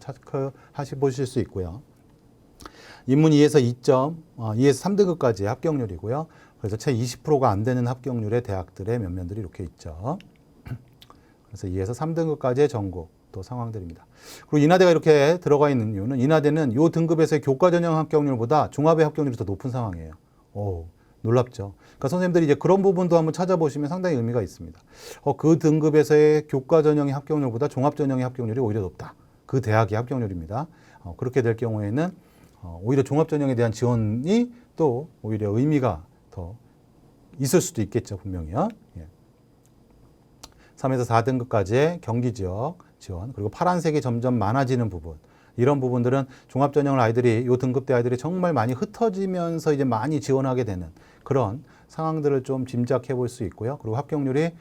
보실 수 있고요. 인문 2에서 3등급까지의 합격률이고요. 그래서 채 20%가 안 되는 합격률의 대학들의 면면들이 이렇게 있죠. 그래서 2에서 3등급까지의 전국 또 상황들입니다. 그리고 인하대가 이렇게 들어가 있는 이유는 인하대는 이 등급에서의 교과 전형 합격률보다 종합의 합격률이 더 높은 상황이에요. 오, 놀랍죠. 그러니까 선생님들이 이제 그런 부분도 한번 찾아보시면 상당히 의미가 있습니다. 그 등급에서의 교과 전형의 합격률보다 종합 전형의 합격률이 오히려 높다. 그 대학의 합격률입니다. 그렇게 될 경우에는 오히려 종합 전형에 대한 지원이 또 오히려 의미가 더 있을 수도 있겠죠, 분명히요. 예. 3에서 4등급까지의 경기 지역 지원, 그리고 파란색이 점점 많아지는 부분. 이런 부분들은 종합전형을 아이들이, 이 등급대 아이들이 정말 많이 흩어지면서 이제 많이 지원하게 되는 그런 상황들을 좀 짐작해 볼 수 있고요. 그리고 합격률이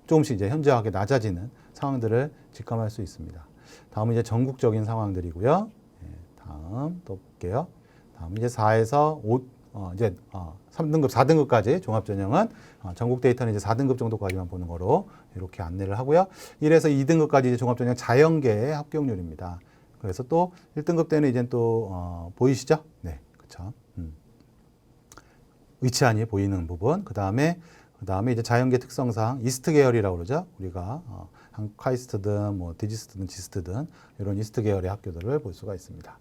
조금씩 이제 현저하게 낮아지는 상황들을 직감할 수 있습니다. 다음은 이제 전국적인 상황들이고요. 예, 다음 또 볼게요. 다음 이제 4에서 5, 이제 3등급, 4등급까지 종합전형은 전국 데이터는 이제 4등급 정도까지만 보는 거로 이렇게 안내를 하고요. 1에서 2등급까지 이제 종합전형 자연계의 합격률입니다. 그래서 또 1등급 때는 이제 또 보이시죠? 네, 그렇죠. 의치안이 보이는 부분. 그 다음에 이제 자연계 특성상 이스트 계열이라고 그러죠. 우리가 카이스트든 뭐 디지스트든 지스트든 이런 이스트 계열의 학교들을 볼 수가 있습니다.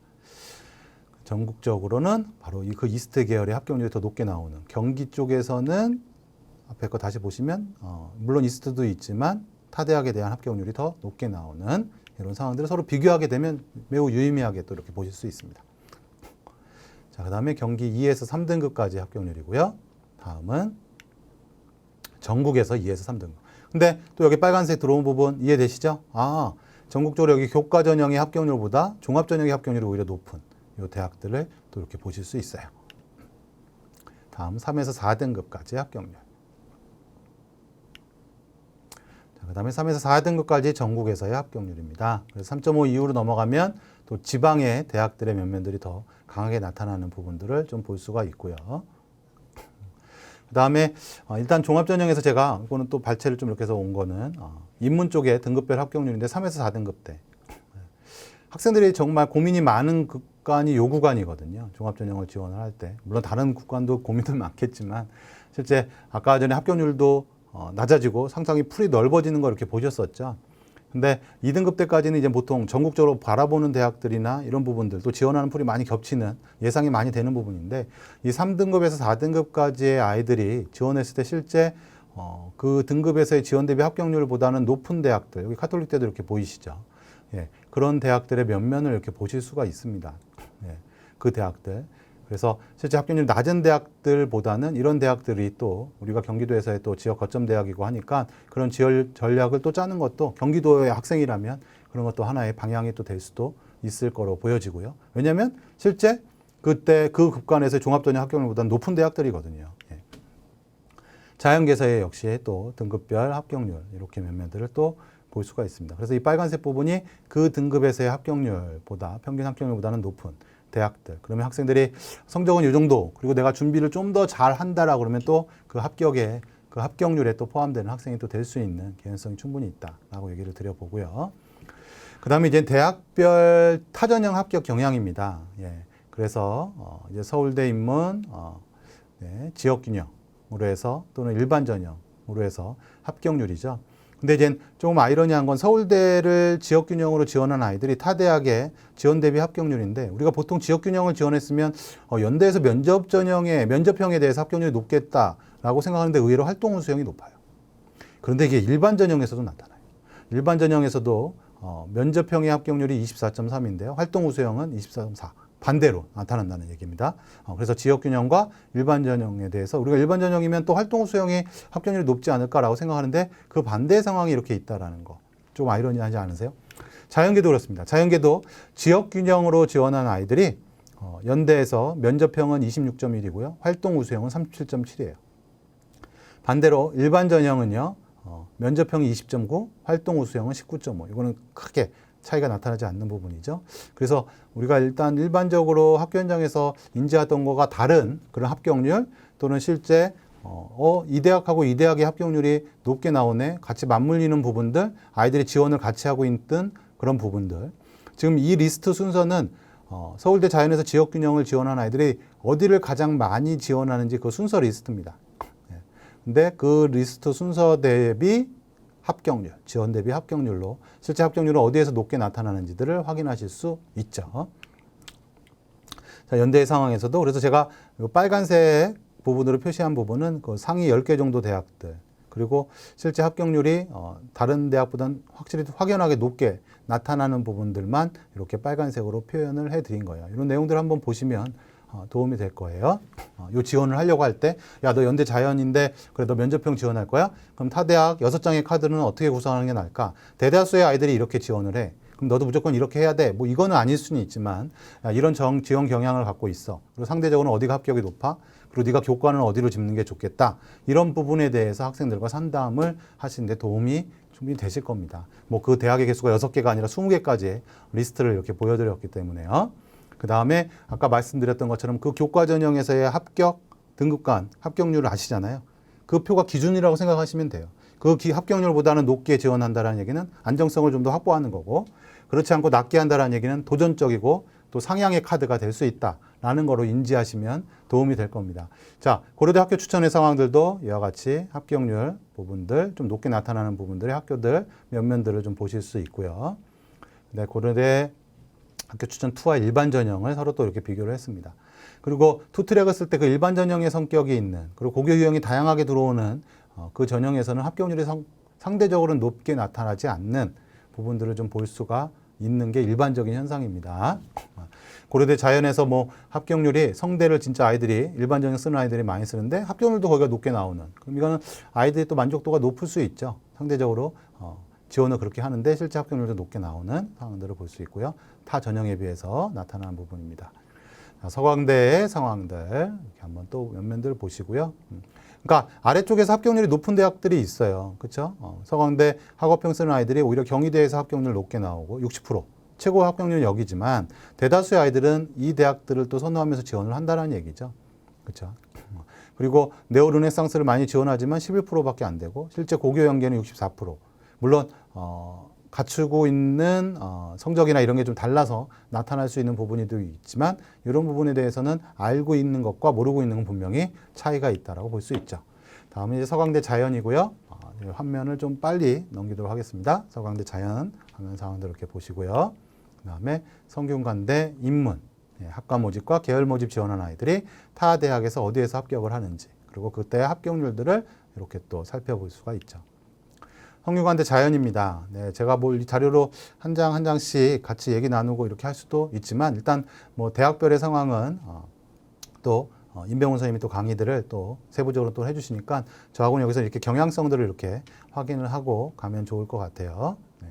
전국적으로는 바로 그 이스트 계열의 합격률이 더 높게 나오는, 경기 쪽에서는 앞에 거 다시 보시면 물론 이스트도 있지만 타 대학에 대한 합격률이 더 높게 나오는 이런 상황들을 서로 비교하게 되면 매우 유의미하게 또 이렇게 보실 수 있습니다. 자, 그 다음에 경기 2에서 3등급까지 합격률이고요. 다음은 전국에서 2에서 3등급. 근데 또 여기 빨간색 들어온 부분 이해되시죠? 전국적으로 여기 교과 전형의 합격률보다 종합 전형의 합격률이 오히려 높은 이 대학들을 또 이렇게 보실 수 있어요. 다음 3에서 4등급까지 합격률. 그 다음에 3에서 4등급까지 전국에서의 합격률입니다. 그래서 3.5 이후로 넘어가면 또 지방의 대학들의 면면들이 더 강하게 나타나는 부분들을 좀 볼 수가 있고요. 그 다음에 일단 종합전형에서 제가 이거는 또 발췌를 좀 이렇게 해서 온 거는 인문 쪽의 등급별 합격률인데 3에서 4등급 대 학생들이 정말 고민이 많은 구간이 요 구간이거든요. 종합전형을 지원을 할 때. 물론 다른 구간도 고민들 많겠지만 실제 아까 전에 합격률도 낮아지고 상당히 풀이 넓어지는 걸 이렇게 보셨었죠. 근데 2등급 때까지는 이제 보통 전국적으로 바라보는 대학들이나 이런 부분들 또 지원하는 풀이 많이 겹치는 예상이 많이 되는 부분인데 이 3등급에서 4등급까지의 아이들이 지원했을 때 실제 그 등급에서의 지원 대비 합격률보다는 높은 대학들, 여기 카톨릭대도 이렇게 보이시죠. 예, 그런 대학들의 면면을 이렇게 보실 수가 있습니다. 예, 그 대학들. 그래서 실제 합격률이 낮은 대학들보다는 이런 대학들이 또 우리가 경기도에서의 또 지역 거점 대학이고 하니까 그런 지원 전략을 또 짜는 것도 경기도의 학생이라면 그런 것도 하나의 방향이 또 될 수도 있을 거로 보여지고요. 왜냐하면 실제 그때 그 급간에서의 종합전형 합격률보다는 높은 대학들이거든요. 예. 자연계서의 역시 또 등급별 합격률 이렇게 면면들을 또 볼 수가 있습니다. 그래서 이 빨간색 부분이 그 등급에서의 합격률보다 평균 합격률보다는 높은 대학들. 그러면 학생들이 성적은 이 정도, 그리고 내가 준비를 좀 더 잘 한다라고 그러면 또 그 합격에, 그 합격률에 또 포함되는 학생이 또 될 수 있는 개연성이 충분히 있다라고 얘기를 드려보고요. 그 다음에 이제 대학별 타전형 합격 경향입니다. 예. 그래서 이제 서울대 인문, 네, 지역균형으로 해서 또는 일반 전형으로 해서 합격률이죠. 근데 이제 조금 아이러니한 건 서울대를 지역균형으로 지원한 아이들이 타 대학의 지원 대비 합격률인데 우리가 보통 지역균형을 지원했으면 연대에서 면접형에 대해서 합격률이 높겠다라고 생각하는데 의외로 활동 수용이 높아요. 그런데 이게 일반 전형에서도 나타나요. 일반 전형에서도 면접형의 합격률이 24.3인데요. 활동 우수형은 24.4. 반대로 나타난다는 얘기입니다. 그래서 지역균형과 일반 전형에 대해서 우리가 일반 전형이면 또 활동 수용이 합격률이 높지 않을까라고 생각하는데 그 반대 상황이 이렇게 있다라는 거. 좀 아이러니하지 않으세요? 자연계도 그렇습니다. 자연계도 지역균형으로 지원한 아이들이 연대에서 면접형은 26.1이고요. 활동 우수형은 37.7이에요. 반대로 일반 전형은요. 면접형이 20.9, 활동 우수형은 19.5. 이거는 크게 차이가 나타나지 않는 부분이죠. 그래서 우리가 일단 일반적으로 학교 현장에서 인지하던 것과 다른 그런 합격률 또는 실제 이 대학하고 이 대학의 합격률이 높게 나오네, 같이 맞물리는 부분들, 아이들이 지원을 같이 하고 있던 그런 부분들. 지금 이 리스트 순서는 서울대 자연에서 지역균형을 지원한 아이들이 어디를 가장 많이 지원하는지 그 순서 리스트입니다. 근데 그 리스트 순서 대비 합격률, 지원 대비 합격률로 실제 합격률은 어디에서 높게 나타나는지들을 확인하실 수 있죠. 자, 연대의 상황에서도 그래서 제가 빨간색 부분으로 표시한 부분은 그 상위 10개 정도 대학들 그리고 실제 합격률이 다른 대학보다는 확연하게 높게 나타나는 부분들만 이렇게 빨간색으로 표현을 해드린 거예요. 이런 내용들 한번 보시면 도움이 될 거예요. 요 지원을 하려고 할 때, 야, 너 연대 자연인데, 그래, 너 면접형 지원할 거야? 그럼 타 대학 6장의 카드는 어떻게 구성하는 게 나을까? 대다수의 아이들이 이렇게 지원을 해. 그럼 너도 무조건 이렇게 해야 돼. 뭐 이거는 아닐 수는 있지만, 야, 이런 지원 경향을 갖고 있어. 그리고 상대적으로 어디가 합격이 높아? 그리고 네가 교과는 어디로 짚는 게 좋겠다. 이런 부분에 대해서 학생들과 상담을 하시는데 도움이 충분히 되실 겁니다. 뭐 그 대학의 개수가 6개가 아니라 20개까지의 리스트를 이렇게 보여드렸기 때문에요. 그 다음에 아까 말씀드렸던 것처럼 그 교과 전형에서의 합격 등급간 합격률을 아시잖아요. 그 표가 기준이라고 생각하시면 돼요. 그 합격률보다는 높게 지원한다는 얘기는 안정성을 좀 더 확보하는 거고 그렇지 않고 낮게 한다는 얘기는 도전적이고 또 상향의 카드가 될 수 있다라는 거로 인지하시면 도움이 될 겁니다. 자, 고려대 학교 추천의 상황들도 이와 같이 합격률 부분들 좀 높게 나타나는 부분들의 학교들 면면들을 좀 보실 수 있고요. 네, 고려대 학교 추천 2와 일반 전형을 서로 또 이렇게 비교를 했습니다. 그리고 투트랙을 쓸 때 그 일반 전형의 성격이 있는 그리고 고교 유형이 다양하게 들어오는 그 전형에서는 합격률이 상대적으로 높게 나타나지 않는 부분들을 좀 볼 수가 있는 게 일반적인 현상입니다. 고려대 자연에서 뭐 합격률이 성대를 진짜 아이들이 일반 전형 쓰는 아이들이 많이 쓰는데 합격률도 거기가 높게 나오는 그럼 이거는 아이들이 또 만족도가 높을 수 있죠. 상대적으로 지원을 그렇게 하는데 실제 합격률도 높게 나오는 상황들을 볼 수 있고요. 타 전형에 비해서 나타나는 부분입니다. 자, 서강대의 상황들 이렇게 한번 또 면면들 보시고요. 그러니까 아래쪽에서 합격률이 높은 대학들이 있어요. 그렇죠? 서강대 학업평 쓰는 아이들이 오히려 경희대에서 합격률 높게 나오고 60% 최고 합격률은 여기지만 대다수의 아이들은 이 대학들을 또 선호하면서 지원을 한다는 얘기죠. 그렇죠? 그리고 네오르네상스를 많이 지원하지만 11%밖에 안 되고 실제 고교 연계는 64%. 물론 갖추고 있는 성적이나 이런 게 좀 달라서 나타날 수 있는 부분도 있지만 이런 부분에 대해서는 알고 있는 것과 모르고 있는 건 분명히 차이가 있다라고 볼 수 있죠. 다음은 이제 서강대 자연이고요. 화면을 좀 빨리 넘기도록 하겠습니다. 서강대 자연 화면 상황들 이렇게 보시고요. 그 다음에 성균관대 인문 학과 모집과 계열 모집 지원한 아이들이 타 대학에서 어디에서 합격을 하는지 그리고 그때의 합격률들을 이렇게 또 살펴볼 수가 있죠. 성균관대 자연입니다. 네, 제가 뭐 이 자료로 한 장 한 장씩 같이 얘기 나누고 이렇게 할 수도 있지만 일단 뭐 대학별의 상황은 또 임병훈 선생님이 또 강의들을 또 세부적으로 또 해주시니까 저하고는 여기서 이렇게 경향성들을 이렇게 확인을 하고 가면 좋을 것 같아요. 네.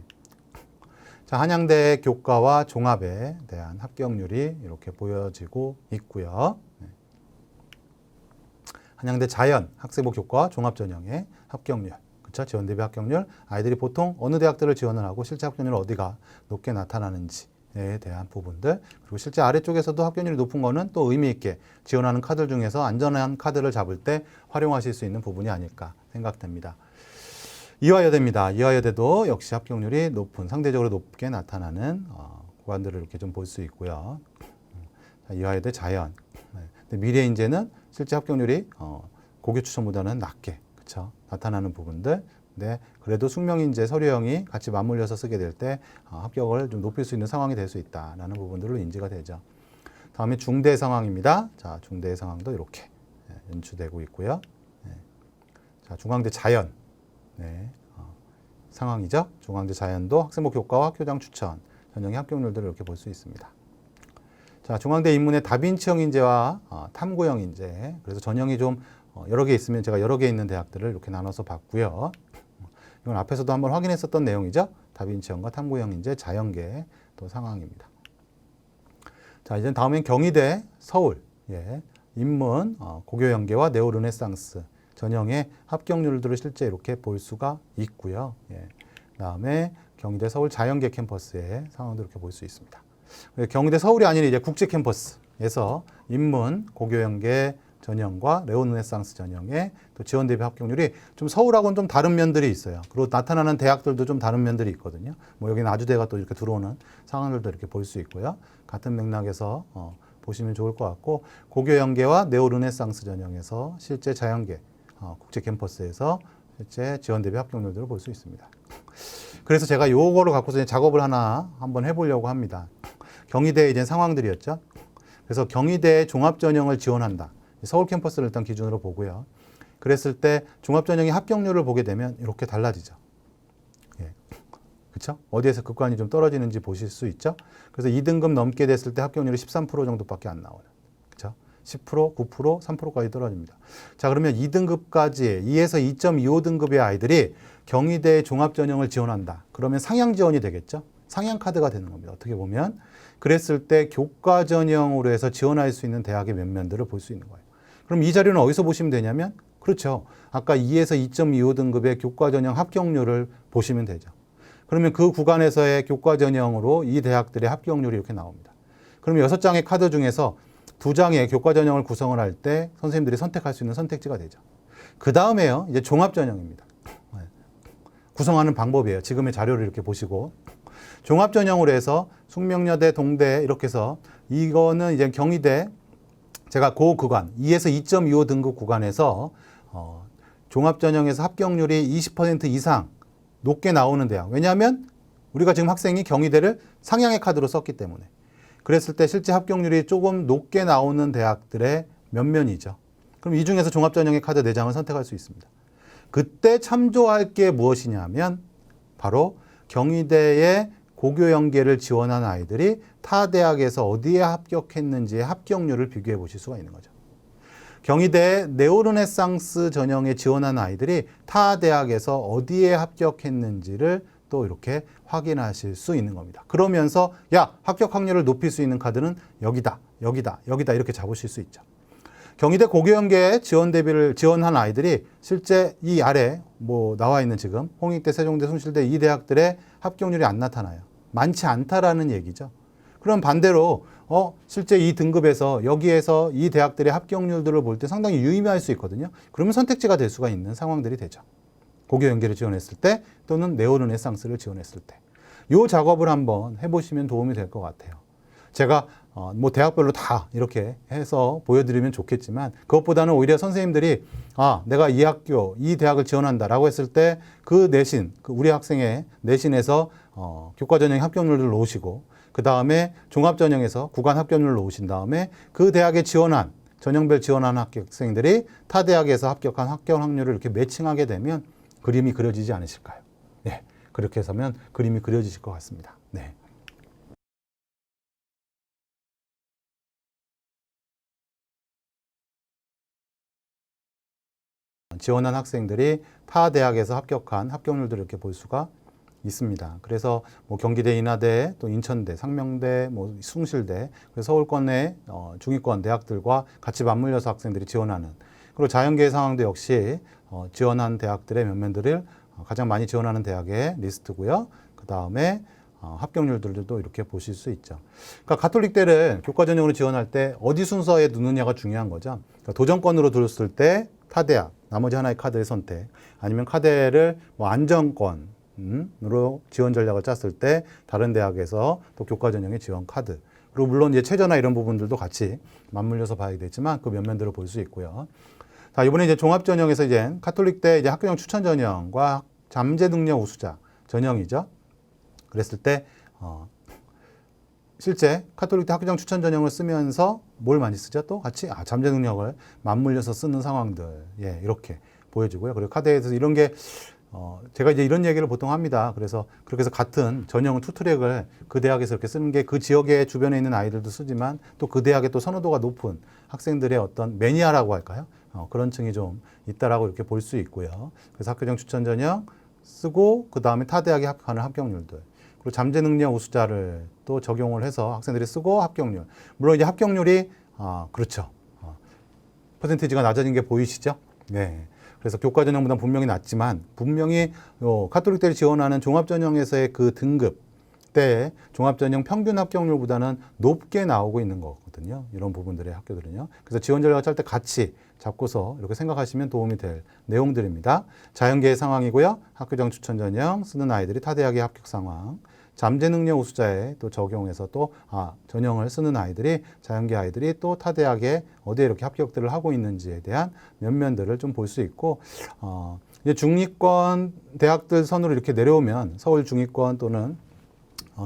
자, 한양대 교과와 종합에 대한 합격률이 이렇게 보여지고 있고요. 네. 한양대 자연 학생부 교과 종합 전형의 합격률. 그렇죠? 지원 대비 합격률, 아이들이 보통 어느 대학들을 지원을 하고 실제 합격률 어디가 높게 나타나는지에 대한 부분들 그리고 실제 아래쪽에서도 합격률이 높은 거는 또 의미 있게 지원하는 카드 중에서 안전한 카드를 잡을 때 활용하실 수 있는 부분이 아닐까 생각됩니다. 이화여대입니다. 이화여대도 역시 합격률이 높은 상대적으로 높게 나타나는 구간들을 이렇게 좀 볼 수 있고요. 자, 이화여대 자연 네. 미래인재는 실제 합격률이 고교 추천보다는 낮게 그렇죠? 나타나는 부분들. 네, 그래도 숙명인재, 서류형이 같이 맞물려서 쓰게 될 때 합격을 좀 높일 수 있는 상황이 될 수 있다라는 부분들로 인지가 되죠. 다음에 중대 상황입니다. 자, 중대 상황도 이렇게 연출되고 있고요. 네. 자, 중앙대 자연 네, 상황이죠. 중앙대 자연도 학생부 교과와 학교장 추천 전형의 합격률들을 이렇게 볼 수 있습니다. 자, 중앙대 인문의 다빈치형 인재와 탐구형 인재. 그래서 전형이 좀 여러 개 있으면 제가 여러 개 있는 대학들을 이렇게 나눠서 봤고요. 이건 앞에서도 한번 확인했었던 내용이죠. 다빈치형과 탐구형 인재 자연계 또 상황입니다. 자, 이제 다음엔 경희대 서울 인문 고교 연계와 네오 르네상스 전형의 합격률들을 실제 이렇게 볼 수가 있고요. 그다음에 경희대 서울 자연계 캠퍼스의 상황도 이렇게 볼 수 있습니다. 경희대 서울이 아닌 이제 국제 캠퍼스에서 인문 고교 연계 전형과 네오 르네상스 전형의 또 지원 대비 합격률이 좀 서울하고는 좀 다른 면들이 있어요. 그리고 나타나는 대학들도 좀 다른 면들이 있거든요. 뭐 여기는 아주대가 또 이렇게 들어오는 상황들도 이렇게 볼 수 있고요. 같은 맥락에서 보시면 좋을 것 같고 고교 연계와 네오 르네상스 전형에서 실제 자연계 국제 캠퍼스에서 실제 지원 대비 합격률들을 볼 수 있습니다. 그래서 제가 요거를 갖고서 작업을 하나 한번 해보려고 합니다. 경희대의 이제 상황들이었죠. 그래서 경희대 종합전형을 지원한다. 서울 캠퍼스를 일단 기준으로 보고요. 그랬을 때 종합전형의 합격률을 보게 되면 이렇게 달라지죠. 예. 그렇죠? 어디에서 극관이 좀 떨어지는지 보실 수 있죠. 그래서 2등급 넘게 됐을 때 합격률이 13% 정도밖에 안 나와요. 그렇죠? 10%, 9%, 3%까지 떨어집니다. 자, 그러면 2등급까지 2에서 2.25등급의 아이들이 경희대 종합전형을 지원한다. 그러면 상향 지원이 되겠죠? 상향 카드가 되는 겁니다. 어떻게 보면. 그랬을 때 교과 전형으로 해서 지원할 수 있는 대학의 면면들을 볼 수 있는 거예요. 그럼 이 자료는 어디서 보시면 되냐면, 그렇죠. 아까 2에서 2.25등급의 교과 전형 합격률을 보시면 되죠. 그러면 그 구간에서의 교과 전형으로 이 대학들의 합격률이 이렇게 나옵니다. 그러면 6장의 카드 중에서 2장의 교과 전형을 구성을 할 때 선생님들이 선택할 수 있는 선택지가 되죠. 그 다음에요, 이제 종합 전형입니다. 구성하는 방법이에요. 지금의 자료를 이렇게 보시고. 종합 전형으로 해서 숙명여대, 동대 이렇게 해서 이거는 이제 경희대 제가 그 구간 2에서 2.25 등급 구간에서 종합 전형에서 합격률이 20% 이상 높게 나오는 대학. 왜냐하면 우리가 지금 학생이 경희대를 상향의 카드로 썼기 때문에. 그랬을 때 실제 합격률이 조금 높게 나오는 대학들의 면면이죠. 그럼 이 중에서 종합 전형의 카드 4장을 선택할 수 있습니다. 그때 참조할 게 무엇이냐면 바로 경희대의 고교 연계를 지원한 아이들이 타 대학에서 어디에 합격했는지의 합격률을 비교해 보실 수가 있는 거죠. 경희대 네오르네상스 전형에 지원한 아이들이 타 대학에서 어디에 합격했는지를 또 이렇게 확인하실 수 있는 겁니다. 그러면서 야, 합격 확률을 높일 수 있는 카드는 여기다, 여기다, 여기다 이렇게 잡으실 수 있죠. 경희대 고교연계 지원 대비를 지원한 아이들이 실제 이 아래 뭐 나와 있는 지금 홍익대, 세종대, 숭실대 이 대학들의 합격률이 안 나타나요. 많지 않다라는 얘기죠. 그럼 반대로 실제 이 등급에서 여기에서 이 대학들의 합격률들을 볼 때 상당히 유의미할 수 있거든요. 그러면 선택지가 될 수가 있는 상황들이 되죠. 고교연계를 지원했을 때 또는 네오르네상스를 지원했을 때. 이 작업을 한번 해보시면 도움이 될 것 같아요. 제가 뭐 대학별로 다 이렇게 해서 보여드리면 좋겠지만 그것보다는 오히려 선생님들이 내가 이 학교, 이 대학을 지원한다라고 했을 때 그 내신, 우리 학생의 내신에서 교과 전형 합격률을 놓으시고 그 다음에 종합 전형에서 구간 합격률을 놓으신 다음에 그 대학에 지원한 전형별 지원한 학생들이 타 대학에서 합격한 합격 확률을 이렇게 매칭하게 되면 그림이 그려지지 않으실까요? 네, 그렇게 해서면 그림이 그려지실 것 같습니다. 네. 지원한 학생들이 타 대학에서 합격한 합격률들을 이렇게 볼 수가 있습니다. 그래서 뭐 경기대, 인하대, 또 인천대, 상명대, 뭐 숭실대, 서울권의 중위권 대학들과 같이 맞물려서 학생들이 지원하는, 그리고 자연계의 상황도 역시 지원한 대학들의 면면들을 가장 많이 지원하는 대학의 리스트고요. 그 다음에 합격률들도 이렇게 보실 수 있죠. 그러니까 가톨릭대를 교과 전형으로 지원할 때 어디 순서에 두느냐가 중요한 거죠. 그러니까 도전권으로 들었을 때 타대학, 나머지 하나의 카드의 선택, 아니면 카드를 뭐 안정권으로 지원 전략을 짰을 때 다른 대학에서 또 교과 전형의 지원 카드, 그리고 물론 이제 최저나 이런 부분들도 같이 맞물려서 봐야 되지만 그 면면들을 볼 수 있고요. 자, 이번에 이제 종합 전형에서 이제 가톨릭대 이제 학교형 추천 전형과 잠재 능력 우수자 전형이죠. 그랬을 때 실제 카톨릭대 학교장 추천 전형을 쓰면서 뭘 많이 쓰죠? 또 같이 잠재 능력을 맞물려서 쓰는 상황들, 예, 이렇게 보여지고요. 그리고 카드에서 이런 게 제가 이제 이런 얘기를 보통 합니다. 그래서 그렇게 해서 같은 전형은 투트랙을 그 대학에서 이렇게 쓰는 게 그 지역의 주변에 있는 아이들도 쓰지만 또 그 대학의 또 선호도가 높은 학생들의 어떤 매니아라고 할까요? 그런 층이 좀 있다라고 이렇게 볼 수 있고요. 그래서 학교장 추천 전형 쓰고 그 다음에 타 대학에 합격하는 합격률들. 그리고 잠재 능력 우수자를 또 적용을 해서 학생들이 쓰고 합격률. 물론 이제 합격률이 그렇죠. 퍼센티지가 낮아진 게 보이시죠? 네. 그래서 교과 전형보다 분명히 낮지만 분명히 가톨릭대를 지원하는 종합 전형에서의 그 등급 때 종합 전형 평균 합격률보다는 높게 나오고 있는 거거든요. 이런 부분들의 학교들은요. 그래서 지원 전략을 짤 때 같이 잡고서 이렇게 생각하시면 도움이 될 내용들입니다. 자연계의 상황이고요. 학교장 추천 전형 쓰는 아이들이 타 대학의 합격 상황. 잠재 능력 우수자에 또 적용해서 또 전형을 쓰는 아이들이 자연계 아이들이 또 타 대학에 어디에 이렇게 합격들을 하고 있는지에 대한 면면들을 좀 볼 수 있고 이제 중위권 대학들 선으로 이렇게 내려오면 서울 중위권 또는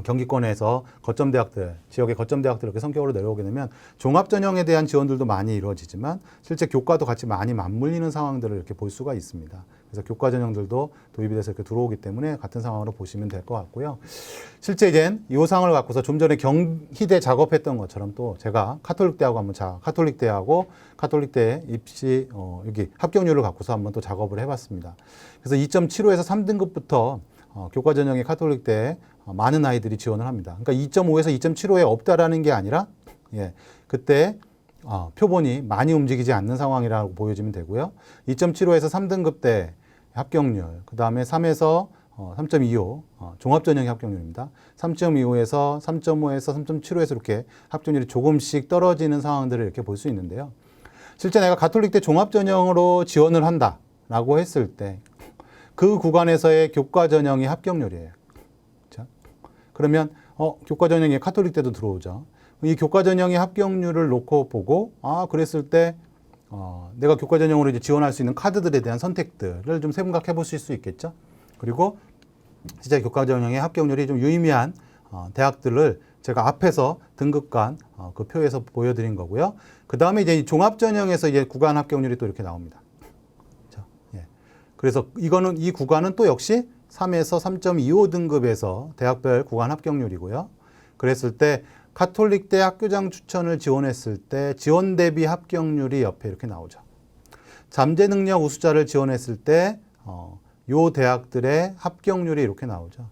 경기권에서 거점 대학들, 지역의 거점 대학들 이렇게 성격으로 내려오게 되면 종합 전형에 대한 지원들도 많이 이루어지지만 실제 교과도 같이 많이 맞물리는 상황들을 이렇게 볼 수가 있습니다. 그래서 교과 전형들도 도입이 돼서 이렇게 들어오기 때문에 같은 상황으로 보시면 될 것 같고요. 실제 이제 이 상황을 갖고서 좀 전에 경희대 작업했던 것처럼 또 제가 카톨릭대하고 한번 카톨릭대하고 카톨릭대 입시 여기 합격률을 갖고서 한번 또 작업을 해봤습니다. 그래서 2.75에서 3등급부터 교과 전형의 카톨릭대에 많은 아이들이 지원을 합니다. 그러니까 2.5에서 2.75에 없다라는 게 아니라 그때 표본이 많이 움직이지 않는 상황이라고 보여지면 되고요. 2.75에서 3등급 때 합격률, 그 다음에 3에서 3.25 종합전형의 합격률입니다. 3.25에서 3.5에서 3.75에서 이렇게 합격률이 조금씩 떨어지는 상황들을 이렇게 볼 수 있는데요. 실제 내가 가톨릭대 종합전형으로 지원을 한다라고 했을 때 그 구간에서의 교과 전형의 합격률이에요. 자, 그러면 교과 전형에 카톨릭대도 들어오죠. 이 교과 전형의 합격률을 놓고 보고 그랬을 때 내가 교과 전형으로 이제 지원할 수 있는 카드들에 대한 선택들을 좀 생각해 보실 수 있겠죠. 그리고 진짜 교과 전형의 합격률이 좀 유의미한 대학들을 제가 앞에서 등급간 그 표에서 보여드린 거고요. 그 다음에 이제 종합 전형에서 이제 구간 합격률이 또 이렇게 나옵니다. 그래서 이 구간은 또 역시 3에서 3.25 등급에서 대학별 구간 합격률이고요. 그랬을 때 카톨릭대 학교장 추천을 지원했을 때 지원 대비 합격률이 옆에 이렇게 나오죠. 잠재 능력 우수자를 지원했을 때 요 대학들의 합격률이 이렇게 나오죠.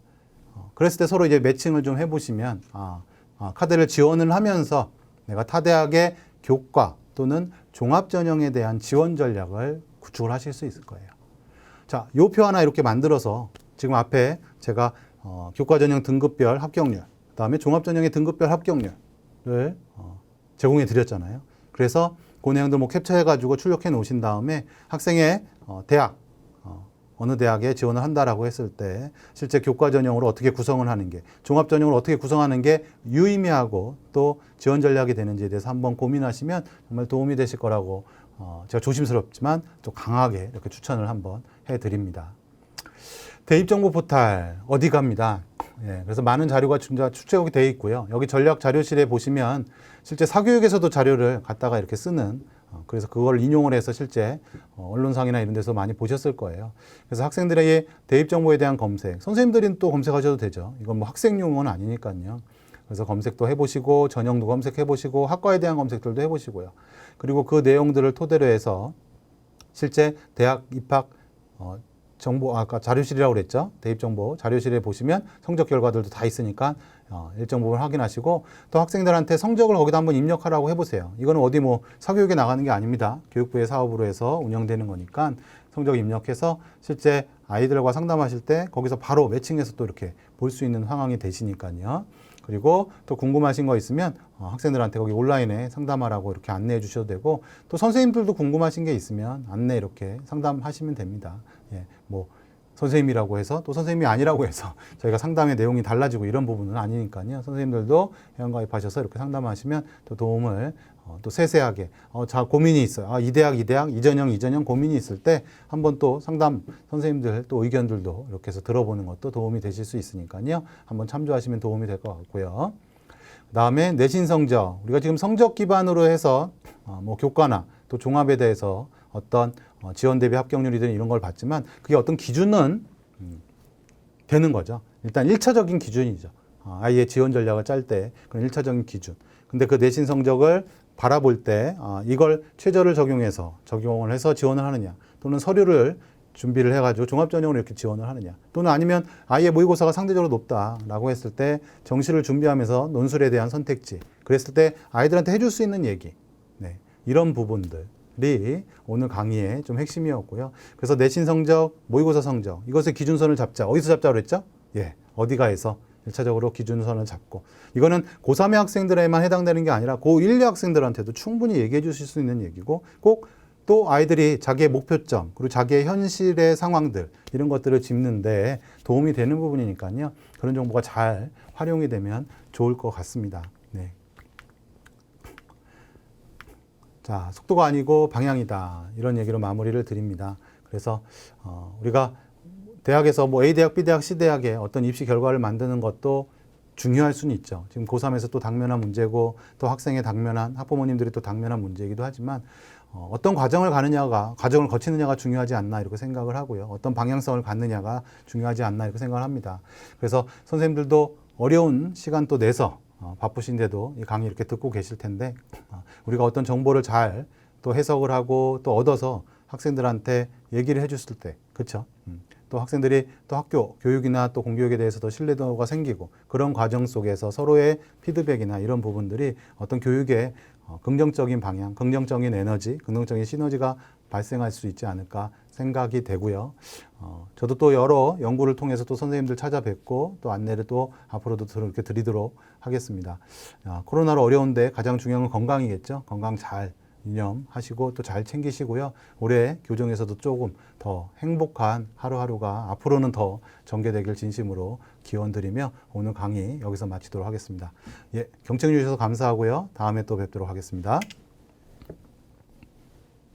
그랬을 때 서로 이제 매칭을 좀 해보시면 카드를 지원을 하면서 내가 타 대학의 교과 또는 종합 전형에 대한 지원 전략을 구축을 하실 수 있을 거예요. 자, 요 표 하나 이렇게 만들어서 지금 앞에 제가 교과 전형 등급별 합격률, 그다음에 종합 전형의 등급별 합격률을 제공해 드렸잖아요. 그래서 그 내용들 뭐 캡처해 가지고 출력해 놓으신 다음에 학생의 대학 어느 대학에 지원을 한다라고 했을 때 실제 교과 전형으로 어떻게 구성을 하는 게, 종합 전형으로 어떻게 구성하는 게 유의미하고 또 지원 전략이 되는지에 대해서 한번 고민하시면 정말 도움이 되실 거라고 제가 조심스럽지만 또 강하게 이렇게 추천을 한번 해드립니다. 대입정보 포탈 어디 갑니다. 그래서 많은 자료가 출제가 되어 있고요. 여기 전략 자료실에 보시면 실제 사교육에서도 자료를 갖다가 이렇게 쓰는 그래서 그걸 인용을 해서 실제 언론상이나 이런 데서 많이 보셨을 거예요. 그래서 학생들에게 대입정보에 대한 검색, 선생님들이 또 검색하셔도 되죠. 이건 뭐 학생 용어는 아니니까요. 그래서 검색도 해보시고 전형도 검색해보시고 학과에 대한 검색들도 해보시고요. 그리고 그 내용들을 토대로 해서 실제 대학 입학 정보, 아까 자료실이라고 그랬죠. 대입정보 자료실에 보시면 성적 결과들도 다 있으니까 일정 부분 확인하시고 또 학생들한테 성적을 거기다 한번 입력하라고 해보세요. 이거는 어디 뭐 사교육에 나가는 게 아닙니다. 교육부의 사업으로 해서 운영되는 거니까 성적 입력해서 실제 아이들과 상담하실 때 거기서 바로 매칭해서 또 이렇게 볼 수 있는 상황이 되시니까요. 그리고 또 궁금하신 거 있으면 학생들한테 거기 온라인에 상담하라고 이렇게 안내해 주셔도 되고 또 선생님들도 궁금하신 게 있으면 안내 이렇게 상담하시면 됩니다. 뭐 선생님이라고 해서 또 선생님이 아니라고 해서 저희가 상담의 내용이 달라지고 이런 부분은 아니니까요. 선생님들도 회원가입하셔서 이렇게 상담하시면 또 도움을 또 세세하게 자 고민이 있어요. 이 대학, 이 전형 고민이 있을 때 한번 또 상담 선생님들 또 의견들도 이렇게 해서 들어보는 것도 도움이 되실 수 있으니까요. 한번 참조하시면 도움이 될 것 같고요. 그다음에 내신 성적, 우리가 지금 성적 기반으로 해서 뭐 교과나 또 종합에 대해서 어떤 지원 대비 합격률이든 이런 걸 봤지만 그게 어떤 기준은 되는 거죠. 일단 1차적인 기준이죠. 아이의 지원 전략을 짤 때 그런 1차적인 기준. 근데 그 내신 성적을 바라볼 때 이걸 최저를 적용을 해서 지원을 하느냐 또는 서류를 준비를 해가지고 종합전형으로 이렇게 지원을 하느냐 또는 아니면 아이의 모의고사가 상대적으로 높다라고 했을 때 정시를 준비하면서 논술에 대한 선택지 그랬을 때 아이들한테 해줄 수 있는 얘기 이런 부분들이 오늘 강의의 좀 핵심이었고요. 그래서 내신 성적, 모의고사 성적 이것의 기준선을 잡자. 어디서 잡자고 그랬죠? 어디가에서 1차적으로 기준선을 잡고 이거는 고3의 학생들에만 해당되는 게 아니라 고1의 학생들한테도 충분히 얘기해 주실 수 있는 얘기고 꼭 또 아이들이 자기의 목표점 그리고 자기의 현실의 상황들 이런 것들을 짚는데 도움이 되는 부분이니까요. 그런 정보가 잘 활용이 되면 좋을 것 같습니다. 자, 속도가 아니고 방향이다. 이런 얘기로 마무리를 드립니다. 그래서 우리가 대학에서 뭐 A대학, B대학, C대학에 어떤 입시 결과를 만드는 것도 중요할 수는 있죠. 지금 고3에서 또 당면한 문제고 또 학생의 당면한 학부모님들이 또 당면한 문제이기도 하지만 어떤 과정을 가느냐가 과정을 거치느냐가 중요하지 않나 이렇게 생각을 하고요. 어떤 방향성을 갖느냐가 중요하지 않나 이렇게 생각을 합니다. 그래서 선생님들도 어려운 시간 또 내서 바쁘신데도 이 강의 이렇게 듣고 계실 텐데 우리가 어떤 정보를 잘 또 해석을 하고 또 얻어서 학생들한테 얘기를 해줬을 때, 그렇죠? 또 학생들이 또 학교 교육이나 또 공교육에 대해서 더 신뢰도가 생기고 그런 과정 속에서 서로의 피드백이나 이런 부분들이 어떤 교육의 긍정적인 방향, 긍정적인 에너지, 긍정적인 시너지가 발생할 수 있지 않을까 생각이 되고요. 저도 또 여러 연구를 통해서 또 선생님들 찾아뵙고 또 안내를 또 앞으로도 이렇게 드리도록 하겠습니다. 코로나로 어려운데 가장 중요한 건 건강이겠죠. 건강 잘 유념하시고 또 잘 챙기시고요. 올해 교정에서도 조금 더 행복한 하루하루가 앞으로는 더 전개되길 진심으로 기원드리며 오늘 강의 여기서 마치도록 하겠습니다. 예, 경청해 주셔서 감사하고요. 다음에 또 뵙도록 하겠습니다.